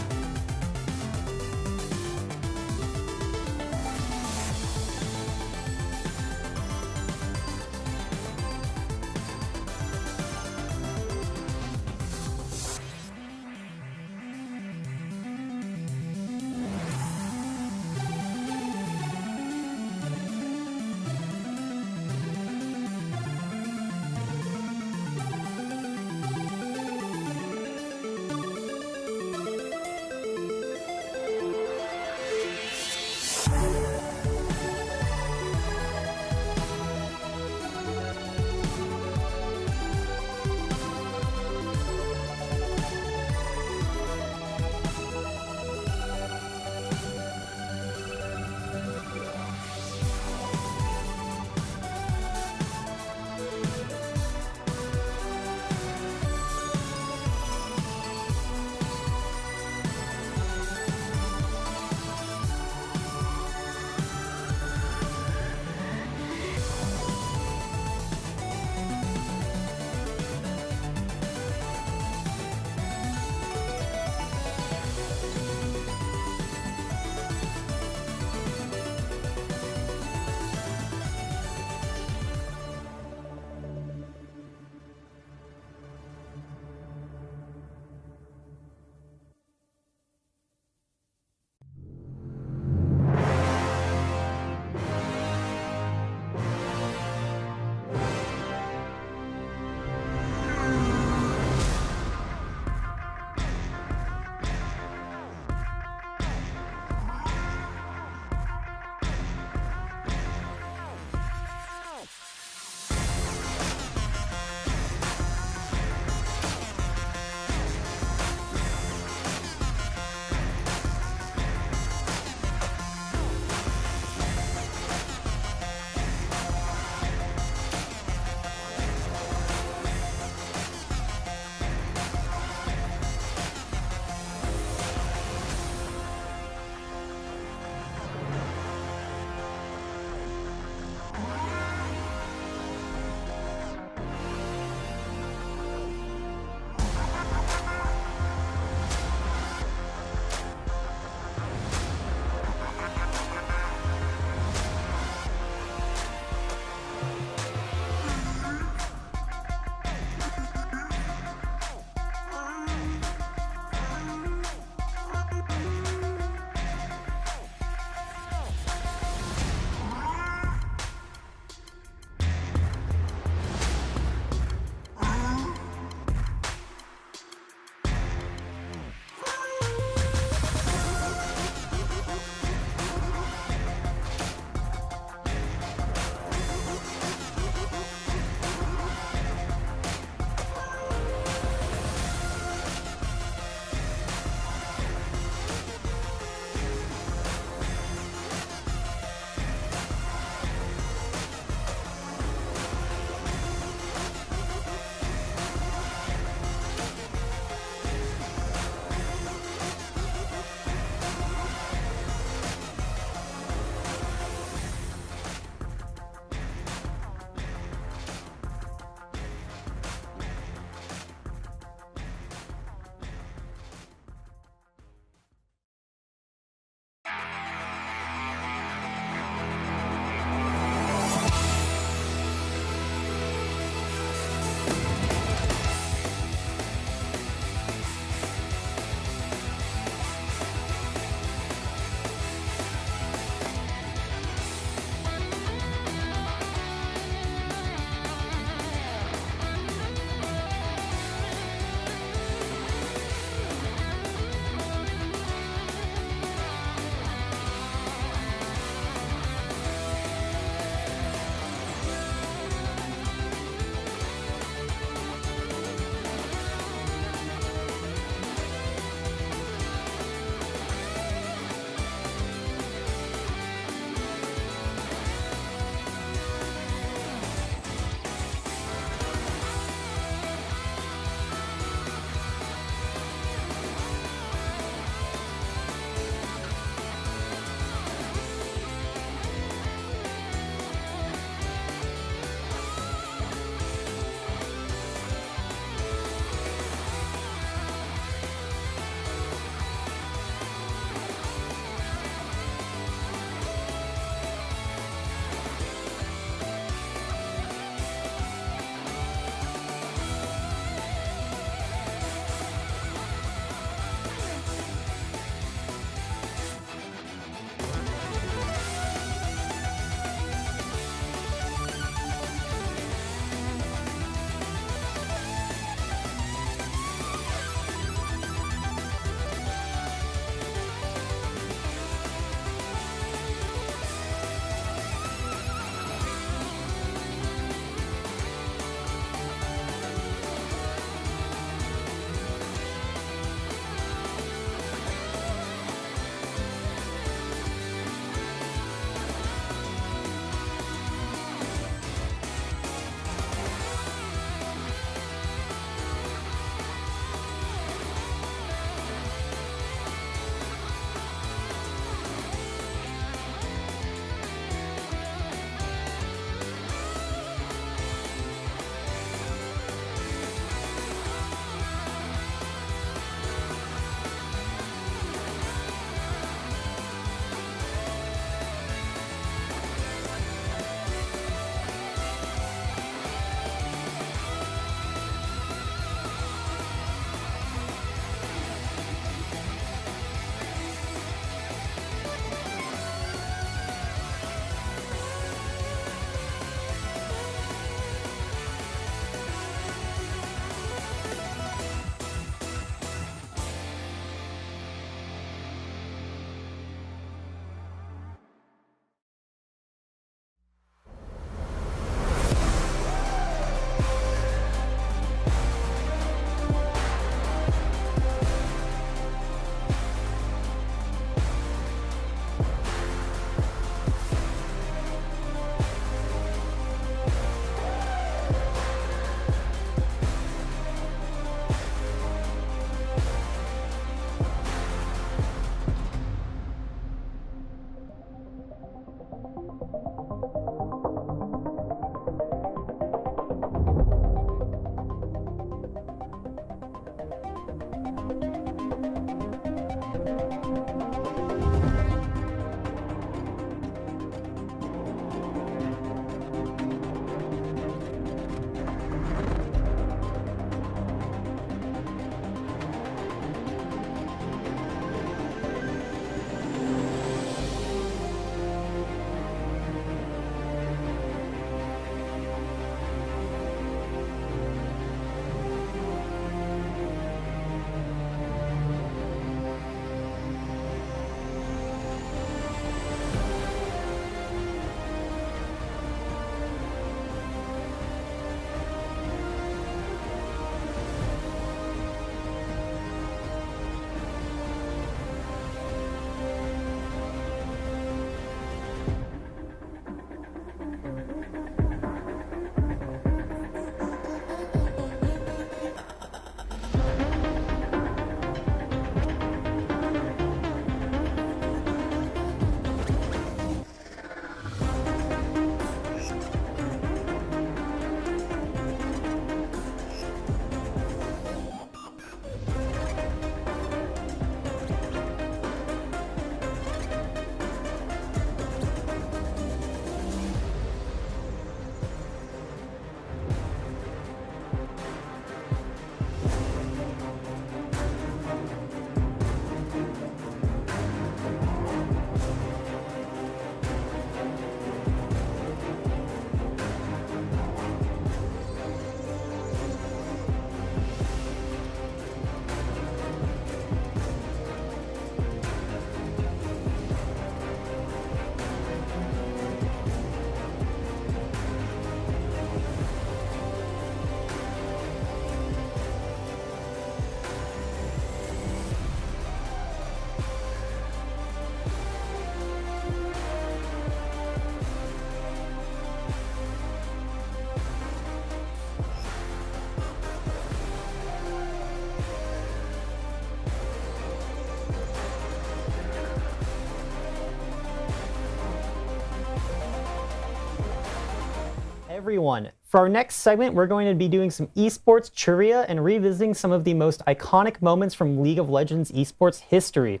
Everyone, for our next segment, we're going to be doing some esports trivia and revisiting some of the most iconic moments from League of Legends esports history.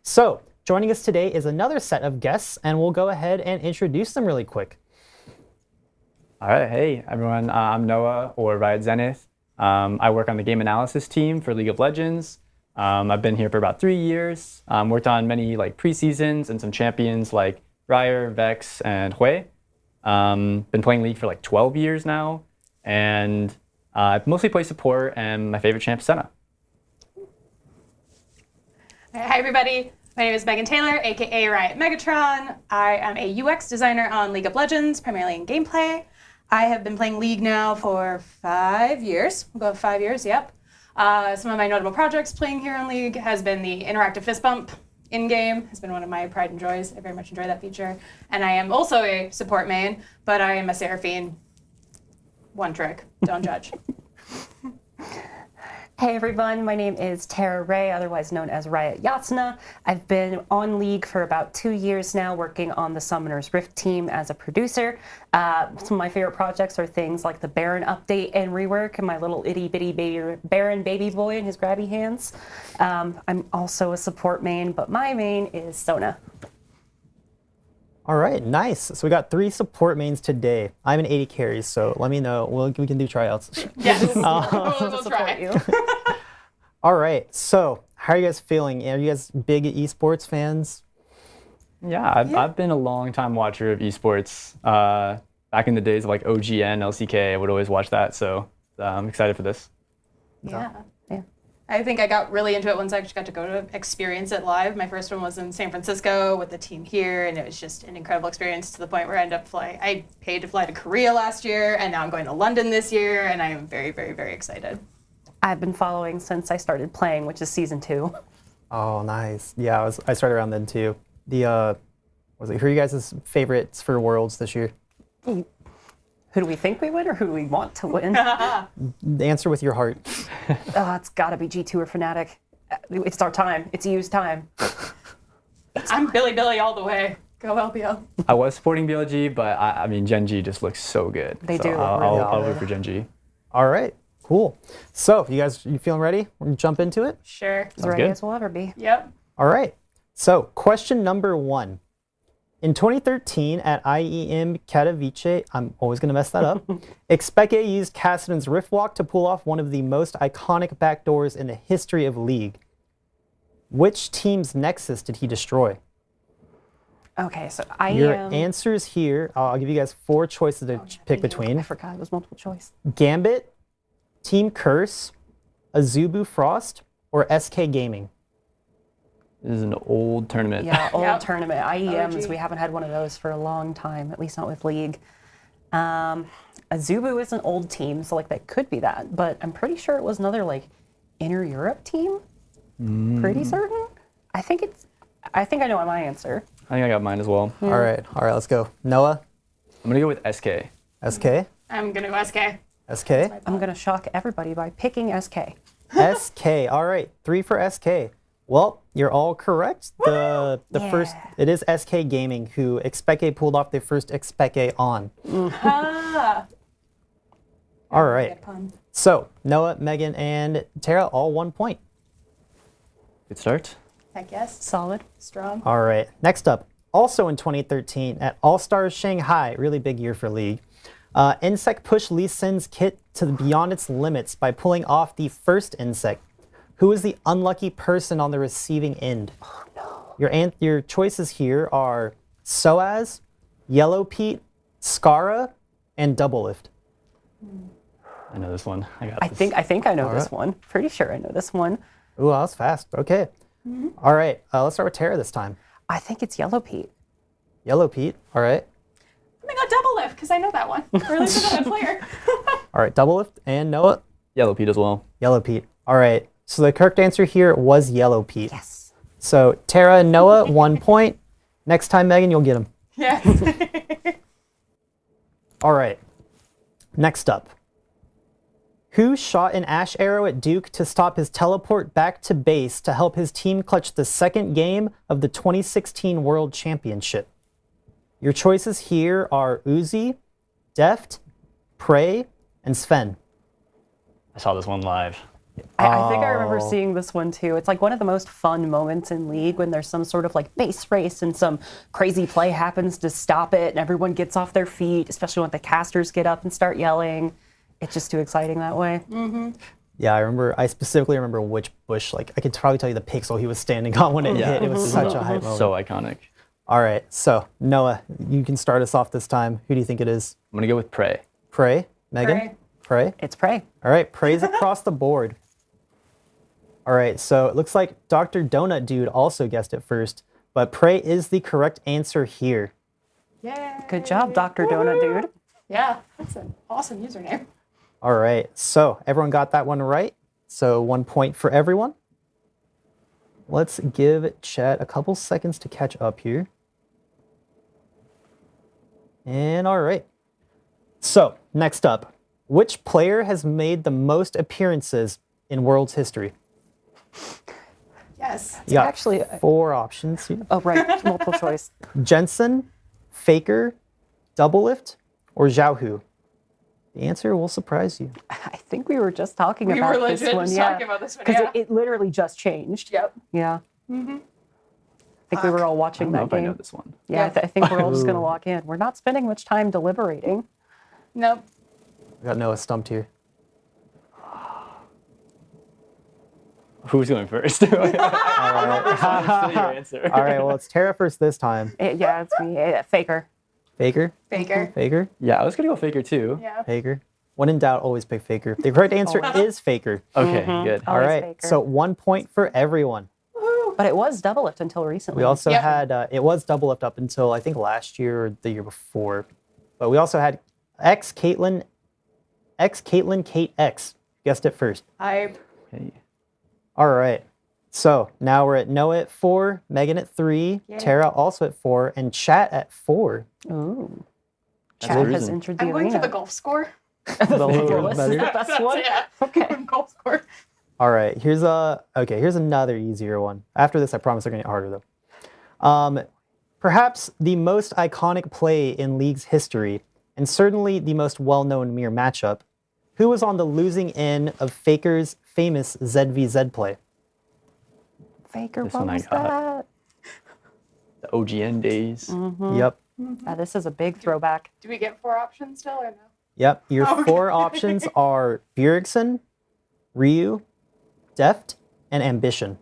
So, joining us today is another set of guests, and we'll go ahead and introduce them really quick. All right, hey everyone, I'm Noah, or Riot Zenith. I work on the game analysis team for League of Legends. I've been here for about 3 years. Worked on many pre-seasons and some champions like Ryer, Vex, and Hui. Been playing League for 12 years now, and I mostly play support, and my favorite champ is Senna. Hi everybody, my name is Megan Taylor, aka Riot Megatron. I am a UX designer on League of Legends, primarily in gameplay. I have been playing League now for 5 years. We'll go 5 years, yep. Some of my notable projects playing here on League has been the interactive fist bump in-game. Has been one of my pride and joys. I very much enjoy that feature. And I am also a support main, but I am a Seraphine. One trick, don't judge. Hey everyone, my name is Tara Ray, otherwise known as Riot Yatsuna. I've been on League for about 2 years now, working on the Summoner's Rift team as a producer. Some of my favorite projects are things like the Baron update and rework, and my little itty bitty Baron baby boy and his grabby hands. I'm also a support main, but my main is Sona. All right, nice. So we got 3 support mains today. I'm an 80 carry, so let me know. We can do tryouts. Yes, we'll try. You. All right, so how are you guys feeling? Are you guys big esports fans? Yeah, I've been a long time watcher of esports. Back in the days of OGN, LCK, I would always watch that, so I'm excited for this. Yeah. I think I got really into it once I actually got to go to experience it live. My first one was in San Francisco with the team here, and it was just an incredible experience to the point where I ended up flying. I paid to fly to Korea last year, and now I'm going to London this year, and I am very, very, very excited. I've been following since I started playing, which is season 2. Oh, nice. Yeah, I started around then too. Who are you guys' favorites for Worlds this year? Who do we think we win, or who do we want to win? Answer with your heart. It's gotta be G2 or Fnatic. It's our time. It's used time. I'm Billy all the way. Go LPL. I was supporting BLG, but I mean, Gen G just looks so good. They so do. I'll root for Gen G. All right, cool. So, you feeling ready? We're gonna jump into it? Sure. As ready as we'll ever be. Yep. All right. So, question number 1. In 2013 at IEM Katowice, I'm always going to mess that up, Expeke used Kassadin's Riftwalk to pull off one of the most iconic backdoors in the history of League. Which team's Nexus did he destroy? Okay, so Your IEM. answers here, I'll give you guys 4 choices to pick between. I forgot it was multiple choice. Gambit, Team Curse, Azubu Frost, or SK Gaming? This is an old tournament. Yeah, old Yep. tournament. IEMs, OG. we haven't had one of those for a long time, at least not with League. Azubu is an old team, so like that could be that, but I'm pretty sure it was another like inner Europe team. Pretty certain. I think I know my answer. I think I got mine as well. All right, let's go. Noah? I'm gonna go with SK. SK? I'm gonna go SK. SK? I'm gonna shock everybody by picking SK. SK. All right, 3 for SK. Well, you're all correct. The first, it is SK Gaming who Expeke pulled off their first Expeke on. Ah. All right. Good pun. So, Noah, Megan, and Tara, all 1 point. Good start. Heck yes. Solid. Strong. All right. Next up, also in 2013 at All Stars Shanghai, really big year for League, Insect pushed Lee Sin's kit to beyond its limits by pulling off the first Insect. Who is the unlucky person on the receiving end? Oh, no. Your choices here are Soaz, Yellow Pete, Scara, and Double Lift. I know this one. I think I know this one. Pretty sure I know this one. Ooh, that was fast. Okay. All right. Let's start with Tara this time. I think it's Yellow Pete. Yellow Pete. All right. I got Double Lift because I know that one. Or at least I know that player. All right. Double Lift and Noah. Yellow Pete as well. Yellow Pete. All right. So the correct answer here was Yellow Pete. Yes. So Tara and Noah, 1 point. Next time, Megan, you'll get them. Yeah. All right. Next up. Who shot an Ash Arrow at Duke to stop his teleport back to base to help his team clutch the second game of the 2016 World Championship? Your choices here are Uzi, Deft, Prey, and Sven. I saw this one live. I think I remember seeing this one too. It's like one of the most fun moments in League when there's some sort of like base race and some crazy play happens to stop it and everyone gets off their feet, especially when the casters get up and start yelling. It's just too exciting that way. Mm-hmm. Yeah, I specifically remember which bush, like I could probably tell you the pixel he was standing on when it hit. It was such a hype moment. So iconic. All right, so Noah, you can start us off this time. Who do you think it is? I'm gonna go with Prey. Prey? Megan? Prey? It's Prey. All right, Prey's across the board. All right, so it looks like Dr. Donut Dude also guessed it first, but Prey is the correct answer here. Yay. Good job, Dr. Donut Dude. Yeah, that's an awesome username. All right, so everyone got that one right. So 1 point for everyone. Let's give chat a couple seconds to catch up here. And all right. So next up, which player has made the most appearances in World's history? Yes. You got actually 4 options here. Oh, right. Multiple choice. Jensen, Faker, Double Lift, or Xiaohu? The answer will surprise you. I think we were just talking We about were this legit one. just Yeah. talking about this one, Because yeah. it literally just changed. Yep. Yeah. Mm-hmm. I think we were all watching I don't that know if game. I know this one. Yeah, I think we're all just going to Ooh. lock in. We're not spending much time deliberating. Nope. We got Noah stumped here. Who's going first? Still your answer. All right, well, it's Tara first this time. Yeah, it's me. Faker. Faker? Faker. Faker? Yeah, I was gonna go Faker too. Yeah. Faker. When in doubt, always pick Faker. The correct answer is Faker. Okay, good. All Always right, Faker. so 1 point for everyone. But it was double lift until recently. We also Yep. had, it was double lift up until I think last year or the year before. But we also had Caitlin Kate X. Guessed it first. I Okay. All right. So now we're at Noah at 4, Megan at 3, Yay. Tara also at 4, and Chat at 4. Ooh. That's Chat has cruising. entered the I'm going for arena. the golf score. The Ooh, list better. is the best one. Yeah. Okay. Golf score. All right, here's another easier one. After this, I promise they're gonna get harder though. Perhaps the most iconic play in League's history, and certainly the most well-known mirror matchup. Who was on the losing end of Faker's famous ZVZ play? Baker, This what one I was got. that? The OGN days. Yep. This is a big throwback. Do we get 4 options still or no? Yep. Your Oh, okay. 4 options are Bjergsen, Ryu, Deft, and Ambition.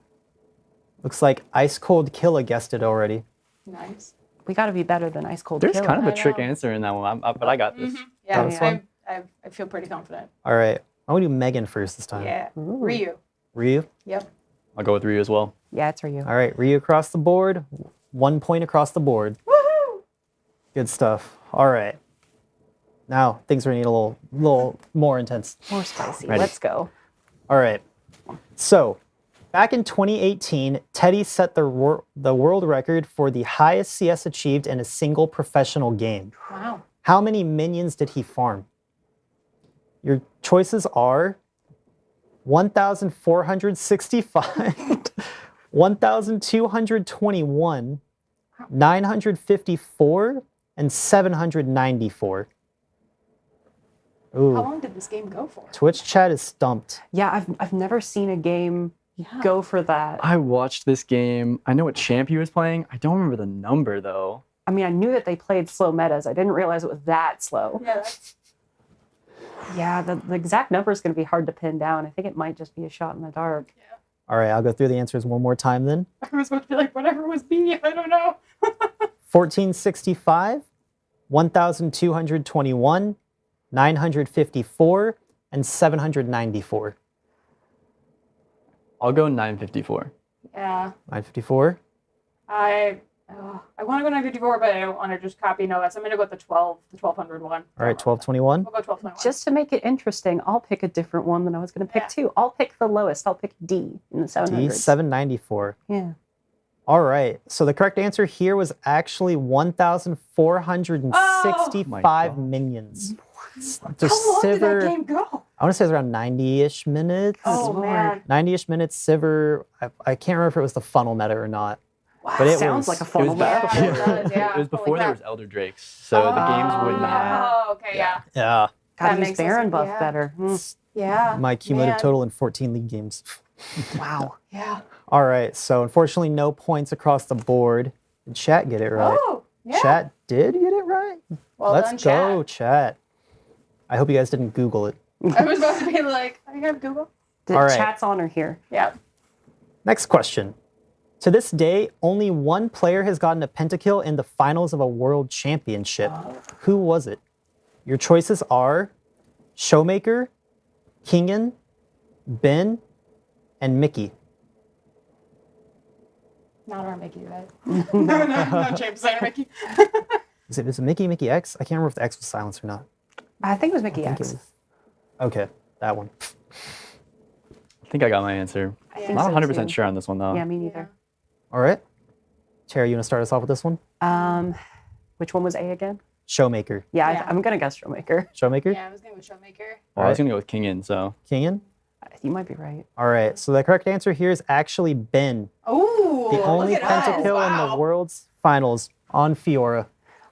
Looks like Ice Cold Killa guessed it already. Nice. We got to be better than Ice Cold There's Killer. kind of a I trick know. answer in that one, but I got this. Yeah, Got this one? I feel pretty confident. All right. I want to do Megan first this time. Yeah. Ryu. Ryu? Yep. I'll go with Ryu as well. Yeah, it's Ryu. All right. Ryu across the board. 1 point across the board. Woohoo! Good stuff. All right. Now things are getting a little more intense. More spicy. Ready. Let's go. All right. So, back in 2018, Teddy set the world record for the highest CS achieved in a single professional game. Wow. How many minions did he farm? Your choices are 1,465, 1,221, 954, and 794. How Ooh. long did this game go for? Twitch chat is stumped. Yeah, I've never seen a game go for that. I watched this game. I know what champ he was playing. I don't remember the number though. I mean, I knew that they played slow metas. I didn't realize it was that slow. Yeah, that's... Yeah, the exact number is going to be hard to pin down. I think it might just be a shot in the dark. All right, I'll go through the answers one more time then. I was about to be like, whatever was B, I don't know. 1465, 1,221, 954, and 794. I'll go 954. Yeah. 954. I want to go 954, but I don't want to just copy Noah, so I'm going to go with the 1200 one. All right, 1221. We'll go 1221. Just to make it interesting, I'll pick a different one than I was going to pick too. I'll pick the lowest. I'll pick D in the 700s. D, 794. Yeah. All right, so the correct answer here was actually 1,465 minions. How long did that game go? I want to say it was around 90-ish minutes. Oh, man. 90-ish minutes. Sivir, I can't remember if it was the funnel meta or not. Wow. But it Sounds was, like a funnel It was back meta. before, Yeah, it was before holy there crap. was Elder Drakes, so the games would not. Oh, okay, yeah. Yeah, Gotta That use makes Baron sense, buff yeah. better. Yeah. my cumulative man. total in 14 league games. Wow. Yeah. All right, so unfortunately no points across the board. Did chat get it right? Oh, yeah. Chat did get it right? Well Let's done, go, chat. I hope you guys didn't Google it. I was about to be like, I have Google. The All right. chat's honor here. Yeah. Next question. To this day, only one player has gotten a pentakill in the finals of a world championship. Who was it? Your choices are Showmaker, Kingen, Ben, and Mickey. Not our Mickey, right? no, James Designer Mickey. Is it Mickey, Mickey X? I can't remember if the X was silenced or not. I think it was Mickey I think it X. was. Okay, that one. I think I got my answer. I I'm think not so, 100% too. sure on this one though. Yeah, me neither. All right. Tara, you want to start us off with this one? Which one was A again? Showmaker. Yeah, Yeah. I'm gonna guess Showmaker. Showmaker? Yeah, I was going with Showmaker. I was gonna go with Kingen, so. Kingen? You might be right. All right, so the correct answer here is actually Ben. Oh, The only look at us. pentakill in the world's finals on Fiora.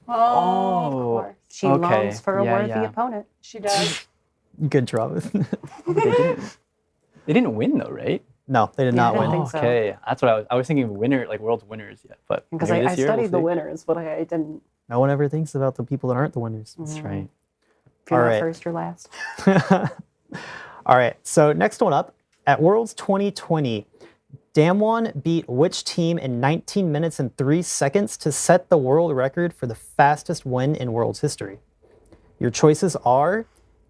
Oh, of course. She Okay. longs for a Yeah, worthy yeah. opponent. She does. Good job. They didn't win though, right? No, they did not I win. think so. Okay, that's what I was thinking of winner, like world's winners yet, but Because maybe I this year, studied we'll the see. winners, but I didn't. No one ever thinks about the people that aren't the winners. That's right. If you're All not right. first or last. All right, so next one up. At Worlds 2020, Damwon beat which team in 19 minutes and 3 seconds to set the world record for the fastest win in Worlds history? Your choices are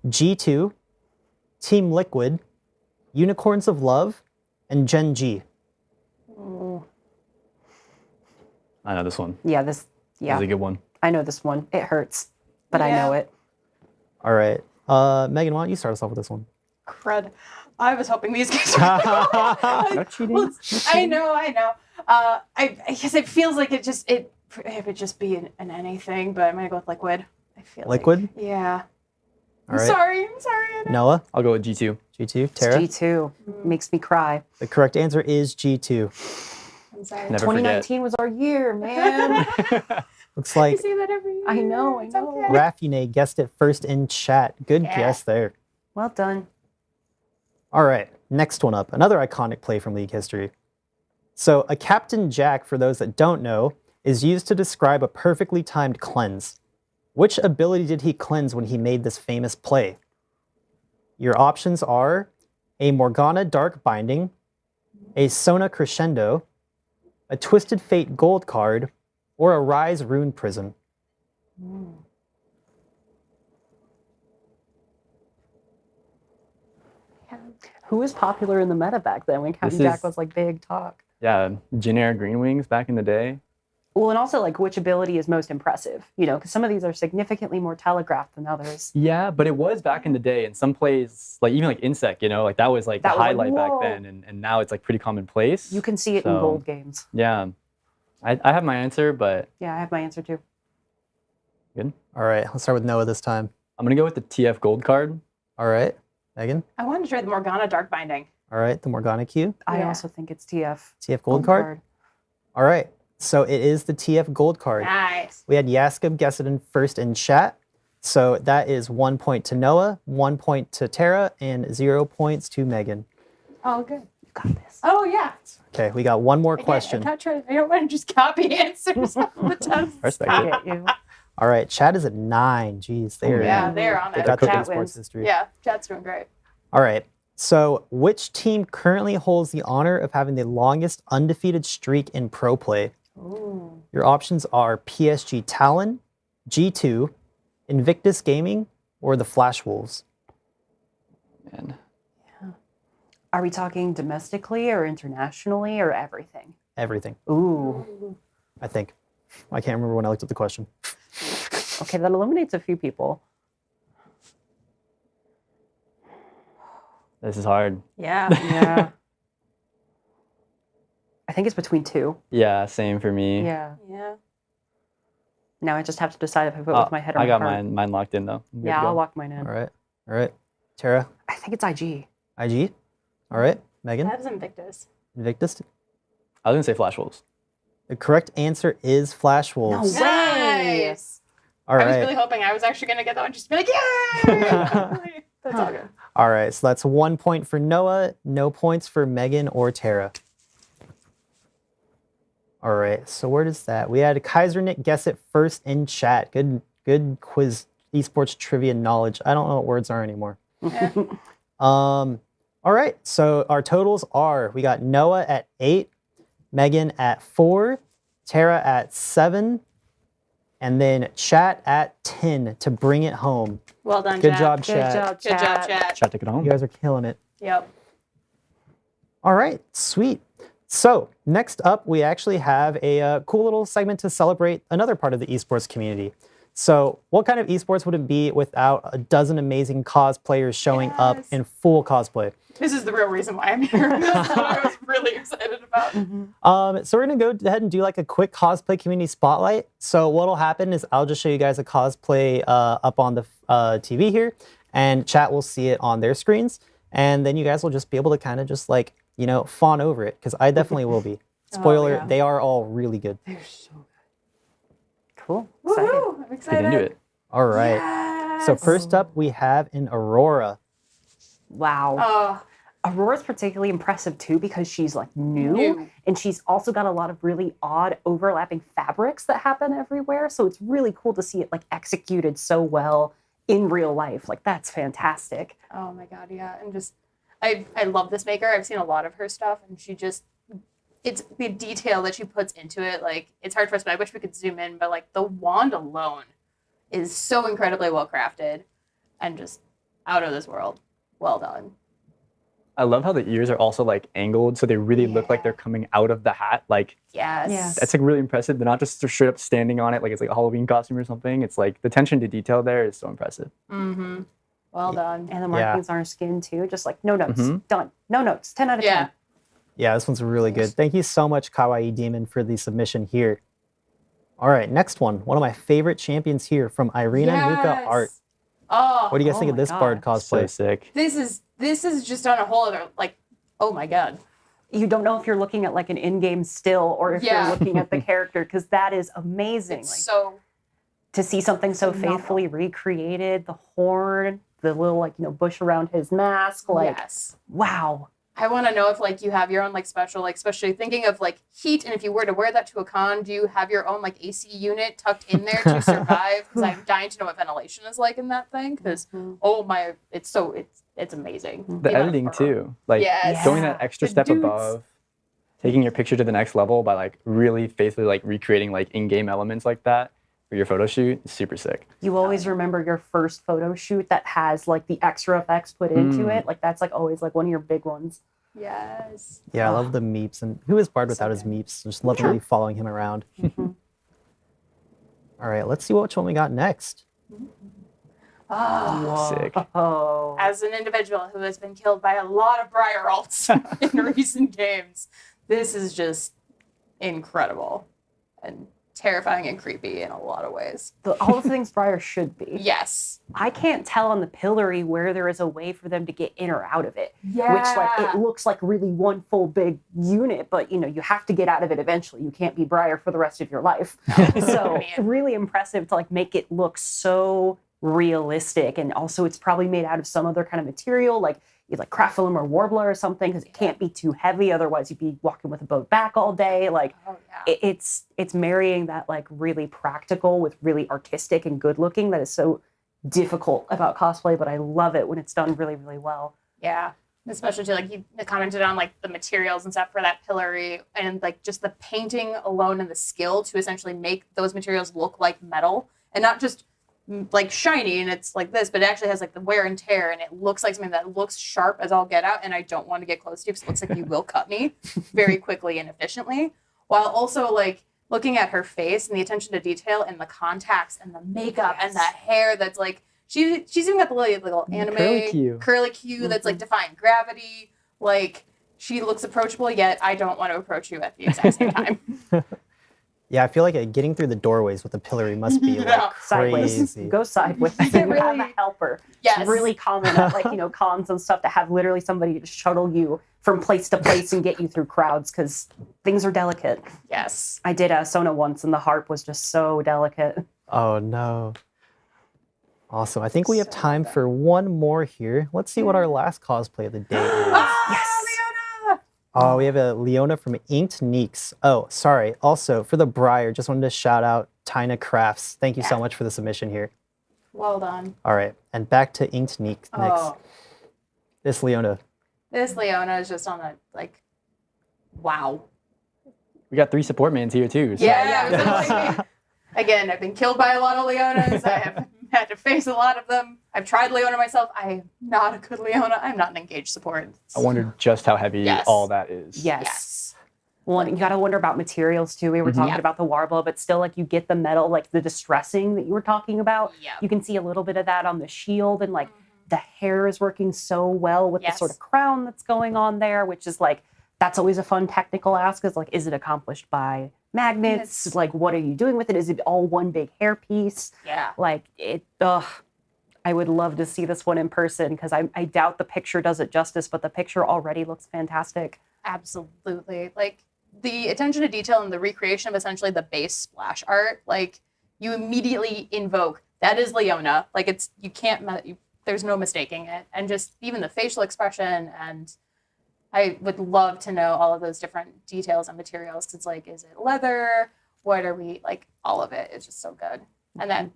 G2, Team Liquid, Unicorns of Love, and Gen G. I know this one. Yeah, This yeah. is a good one. I know this one. It hurts, but I Yeah. know it. All right, Megan, why don't you start us off with this one? Crud. I was hoping these guys were No cheating. Well, I know. I guess it feels like it would just be an anything, but I'm gonna go with Liquid. I feel Liquid? Like, yeah. All I'm right. sorry. I know. Noah? I'll go with G2. G2. It's Tara? G2 makes me cry. The correct answer is G2. I'm sorry. Never forget. 2019 was our year, man. Looks I like say that every year. I know. It's okay. Rafune guessed it first in chat. Good Yeah. guess there. Well done. All right, next one up. Another iconic play from League history. So a Captain Jack, for those that don't know, is used to describe a perfectly timed cleanse. Which ability did he cleanse when he made this famous play? Your options are a Morgana Dark Binding, a Sona Crescendo, a Twisted Fate Gold card, or a Rise Rune Prism. Who was popular in the meta back then when Captain Jack was like big talk? Yeah, generic Green Wings back in the day. Well, and also like which ability is most impressive, you know, because some of these are significantly more telegraphed than others. Yeah, but it was back in the day, and some plays, like even like Insect, you know, like that was like That the was like, highlight back whoa. then, and now it's like pretty commonplace. You can see it in gold games. Yeah, I have my answer, but Yeah, I have my answer too. good. All right, let's start with Noah this time. I'm gonna go with the TF Gold card. All right, Megan. I wanted to try the Morgana Dark Binding. All right, the Morgana Q. I also think it's TF. TF Gold card. All right, so it is the TF Gold card. Nice. We had Yaskub guess it in first in chat. So that is 1 point to Noah, 1 point to Tara, and 0 points to Megan. Oh, good. You got this. Oh, yeah. Okay, we got one more Again, question. I'm not trying. I don't want to just copy answers off the test. Respect it. All right, chat is at 9. Jeez, they're they're on they it. got the Chat esports wins. history. Yeah, chat's doing great. All right. So, which team currently holds the honor of having the longest undefeated streak in pro play? Your options are PSG Talon, G2, Invictus Gaming, or the Flash Wolves. Man. Are we talking domestically or internationally or everything? Everything, Ooh. I think. I can't remember when I looked at the question. Okay, that eliminates a few people. This is hard. Yeah. Yeah. I think it's between two. Yeah, same for me. Yeah. Yeah. Now I just have to decide if I vote with my head or I my got heart. mine locked in though. I'm good Yeah, to go. I'll lock mine in. All right. All right. Tara, I think it's IG. IG. All right. Megan, That is Invictus. Invictus. I was gonna say Flash Wolves. The correct answer is Flash Wolves. Nice. All I was right. really hoping I was actually going to get that one. Just be like, yeah. That's all good. All right. So that's 1 point for Noah, no points for Megan or Tara. All right. So where does that? We had Kaisernick guess it first in chat. Good quiz, esports trivia knowledge. I don't know what words are anymore. All right. So our totals are: we got Noah at 8, Megan at 4, Tara at 7, and then chat at 10 to bring it home. Well done, Good chat. job, Good chat. job, chat. Good job, chat. Chat, take it home. You guys are killing it. Yep. All right, sweet. So next up, we actually have a cool little segment to celebrate another part of the esports community. So what kind of esports would it be without a dozen amazing cosplayers showing up in full cosplay? This is the real reason why I'm here. That's what I was really excited about. So we're gonna go ahead and do like a quick cosplay community spotlight. So what'll happen is I'll just show you guys a cosplay up on the TV here, and chat will see it on their screens, and then you guys will just be able to kind of just like, you know, fawn over it, because I definitely will be. Spoiler, yeah. they are all really good. They're so good. Cool. Woohoo! I'm excited. Get into it. All right. So first up, we have an Aurora. Wow. Oh, Aurora's particularly impressive too because she's like new, and she's also got a lot of really odd overlapping fabrics that happen everywhere. So it's really cool to see it like executed so well in real life. Like that's fantastic. oh my god, yeah. And just, I love this maker. I've seen a lot of her stuff, and she just, it's the detail that she puts into it. Like, it's hard for us, but I wish we could zoom in. But like the wand alone is so incredibly well crafted and just out of this world. Well done. I love how the ears are also like angled, so they really look like they're coming out of the hat. Like, Yes. that's like really impressive. They're not just straight up standing on it like it's like a Halloween costume or something. It's like the attention to detail there is so impressive. Mm-hmm. Well done. And the markings on her skin too, just like no notes, done. No notes, 10 out of 10. Yeah, this one's really good. Thank you so much, Kawaii Demon, for the submission here. All right, next one. One of my favorite champions here from Irina Nuka Art. Oh. What do you guys think of this Bard cosplay? So sick. This is just on a whole other, like, oh my god. You don't know if you're looking at like an in-game still or if Yeah. you're looking at the character, because that is amazing. It's like, so to see something so faithfully recreated, the horn, the little like, you know, bush around his mask, like yes. wow. I want to know if like you have your own like special, like especially thinking of like heat, and if you were to wear that to a con, do you have your own like AC unit tucked in there to survive? Because I'm dying to know what ventilation is like in that thing. Because oh my, it's amazing. The editing too, like Yes. going that extra The step dudes. above, taking your picture to the next level by like really faithfully like recreating like in-game elements like that for your photo shoot is super sick. You always remember your first photo shoot that has like the extra effects put into Mm. it. Like that's like always like one of your big ones. Yes. Yeah, I love the meeps. And who is Bard without his meeps? Just love really following him around. All right, let's see which one we got next. Sick. Oh. As an individual who has been killed by a lot of Briar alts in recent games, this is just incredible and terrifying and creepy in a lot of ways. All the things Briar should be. Yes. I can't tell on the pillory where there is a way for them to get in or out of it. Yeah. Which like it looks like really one full big unit, but you know, you have to get out of it eventually. You can't be Briar for the rest of your life. So really impressive to like make it look so realistic, and also it's probably made out of some other kind of material like craftulum or warbler or something, because it can't be too heavy, otherwise you'd be walking with a boat back all day. Like it's marrying that like really practical with really artistic and good looking that is so difficult about cosplay, but I love it when it's done really, really well. Yeah. Especially too, like you commented on like the materials and stuff for that pillory, and like just the painting alone and the skill to essentially make those materials look like metal and not just like shiny and it's like this, but it actually has like the wear and tear, and it looks like something that looks sharp as all get out, and I don't want to get close to you because it looks like you will cut me very quickly and efficiently, while also like looking at her face and the attention to detail and the contacts and the makeup and the hair that's like she's even got the little anime curly Q that's like defying gravity. Like she looks approachable, yet I don't want to approach you at the exact same time. Yeah, I feel like getting through the doorways with the pillory must be like Sideways. crazy. Go sideways. You have a helper. Yes. It's really common at like, you know, cons and stuff to have literally somebody to shuttle you from place to place and get you through crowds because things are delicate. Yes. I did a Sona once and the harp was just so delicate. Oh no. Awesome. I think we have time for one more here. Let's see what our last cosplay of the day is. Yes. Oh, we have a Leona from Inked Neeks. Oh, sorry. Also, for the Briar, just wanted to shout out Tina Crafts. Thank you so much for the submission here. Well done. All right, and back to Inked Neeks. Oh. This Leona. This Leona is just on a like, wow. We got 3 support mans here too. So. Yeah. Again, I've been killed by a lot of Leonas. I have had to face a lot of them. I've tried Leona myself. I am not a good Leona. I'm not an engaged support. I wondered just how heavy all that is. Yes. Well, you got to wonder about materials too. We were talking about the Warbler, but still, like you get the metal, like the distressing that you were talking about. Yeah. You can see a little bit of that on the shield, and like the hair is working so well with the sort of crown that's going on there, which is like that's always a fun technical ask. Is like, is it accomplished by magnets? Yes. Like, what are you doing with it? Is it all one big hair piece? Yeah. Like it. I would love to see this one in person because I doubt the picture does it justice, but the picture already looks fantastic. Absolutely. Like the attention to detail and the recreation of essentially the base splash art, like you immediately invoke that is Leona. Like it's, you can't, there's no mistaking it. And just even the facial expression, and I would love to know all of those different details and materials. 'Cause it's like, is it leather? What are we, like all of it is just so good. And then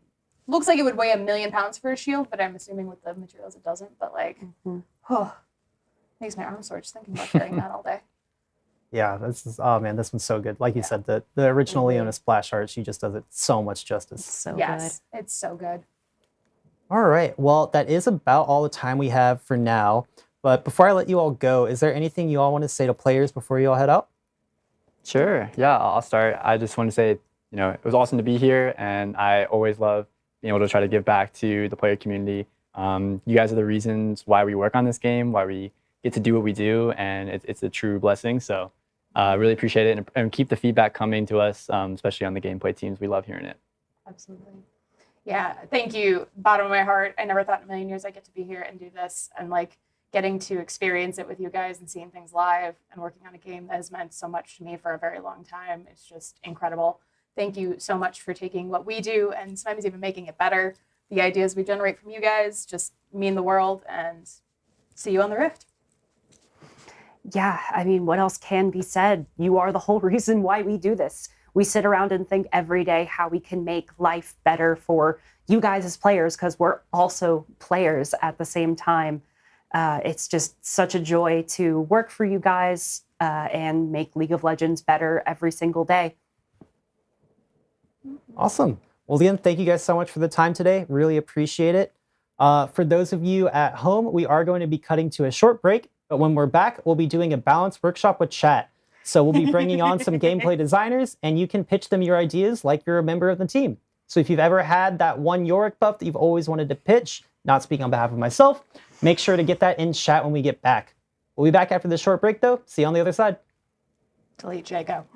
looks like it would weigh 1,000,000 pounds for a shield, but I'm assuming with the materials it doesn't. But like, makes my arm sore just thinking about carrying that all day. Yeah, this is, oh man, this one's so good. Like you said, the original Leona splash art, she just does it so much justice. So yes, it's so good. All right, well, that is about all the time we have for now. But before I let you all go, is there anything you all want to say to players before you all head out? Sure. Yeah, I'll start. I just want to say, you know, it was awesome to be here, and I always love being able to try to give back to the player community. You guys are the reasons why we work on this game, why we get to do what we do, and it's a true blessing. So really appreciate it, and keep the feedback coming to us, especially on the gameplay teams. We love hearing it. Absolutely. Yeah, thank you. Bottom of my heart. I never thought in a million years I'd get to be here and do this, and like getting to experience it with you guys and seeing things live and working on a game that has meant so much to me for a very long time. It's just incredible. Thank you so much for taking what we do and sometimes even making it better. The ideas we generate from you guys just mean the world, and see you on the Rift. yeah, I mean, what else can be said? You are the whole reason why we do this. We sit around and think every day how we can make life better for you guys as players, because we're also players at the same time. It's just such a joy to work for you guys and make League of Legends better every single day. Awesome. Well, again, thank you guys so much for the time today. Really appreciate it. For those of you at home, we are going to be cutting to a short break, but when we're back, we'll be doing a balanced workshop with chat. So we'll be bringing on some gameplay designers, and you can pitch them your ideas like you're a member of the team. So if you've ever had that one Yorick buff that you've always wanted to pitch, not speaking on behalf of myself, make sure to get that in chat when we get back. We'll be back after this short break, though. See you on the other side. Delete Jago.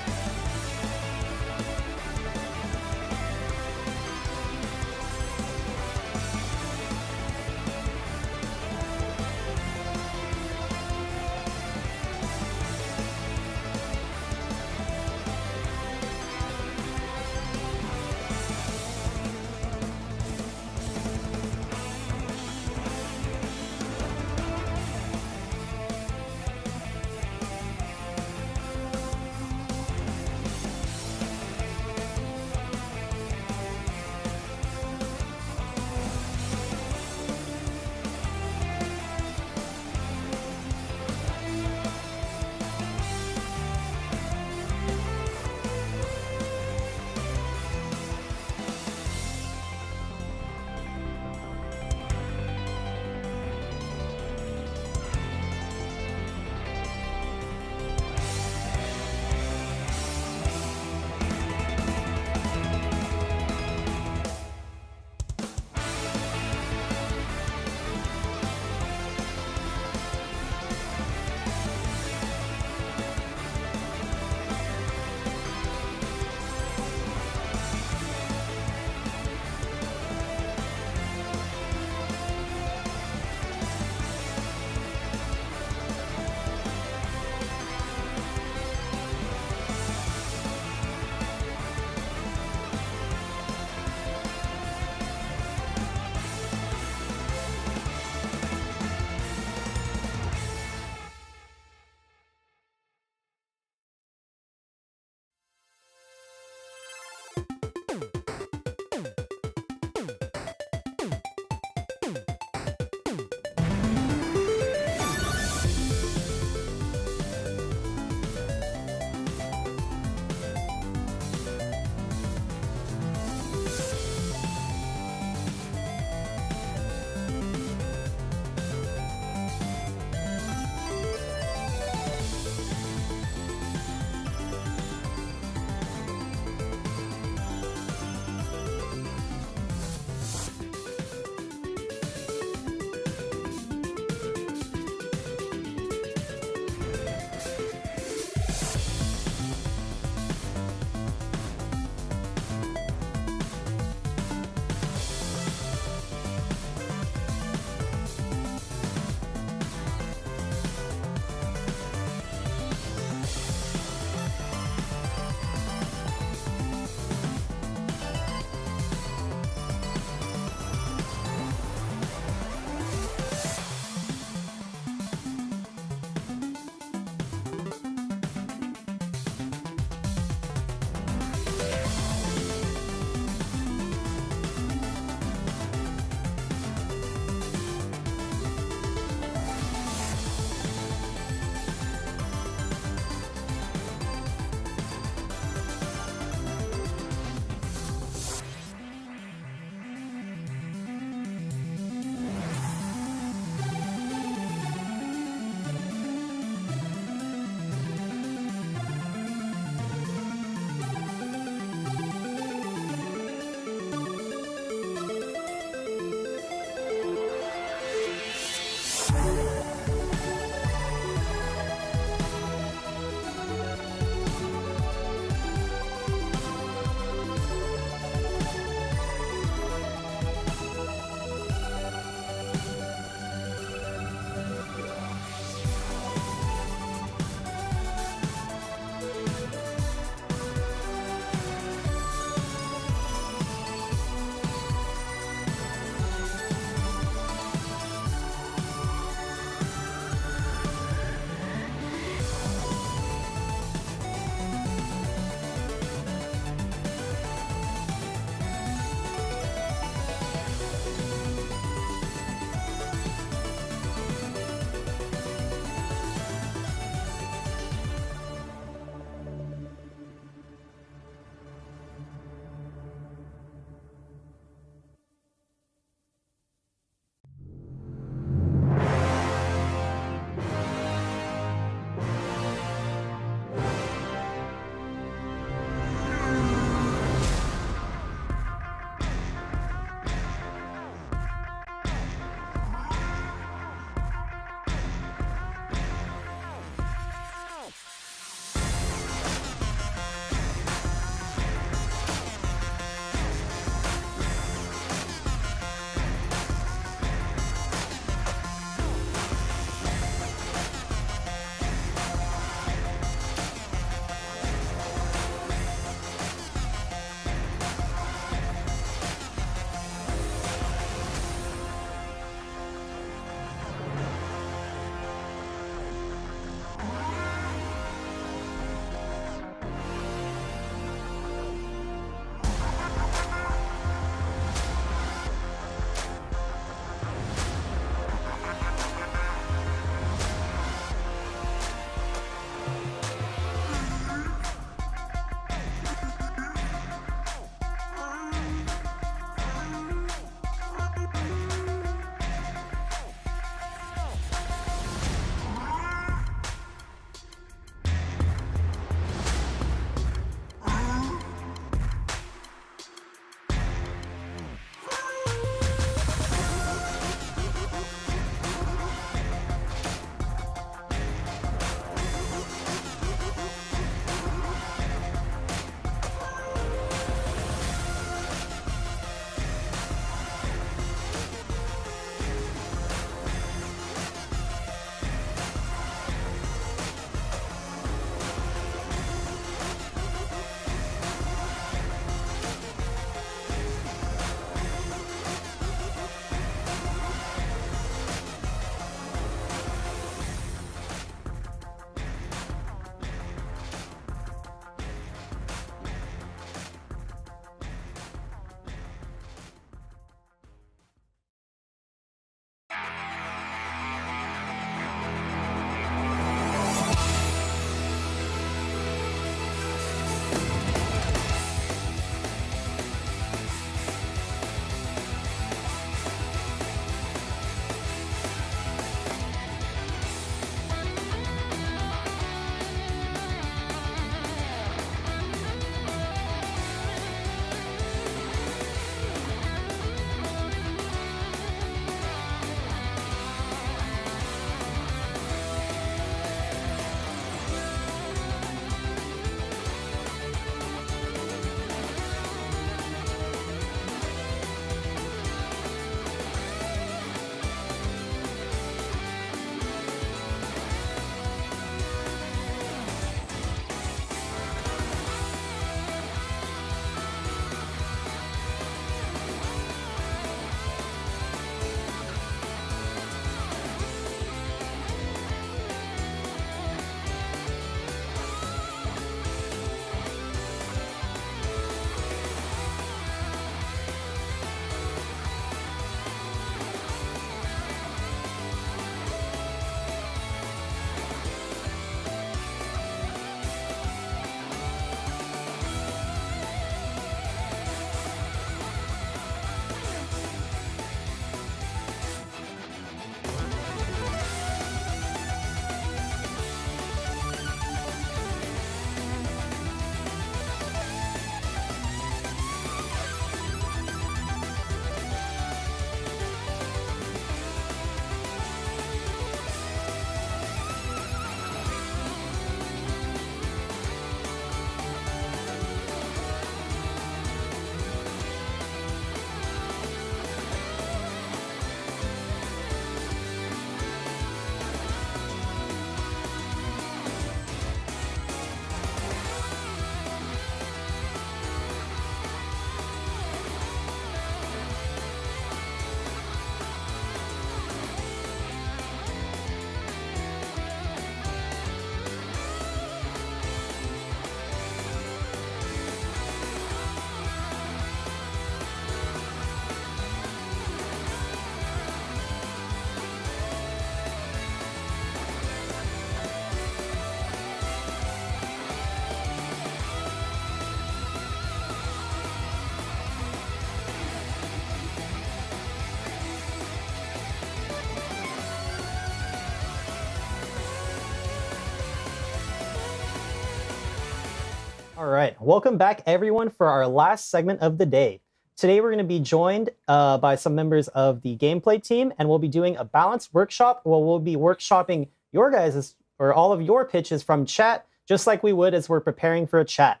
All right, welcome back everyone for our last segment of the day. Today we're going to be joined by some members of the gameplay team, and we'll be doing a balanced workshop where we'll be workshopping your guys' or all of your pitches from chat, just like we would as we're preparing for a chat.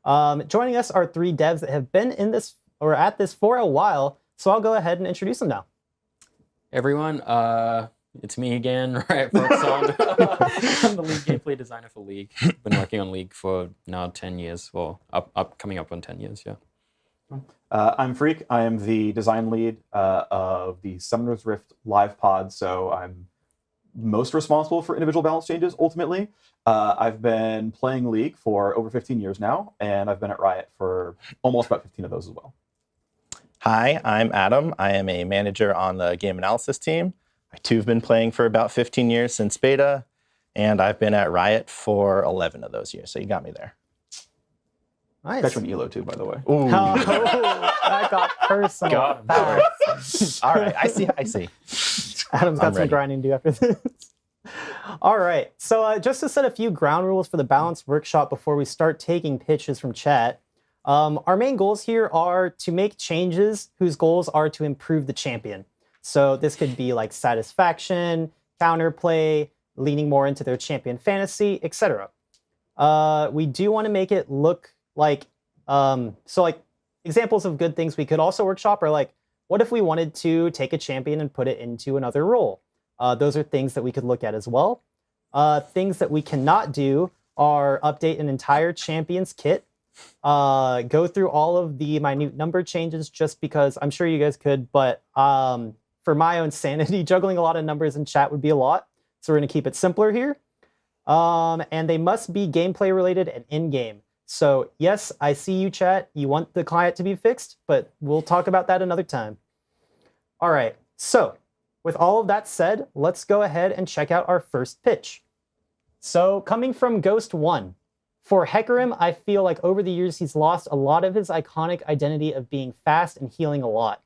Joining us are 3 devs that have been in this or at this for a while, so I'll go ahead and introduce them now. Everyone, it's me again, right? I'm the lead gameplay designer for League. Been working on League for now 10 years, or coming up on 10 years, yeah. I'm Freak. I am the design lead of the Summoner's Rift live pod, so I'm most responsible for individual balance changes, ultimately. I've been playing League for over 15 years now, and I've been at Riot for almost about 15 of those as well. Hi, I'm Adam. I am a manager on the game analysis team. I too have been playing for about 15 years since beta, and I've been at Riot for 11 of those years, so you got me there. Nice. Got you an ELO too, by the way. Ooh. Oh, that got personal. All right, I see. Adam's got some grinding to do after this. All right, so just to set a few ground rules for the balanced workshop before we start taking pitches from chat, our main goals here are to make changes whose goals are to improve the champion. So this could be like satisfaction, counterplay, leaning more into their champion fantasy, etc. We do want to make it look like, examples of good things we could also workshop are like, what if we wanted to take a champion and put it into another role? Those are things that we could look at as well. Things that we cannot do are update an entire champion's kit, go through all of the minute number changes just because I'm sure you guys could, but for my own sanity, juggling a lot of numbers in chat would be a lot. So we're going to keep it simpler here. And they must be gameplay related and in-game. So yes, I see you chat. You want the client to be fixed, but we'll talk about that another time. All right, so with all of that said, let's go ahead and check out our first pitch. So coming from Ghost 1, for Hecarim, I feel like over the years he's lost a lot of his iconic identity of being fast and healing a lot.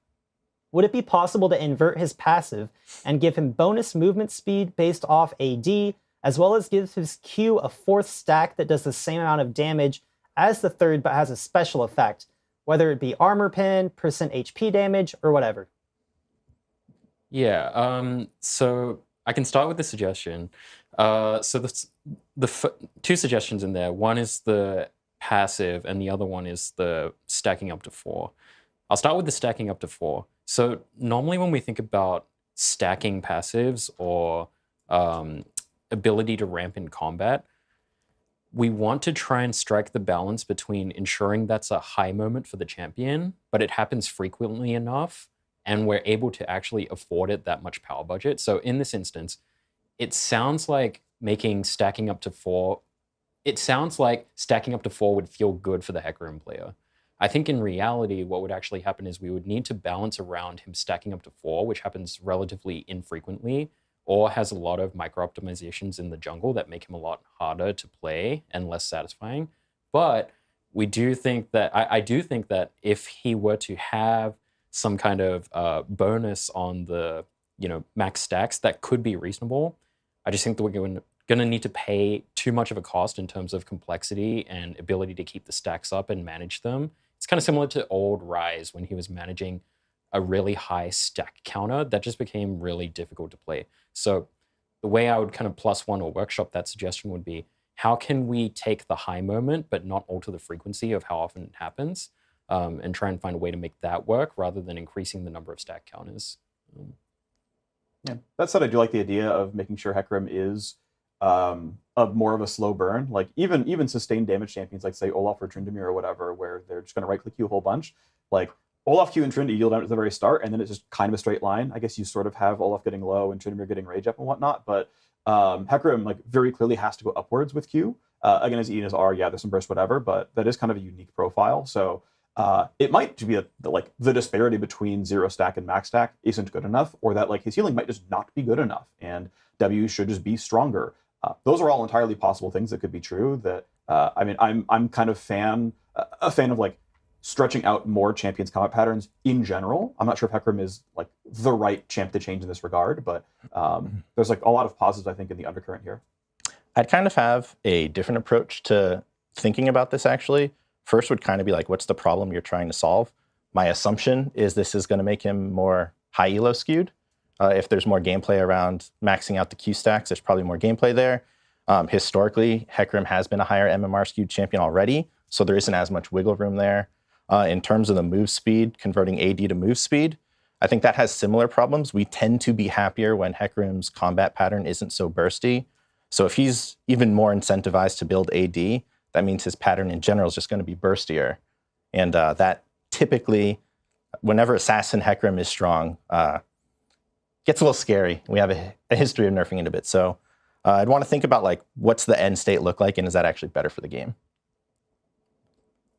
Would it be possible to invert his passive and give him bonus movement speed based off AD, as well as give his Q a 4th stack that does the same amount of damage as the 3rd but has a special effect, whether it be armor pin, percent HP damage, or whatever? Yeah, so I can start with the suggestion. So the 2 suggestions in there. One is the passive, and the other one is the stacking up to 4. I'll start with the stacking up to 4. So normally when we think about stacking passives or ability to ramp in combat, we want to try and strike the balance between ensuring that's a high moment for the champion, but it happens frequently enough, and we're able to actually afford it that much power budget. So in this instance, it sounds like stacking up to 4 would feel good for the Hecarim player. I think in reality, what would actually happen is we would need to balance around him stacking up to 4, which happens relatively infrequently, or has a lot of micro-optimizations in the jungle that make him a lot harder to play and less satisfying. But we do think that, I do think that if he were to have some kind of bonus on the max stacks, that could be reasonable. I just think that we're going to need to pay too much of a cost in terms of complexity and ability to keep the stacks up and manage them. It's kind of similar to old Rise when he was managing a really high stack counter that just became really difficult to play. So the way I would kind of +1 or workshop that suggestion would be, how can we take the high moment but not alter the frequency of how often it happens, and try and find a way to make that work rather than increasing the number of stack counters. Yeah, that said, I do like the idea of making sure Hecarim is more of a slow burn. Like even sustained damage champions, like say Olaf or Tryndamere or whatever, where they're just going to right-click you a whole bunch. Like Olaf Q and Trynd yield out at the very start, and then it's just kind of a straight line. I guess you sort of have Olaf getting low and Tryndamere getting rage up and whatnot, but Hecarim like very clearly has to go upwards with Q. Again, as E and as R, yeah, there's some burst, whatever, but that is kind of a unique profile. So it might be the disparity between 0 stack and max stack isn't good enough, or that like his healing might just not be good enough, and W should just be stronger. Those are all entirely possible things that could be true. That I mean, I'm kind of a fan of like stretching out more champions combat patterns in general. I'm not sure if Hecarim is like the right champ to change in this regard, but there's like a lot of positives I think in the undercurrent here. I'd kind of have a different approach to thinking about this actually, first would kind of be like, what's the problem you're trying to solve? My assumption is this is going to make him more high elo skewed. If there's more gameplay around maxing out the Q stacks, there's probably more gameplay there. Historically, Hecarim has been a higher MMR skewed champion already, so there isn't as much wiggle room there. In terms of the move speed, converting AD to move speed, I think that has similar problems. We tend to be happier when Hecarim's combat pattern isn't so bursty. So if he's even more incentivized to build AD, that means his pattern in general is just going to be burstier. And that typically, whenever Assassin Hecarim is strong, gets a little scary. We have a history of nerfing it a bit. So I'd want to think about like, what's the end state look like, and is that actually better for the game?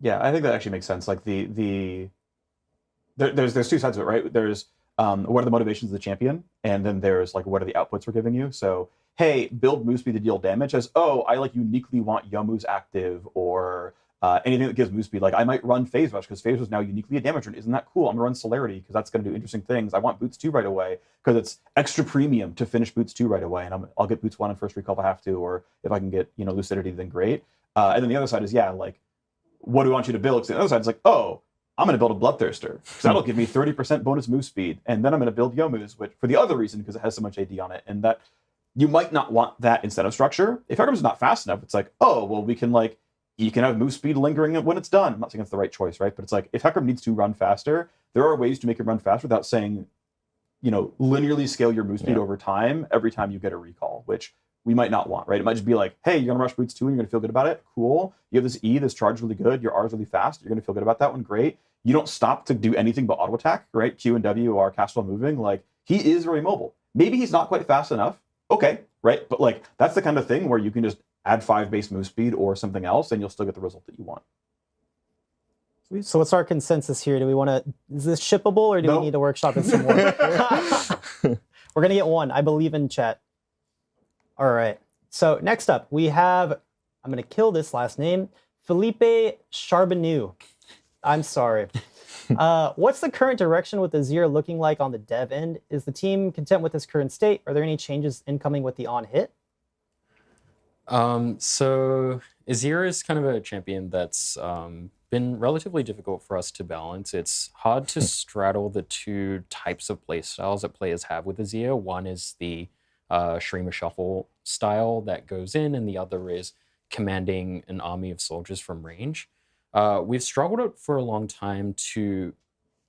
Yeah, I think that actually makes sense. Like there's two sides of it, right? There's what are the motivations of the champion, and then there's like what are the outputs we're giving you. So hey, build move speed to deal damage as I like uniquely want Yomu's active or anything that gives move speed. Like I might run Phase Rush because Phase Rush is now uniquely a damage rune. Isn't that cool? I'm gonna run Celerity because that's gonna do interesting things. I want Boots 2 right away because it's extra premium to finish Boots 2 right away, and I'll get Boots 1 on first recall if I have to, or if I can get Lucidity, then great. And then the other side is like, what do I want you to build? Because the other side is like, I'm going to build a Bloodthirster because that'll give me 30% bonus move speed. And then I'm going to build Yomu's, which for the other reason, because it has so much AD on it. And that you might not want that incentive structure. If Hecarim's not fast enough, it's like, we can you can have move speed lingering when it's done. I'm not saying it's the right choice, right? But it's like, if Hecarim needs to run faster, there are ways to make it run faster without saying, linearly scale your move speed over time every time you get a recall, which we might not want, right? It might just be like, hey, you're going to rush Boots 2 and you're going to feel good about it. Cool. You have this E that's charged really good. Your R is really fast. You're going to feel good about that one. Great. You don't stop to do anything but auto attack, right? Q and W are cast while moving. Like, he is very mobile. Maybe he's not quite fast enough. Okay, right? But like, that's the kind of thing where you can just add 5 base move speed or something else and you'll still get the result that you want. So what's our consensus here? Do we want to, is this shippable or do we need to workshop it some more? We're going to get one. I believe in chat. All right. So next up, we have, I'm going to kill this last name, Philippe Charbonneau. I'm sorry. What's the current direction with Azir looking like on the dev end? Is the team content with its current state? Are there any changes incoming with the on-hit? So Azir is kind of a champion that's been relatively difficult for us to balance. It's hard to straddle the two types of play styles that players have with Azir. One is the Shrima Shuffle style that goes in, and the other is commanding an army of soldiers from range. We've struggled for a long time to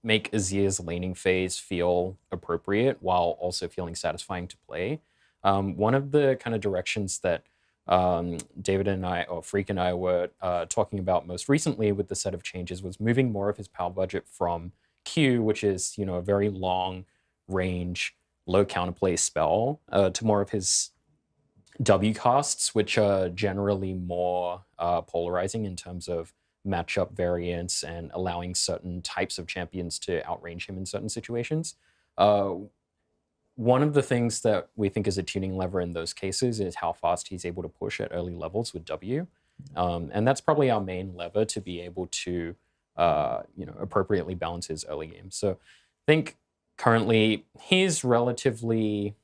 make Azir's laning phase feel appropriate while also feeling satisfying to play. One of the kind of directions that David and I, or Freak and I, were talking about most recently with the set of changes was moving more of his power budget from Q, which is a very long range, low counterplay spell, to more of his W casts, which are generally more polarizing in terms of matchup variance and allowing certain types of champions to outrange him in certain situations. One of the things that we think is a tuning lever in those cases is how fast he's able to push at early levels with W. And that's probably our main lever to be able to appropriately balance his early game. So I think currently he's relatively,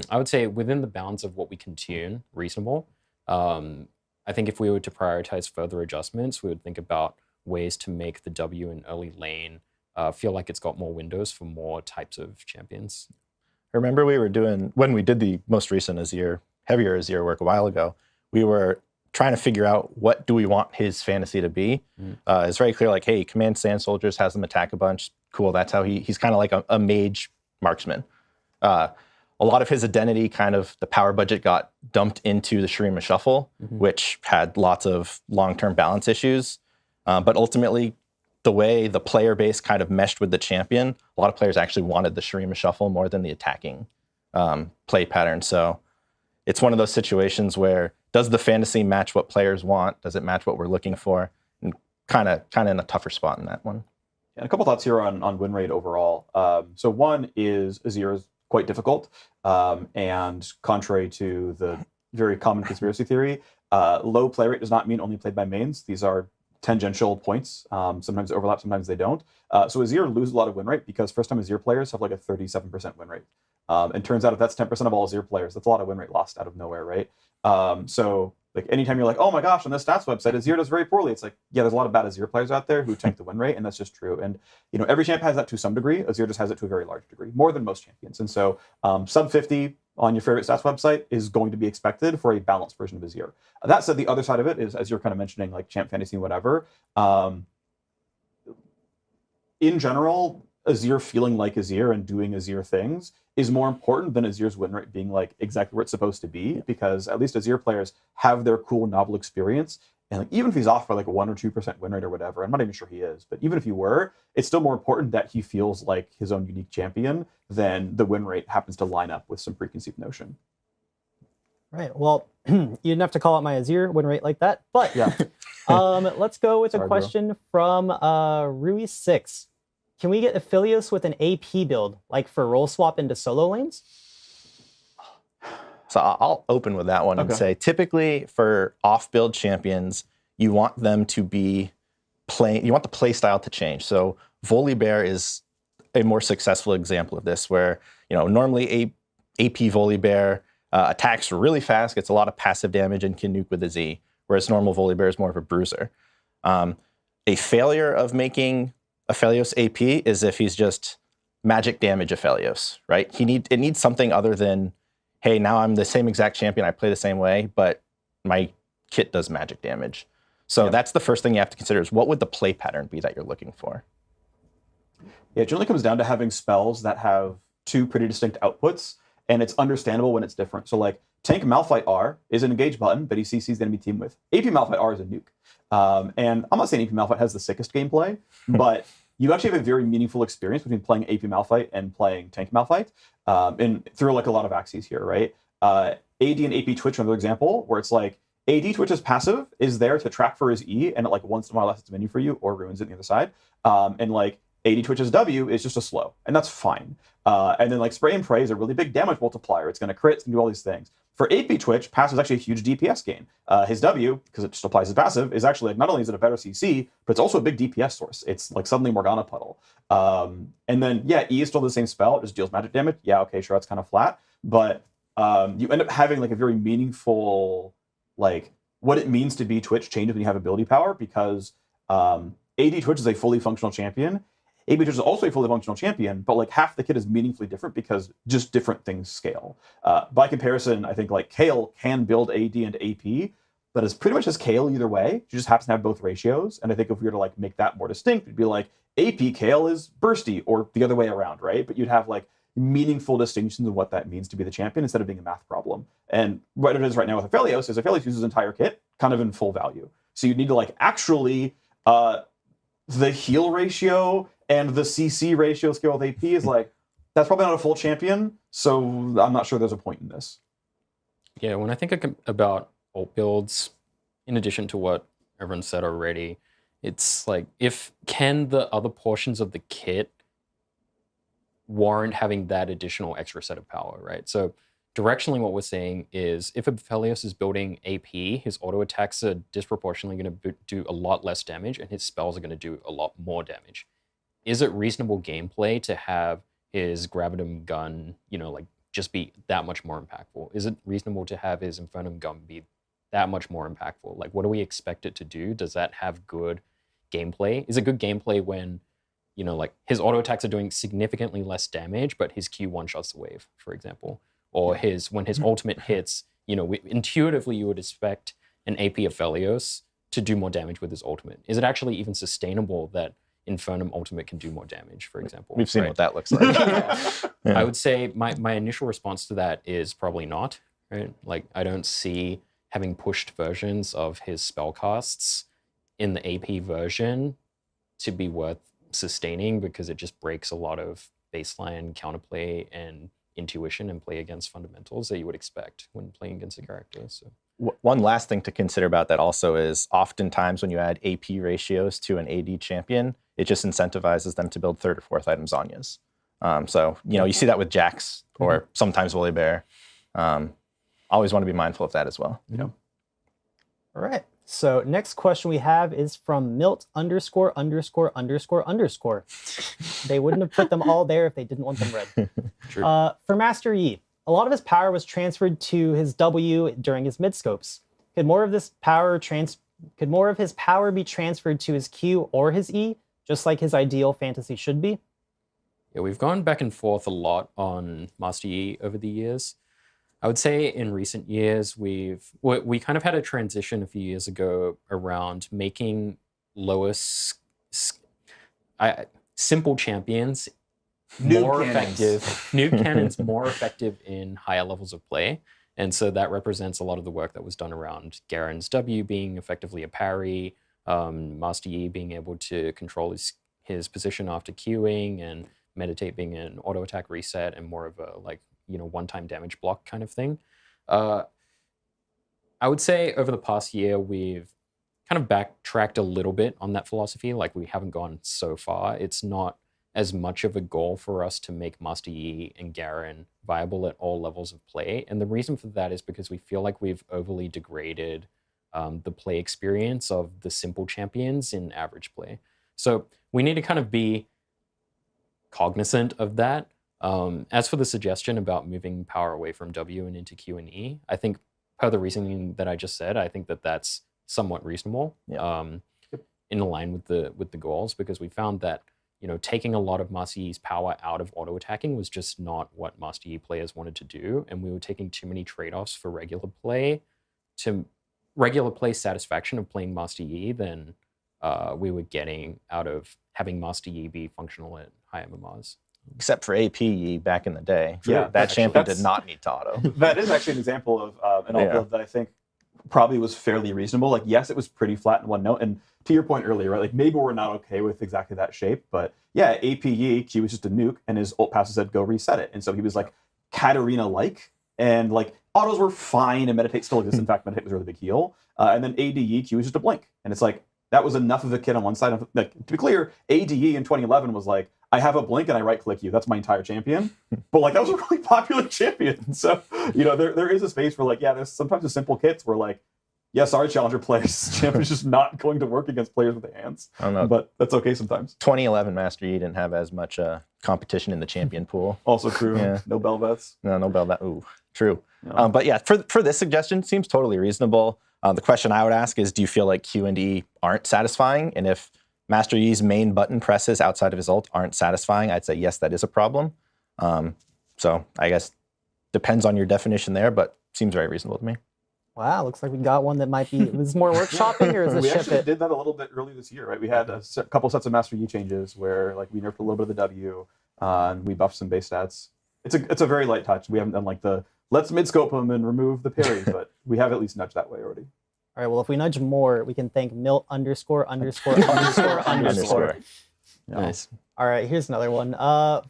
I would say, within the bounds of what we can tune, reasonable. I think if we were to prioritize further adjustments, we would think about ways to make the W in early lane feel like it's got more windows for more types of champions. I remember when we did the most recent heavier Azir work a while ago, we were trying to figure out what do we want his fantasy to be. It's very clear, like, hey, command sand soldiers, has them attack a bunch. Cool, that's how he's kind of like a mage marksman. A lot of his identity, kind of the power budget got dumped into the Shrima Shuffle, which had lots of long-term balance issues. But ultimately, the way the player base kind of meshed with the champion, a lot of players actually wanted the Shrima Shuffle more than the attacking play pattern. So it's one of those situations where, does the fantasy match what players want? Does it match what we're looking for? And kind of in a tougher spot in that one. And a couple thoughts here on win rate overall. So one is Azir is quite difficult, and contrary to the very common conspiracy theory, low play rate does not mean only played by mains. These are tangential points. Sometimes they overlap, sometimes they don't. So Azir loses a lot of win rate because first-time Azir players have like a 37% win rate. And turns out if that's 10% of all Azir players, that's a lot of win rate lost out of nowhere, right? So Like anytime you're like, oh my gosh, on this stats website, Azir does very poorly. It's like, yeah, there's a lot of bad Azir players out there who tank the win rate, and that's just true. And every champ has that to some degree. Azir just has it to a very large degree, more than most champions. And so sub 50 on your favorite stats website is going to be expected for a balanced version of Azir. That said, the other side of it is, as you're kind of mentioning, like champ fantasy, whatever. In general, Azir feeling like Azir and doing Azir things is more important than Azir's win rate being like exactly where it's supposed to be, because at least Azir players have their cool novel experience. And like, even if he's off by like a 1 or 2% win rate or whatever, I'm not even sure he is, but even if he were, it's still more important that he feels like his own unique champion than the win rate happens to line up with some preconceived notion. Right. Well, you didn't have to call out my Azir win rate like that, but yeah. Let's go with Sorry, a question from Rui6. Can we get Aphelios with an AP build, like for role swap into solo lanes? So I'll open with that one and say, typically for off-build champions, you want them to be playing, you want the play style to change. So Volibear is a more successful example of this, where normally AP Volibear attacks really fast, gets a lot of passive damage, and can nuke with a Z, whereas normal Volibear is more of a bruiser. A failure of making Aphelios AP is if he's just magic damage Aphelios, right? It needs something other than, hey, now I'm the same exact champion, I play the same way, but my kit does magic damage. So that's the first thing you have to consider, is what would the play pattern be that you're looking for? Yeah, it generally comes down to having spells that have two pretty distinct outputs, and it's understandable when it's different. So like Tank Malphite R is an engage button, but he CCs the enemy team with. AP Malphite R is a nuke. And I'm not saying AP Malphite has the sickest gameplay, but you actually have a very meaningful experience between playing AP Malphite and playing Tank Malphite, through like a lot of axes here, right? AD and AP Twitch, another example, where it's like AD Twitch's passive is there to track for his E, and it like once in a while lets its menu for you or ruins it on the other side. And like AD Twitch's W is just a slow, and that's fine. And then like Spray and Pray is a really big damage multiplier. It's going to crit, it's going to do all these things. For AP Twitch, passive is actually a huge DPS gain. His W, because it just applies his passive, is actually like, not only is it a better CC, but it's also a big DPS source. It's like suddenly Morgana Puddle. And then, yeah, E is still the same spell, it just deals magic damage. Yeah, okay, sure, that's kind of flat. But you end up having like a very meaningful, like, what it means to be Twitch changes when you have ability power, because AD Twitch is a fully functional champion. AP Twitch is also a fully functional champion, but like half the kit is meaningfully different because just different things scale. By comparison, I think like Kayle can build AD and AP, but it's pretty much as Kayle either way. She just happens to have both ratios. And I think if we were to like make that more distinct, it'd be like AP Kayle is bursty, or the other way around, right? But you'd have like meaningful distinctions of what that means to be the champion instead of being a math problem. And what it is right now with Aphelios is Aphelios uses his entire kit kind of in full value. So you'd need to like actually the heal ratio and the CC ratio scale with AP is like, that's probably not a full champion, so I'm not sure there's a point in this. Yeah, when I think about ult builds, in addition to what everyone said already, it's like, can the other portions of the kit warrant having that additional extra set of power, right? So directionally what we're saying is, if Aphelios is building AP, his auto attacks are disproportionately going to do a lot less damage, and his spells are going to do a lot more damage. Is it reasonable gameplay to have his Gravitum gun, like just be that much more impactful? Is it reasonable to have his Infernum gun be that much more impactful? Like, what do we expect it to do? Does that have good gameplay? Is it good gameplay when, like his auto attacks are doing significantly less damage, but his Q one-shots the wave, for example? Or when his ultimate hits, intuitively you would expect an AP Aphelios to do more damage with his ultimate. Is it actually even sustainable that Infernum ultimate can do more damage, for example? We've seen what that looks like. Yeah. I would say my initial response to that is probably not, right? Like, I don't see having pushed versions of his spellcasts in the AP version to be worth sustaining, because it just breaks a lot of baseline counterplay and intuition and play against fundamentals that you would expect when playing against a character. So one last thing to consider about that also is, oftentimes when you add AP ratios to an AD champion, it just incentivizes them to build 3rd or 4th items Zhonya's. So, you see that with Jax or sometimes Volibear. Always want to be mindful of that as well. All right. So next question we have is from Milt ______. They wouldn't have put them all there if they didn't want them read. True. For Master Yi, a lot of his power was transferred to his W during his mid-scopes. Could more of his power be transferred to his Q or his E, just like his ideal fantasy should be? Yeah, we've gone back and forth a lot on Master Yi over the years. I would say in recent years, we kind of had a transition a few years ago around making simple champions more effective, noob cannons more effective in higher levels of play. And so that represents a lot of the work that was done around Garen's W being effectively a parry, Master Yi being able to control his position after queuing, and Meditate being an auto attack reset and more of a one-time damage block kind of thing. I would say over the past year, we've kind of backtracked a little bit on that philosophy. Like, we haven't gone so far. It's not as much of a goal for us to make Master Yi and Garen viable at all levels of play. And the reason for that is because we feel like we've overly degraded the play experience of the simple champions in average play. So we need to kind of be cognizant of that. As for the suggestion about moving power away from W and into Q and E, I think per the reasoning that I just said, I think that that's somewhat reasonable, in line with the goals, because we found that taking a lot of Master Yi's power out of auto attacking was just not what Master Yi players wanted to do, and we were taking too many trade-offs for regular play satisfaction of playing Master Yi than we were getting out of having Master Yi be functional at high MMRs. Except for AP Yi back in the day. Yeah, that champion did not need to auto. That is actually an example of an alt build that I think probably was fairly reasonable. Like, yes, it was pretty flat in one note. And to your point earlier, right? Like, maybe we're not okay with exactly that shape, but yeah, AP Yi, Q was just a nuke, and his ult passive said, go reset it. And so he was like Katarina-like, and like autos were fine, and Meditate still exists. In fact, Meditate was a really big heal. And then ADE, Q was just a blink. And it's like, that was enough of a kid on one side. Like, to be clear, ADE in 2011 was like, I have a blink and I right click you. That's my entire champion. But like, that was a really popular champion. So, there is a space where like, yeah, there's sometimes the simple kits where like, yes, our challenger players champion is just not going to work against players with the hands. I don't know. But that's okay sometimes. 2011 Master Yi didn't have as much competition in the champion pool. Also true. Yeah. No Belveths. No Belveth. Ooh, true. No. But yeah, for this suggestion, seems totally reasonable. The question I would ask is, do you feel like Q and E aren't satisfying? And if Master Yi's main button presses outside of his ult aren't satisfying, I'd say yes, that is a problem. So I guess depends on your definition there, but seems very reasonable to me. Wow, looks like we got one that might be. Was more workshopping, or is this we ship actually it? did that a little bit early this year, right? We had a couple sets of Master Yi changes where like we nerfed a little bit of the W, and we buffed some base stats. It's a very light touch. We haven't done like the let's mid scope them and remove the parry, but we have at least nudged that way already. All right. Well, if we nudge more, we can thank Milt ______. Nice. All right. Here's another one.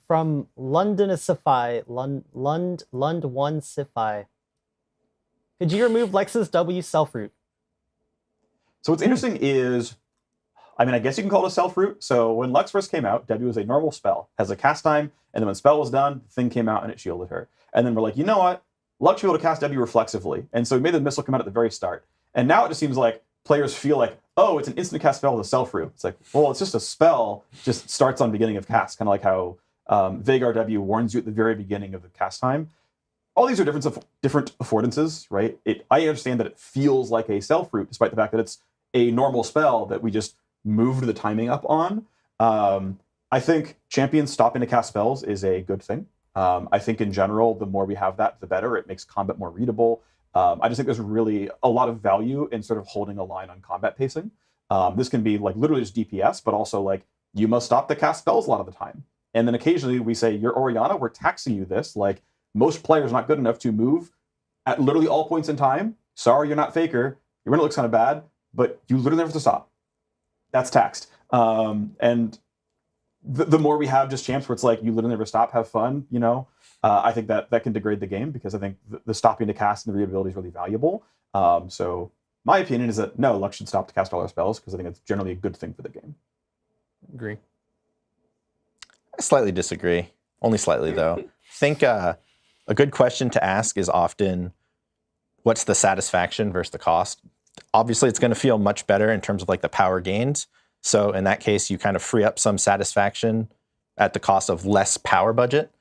From London Sify. Lund 1 Sify. Could you remove Lex's W self root? So what's interesting is, I mean, I guess you can call it a self root. So when Lex first came out, W was a normal spell, has a cast time, and then when spell was done, the thing came out and it shielded her. And then we're like, you know what? Lux should be able to cast W reflexively. And so we made the missile come out at the very start. And now it just seems like players feel like, oh, it's an instant cast spell with a self root. It's like, well, it's just a spell, just starts on beginning of cast, kind of like how Vagar W warns you at the very beginning of the cast time. All these are different affordances, right? I understand that it feels like a self root, despite the fact that it's a normal spell that we just moved the timing up on. I think champions stopping to cast spells is a good thing. I think in general, the more we have that, the better. It makes combat more readable. I just think there's really a lot of value in sort of holding a line on combat pacing. This can be like literally just DPS, but also like you must stop to cast spells a lot of the time. And then occasionally we say, you're Orianna, we're taxing you this. Like, most players are not good enough to move at literally all points in time. Sorry, you're not Faker. Your run looks kind of bad, but you literally never have to stop. That's taxed. And the more we have just champs where it's like, you literally never stop, have fun, I think that can degrade the game, because I think the stopping to cast and the readability is really valuable. So my opinion is that no, Lux should stop to cast all our spells, because I think it's generally a good thing for the game. Agree. I slightly disagree. Only slightly, though. I think a good question to ask is often, what's the satisfaction versus the cost? Obviously, it's going to feel much better in terms of like the power gains. So in that case, you kind of free up some satisfaction at the cost of less power budget.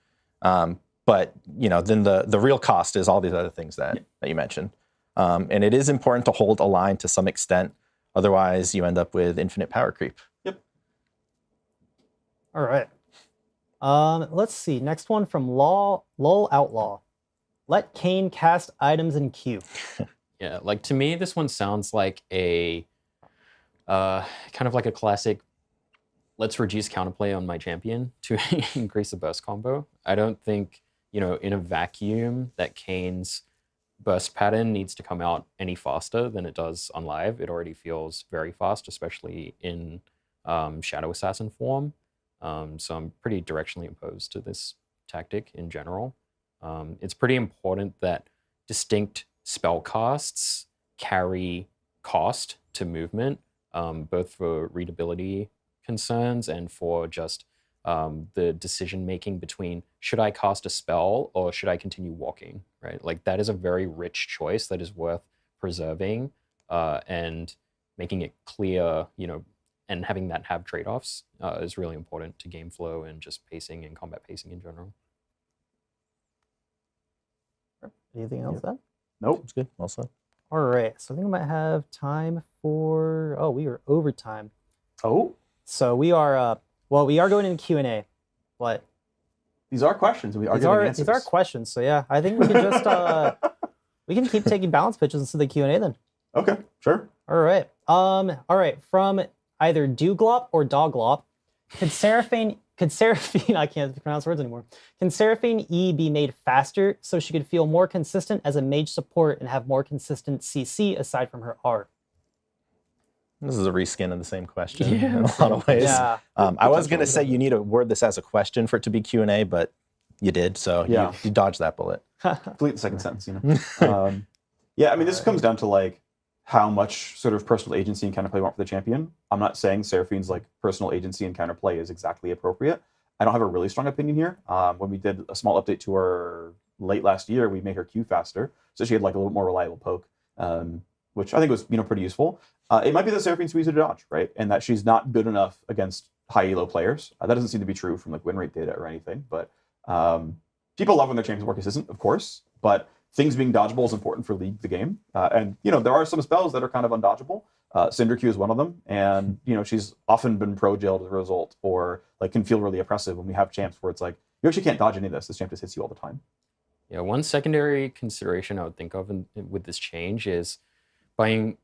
But then the real cost is all these other things that you mentioned. And it is important to hold a line to some extent. Otherwise, you end up with infinite power creep. All right. Let's see. Next one from Lol Outlaw. Let Kane cast items in queue. Yeah, like to me, this one sounds like a kind of like a classic. Let's reduce counterplay on my champion to increase the burst combo. I don't think, you know, in a vacuum that Kane's burst pattern needs to come out any faster than it does on live. It already feels very fast, especially in Shadow Assassin form. So I'm pretty directionally opposed to this tactic in general. It's pretty important that distinct spell casts carry cost to movement, both for readability concerns and for just the decision making between should I cast a spell or should I continue walking, right? Like that is a very rich choice that is worth preserving and making it clear, you know, and having that have trade-offs is really important to game flow and just pacing and combat pacing in general. Anything else then? Nope. It's good. Well said. All right. So I think we might have time for. Oh, we are overtime. Oh. So we are. Well, we are going into Q&A, but these are questions. And we are these giving are answers. these are questions. So yeah, I think we can just we can keep taking balance pitches instead of the Q&A then. Okay. Sure. All right. All right. From either Douglop or Doglop, could Seraphine I can't pronounce words anymore. Can Seraphine E be made faster so she could feel more consistent as a mage support and have more consistent CC aside from her R? This is a reskin of the same question in a lot of ways. Yeah. I was going to say you need to word this as a question for it to be Q&A, but you did, so you dodged that bullet. Complete the second sentence, you know. Yeah, I mean, this comes down to like how much sort of personal agency and counterplay you want for the champion. I'm not saying Seraphine's like personal agency and counterplay is exactly appropriate. I don't have a really strong opinion here. When we did a small update to her late last year, we made her Q faster, so she had like a little bit more reliable poke, which I think was, you know, pretty useful. It might be that Seraphine's too easy to dodge, right? And that she's not good enough against high elo players. That doesn't seem to be true from like win rate data or anything, but people love when their champions work consistent, of course, but things being dodgeable is important for League the game. And, you know, there are some spells that are kind of undodgeable. Cinder Q is one of them. And, you know, she's often been pro-jailed as a result or like can feel really oppressive when we have champs where it's like, you actually can't dodge any of this. This champ just hits you all the time. Yeah, one secondary consideration I would think of with this change is buying...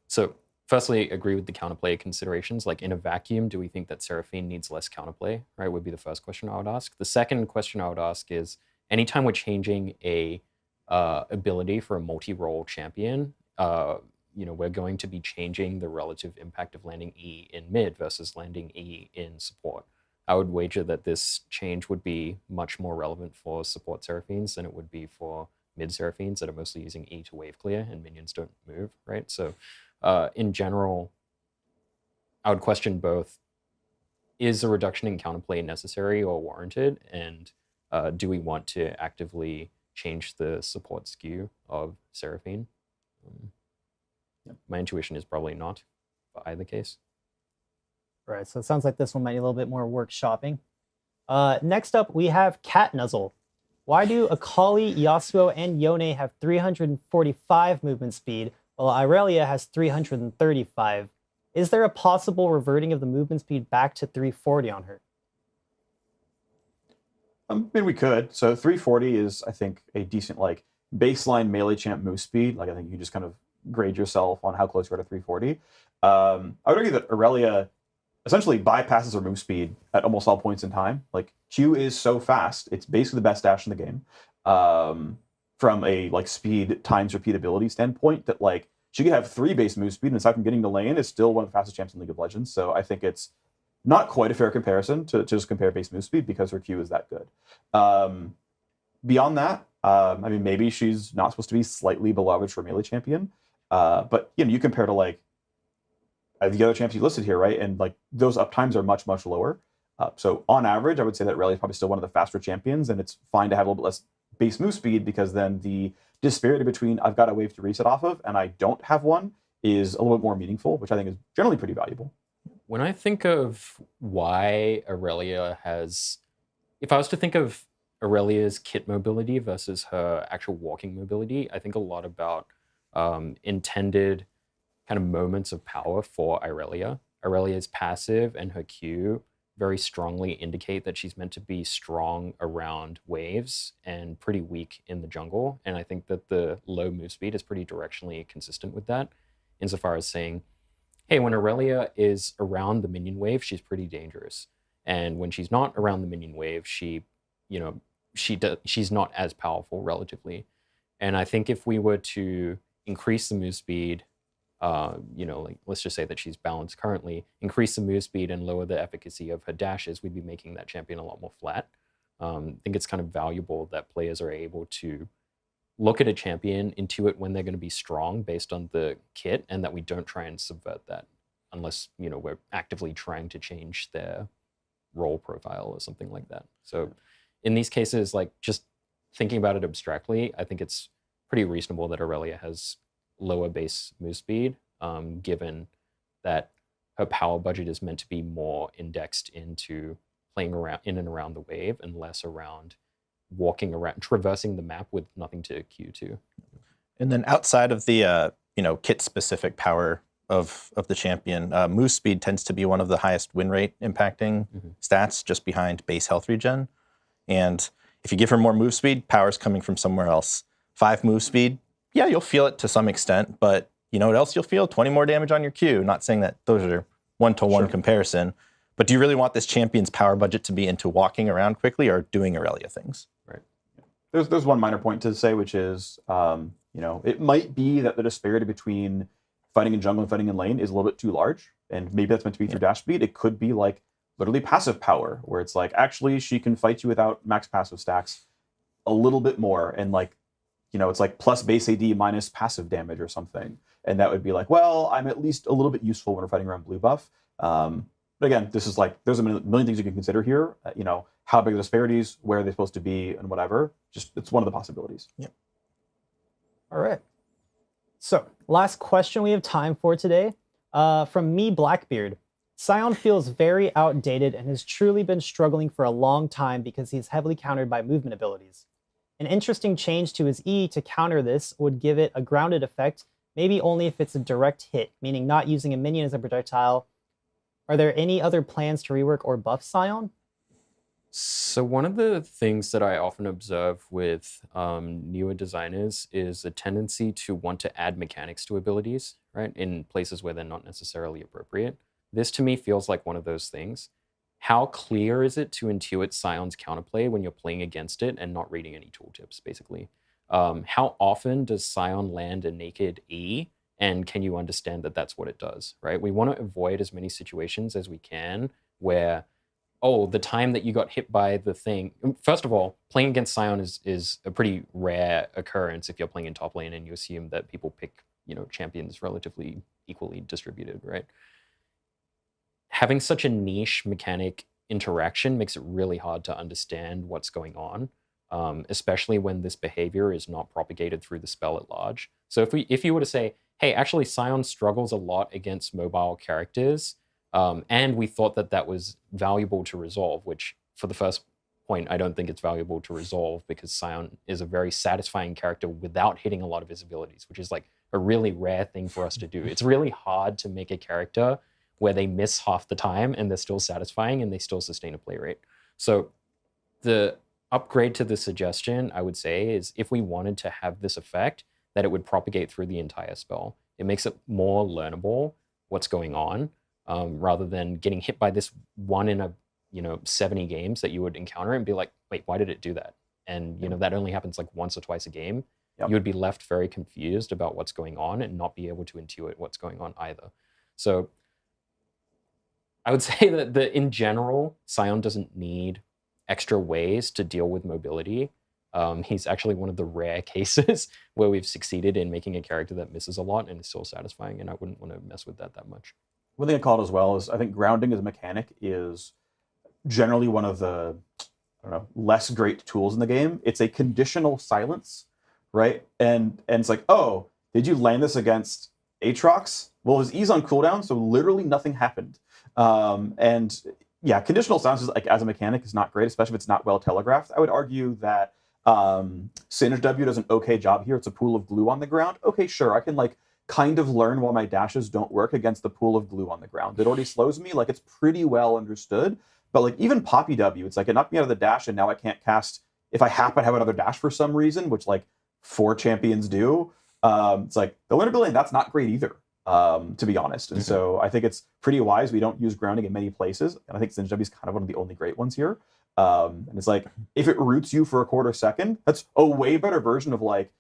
so firstly, agree with the counterplay considerations. Like in a vacuum, do we think that Seraphine needs less counterplay, right? Would be the first question I would ask. The second question I would ask is, anytime we're changing a ability for a multi-role champion, you know, we're going to be changing the relative impact of landing E in mid versus landing E in support. I would wager that this change would be much more relevant for support Seraphines than it would be for mid Seraphines that are mostly using E to wave clear and minions don't move, right? So in general, I would question both, is a reduction in counterplay necessary or warranted? And do we want to actively change the support skew of Seraphine? My intuition is probably not for either case. Right, so it sounds like this one might need a little bit more workshopping. Next up, we have Cat Nuzzle. Why do Akali, Yasuo, and Yone have 345 movement speed, while Irelia has 335? Is there a possible reverting of the movement speed back to 340 on her? I mean, we could. So 340 is, I think, a decent like baseline melee champ move speed. Like I think you just kind of grade yourself on how close you are to 340. I would argue that Irelia essentially bypasses her move speed at almost all points in time. Like Q is so fast, it's basically the best dash in the game. From a like speed times repeatability standpoint, that like she could have 3 base move speed, and aside from getting to lane, is still one of the fastest champs in League of Legends. So I think it's not quite a fair comparison to just compare base move speed because her Q is that good. Beyond that, I mean, maybe she's not supposed to be slightly below average for a melee champion. But you know, you compare to like the other champs you listed here, right? And like those uptimes are much, much lower. So on average, I would say that Irelia is probably still one of the faster champions, and it's fine to have a little bit less base move speed because then the disparity between I've got a wave to reset off of and I don't have one is a little bit more meaningful, which I think is generally pretty valuable. When I think of why Irelia has, if I was to think of Aurelia's kit mobility versus her actual walking mobility, I think a lot about intended kind of moments of power for Irelia. Irelia's passive and her Q very strongly indicate that she's meant to be strong around waves and pretty weak in the jungle. And I think that the low move speed is pretty directionally consistent with that, insofar as saying, hey, when Irelia is around the minion wave, she's pretty dangerous. And when she's not around the minion wave, she's not as powerful relatively. And I think if we were to increase the move speed, like let's just say that she's balanced currently, increase the move speed and lower the efficacy of her dashes, we'd be making that champion a lot more flat. I think it's kind of valuable that players are able to look at a champion, intuit when they're going to be strong based on the kit, and that we don't try and subvert that unless, we're actively trying to change their role profile or something like that. So in these cases, like just thinking about it abstractly, I think it's pretty reasonable that Irelia has lower base move speed, given that her power budget is meant to be more indexed into playing around in and around the wave and less around walking around, traversing the map with nothing to queue to. And then outside of the kit-specific power of the champion, move speed tends to be one of the highest win rate impacting stats, just behind base health regen. And if you give her more move speed, power's coming from somewhere else. 5 move speed, yeah, you'll feel it to some extent, but you know what else you'll feel? 20 more damage on your Q. Not saying that those are one-to-one comparison, but do you really want this champion's power budget to be into walking around quickly or doing Irelia things? Right. There's one minor point to say, which is, it might be that the disparity between fighting in jungle and fighting in lane is a little bit too large, and maybe that's meant to be through dash speed. It could be like literally passive power, where it's like, actually, she can fight you without max passive stacks a little bit more, and like, it's like plus base AD minus passive damage or something. And that would be like, well, I'm at least a little bit useful when we're fighting around blue buff. But again, this is like, there's a million things you can consider here. How big are the disparities, where are they supposed to be, and whatever. Just, it's one of the possibilities. Yeah. All right. So, last question we have time for today. From me, Blackbeard. Sion feels very outdated and has truly been struggling for a long time because he's heavily countered by movement abilities. An interesting change to his E to counter this would give it a grounded effect, maybe only if it's a direct hit, meaning not using a minion as a projectile. Are there any other plans to rework or buff Sion? So one of the things that I often observe with newer designers is a tendency to want to add mechanics to abilities, right, in places where they're not necessarily appropriate. This to me feels like one of those things. How clear is it to intuit Sion's counterplay when you're playing against it and not reading any tooltips, basically? How often does Sion land a naked E, and can you understand that that's what it does, right? We want to avoid as many situations as we can where, oh, the time that you got hit by the thing. First of all, playing against Sion is a pretty rare occurrence if you're playing in top lane and you assume that people pick, champions relatively equally distributed, right? Having such a niche mechanic interaction makes it really hard to understand what's going on, especially when this behavior is not propagated through the spell at large. So if you were to say, hey, actually Sion struggles a lot against mobile characters, and we thought that was valuable to resolve, which for the first point, I don't think it's valuable to resolve because Sion is a very satisfying character without hitting a lot of his abilities, which is like a really rare thing for us to do. It's really hard to make a character where they miss half the time and they're still satisfying and they still sustain a play rate. So the upgrade to the suggestion, I would say, is if we wanted to have this effect, that it would propagate through the entire spell. It makes it more learnable what's going on, rather than getting hit by this one in a 70 games that you would encounter and be like, wait, why did it do that? And that only happens like once or twice a game. Yep. You would be left very confused about what's going on and not be able to intuit what's going on either. So I would say that in general, Sion doesn't need extra ways to deal with mobility. He's actually one of the rare cases where we've succeeded in making a character that misses a lot and is still satisfying, and I wouldn't want to mess with that much. One thing I call it as well is I think grounding as a mechanic is generally one of the less great tools in the game. It's a conditional silence, right? And it's like, oh, did you land this against Aatrox? Well, his E's on cooldown, so literally nothing happened. And yeah, conditional silence is, like, as a mechanic is not great, especially if it's not well telegraphed. I would argue that Singe W does an okay job here. It's a pool of glue on the ground. Okay, sure, I can like kind of learn why my dashes don't work against the pool of glue on the ground. It already slows me. Like, it's pretty well understood. But like even Poppy W, it's like it knocked me out of the dash, and now I can't cast if I happen to have another dash for some reason, which like 4 champions do. It's like the learnability, that's not great either, to be honest. And so I think it's pretty wise we don't use grounding in many places. And I think Singe W is kind of one of the only great ones here. And it's like, if it roots you for a quarter second, that's a way better version of like,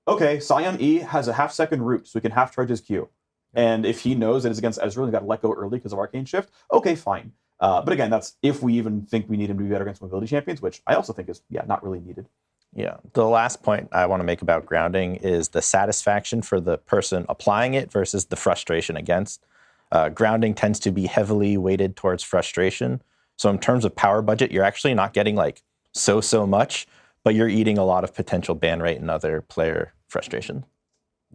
okay, Scion E has a half-second root, so we can half-charge his Q. And if he knows that it's against Ezreal and he's got to let go early because of Arcane Shift, okay, fine. But again, that's if we even think we need him to be better against mobility champions, which I also think is, not really needed. Yeah. The last point I want to make about grounding is the satisfaction for the person applying it versus the frustration against. Grounding tends to be heavily weighted towards frustration. So in terms of power budget, you're actually not getting like so much, but you're eating a lot of potential ban rate and other player frustration.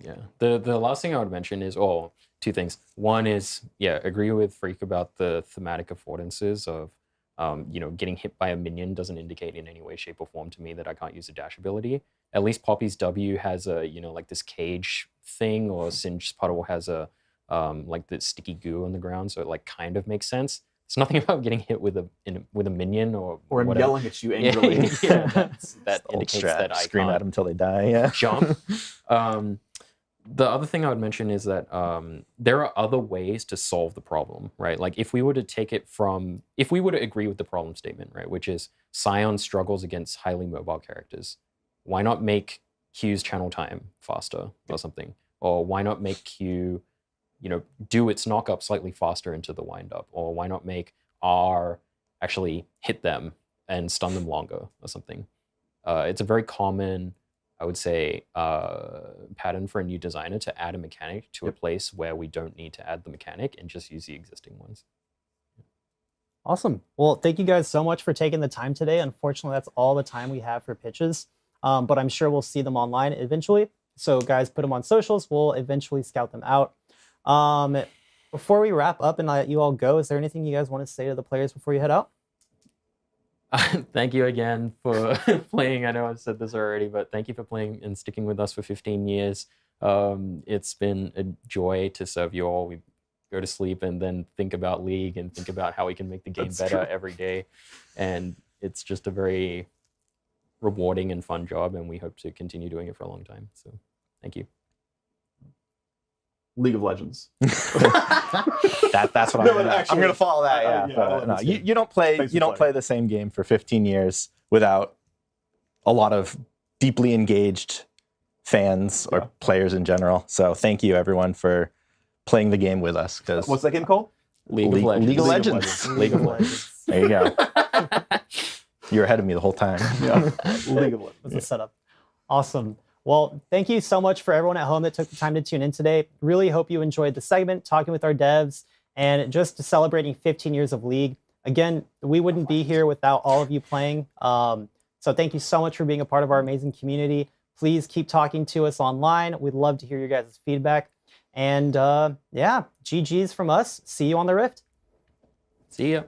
Yeah. The last thing I would mention is, 2 things. One is, agree with Freak about the thematic affordances of, getting hit by a minion doesn't indicate in any way, shape, or form to me that I can't use a dash ability. At least Poppy's W has a, like this cage thing, or Singe's Puddle has a, like the sticky goo on the ground, so it like kind of makes sense. It's nothing about getting hit with a minion or him yelling at you angrily. That indicates that I scream can't at him till they die. Yeah. jump. The other thing I would mention is that there are other ways to solve the problem, right? Like if we were to agree with the problem statement, right, which is Scion struggles against highly mobile characters, why not make Q's channel time faster or something? Or why not make Q, do its knock up slightly faster into the wind up? Or why not make R actually hit them and stun them longer or something? It's a very common, I would say, pattern for a new designer to add a mechanic to a place where we don't need to add the mechanic and just use the existing ones. Awesome. Well, thank you guys so much for taking the time today. Unfortunately, that's all the time we have for pitches, but I'm sure we'll see them online eventually. So guys, put them on socials. We'll eventually scout them out. Before we wrap up and let you all go, is there anything you guys want to say to the players before you head out? Thank you again for playing. I know I've said this already, but thank you for playing and sticking with us for 15 years. It's been a joy to serve you all. We go to sleep and then think about League and think about how we can make the game better every day. And it's just a very rewarding and fun job, and we hope to continue doing it for a long time. So thank you. League of Legends. That's what I'm gonna follow that. No, you don't play the same game for 15 years without a lot of deeply engaged fans or players in general. So thank you everyone for playing the game with us. What's that game called? League of Legends. League of Legends. League of Legends. There you go. You're ahead of me the whole time. League of Legends. That's a setup. Awesome. Well, thank you so much for everyone at home that took the time to tune in today. Really hope you enjoyed the segment, talking with our devs, and just celebrating 15 years of League. Again, we wouldn't be here without all of you playing. So thank you so much for being a part of our amazing community. Please keep talking to us online. We'd love to hear your guys' feedback. And GG's from us. See you on the Rift. See ya.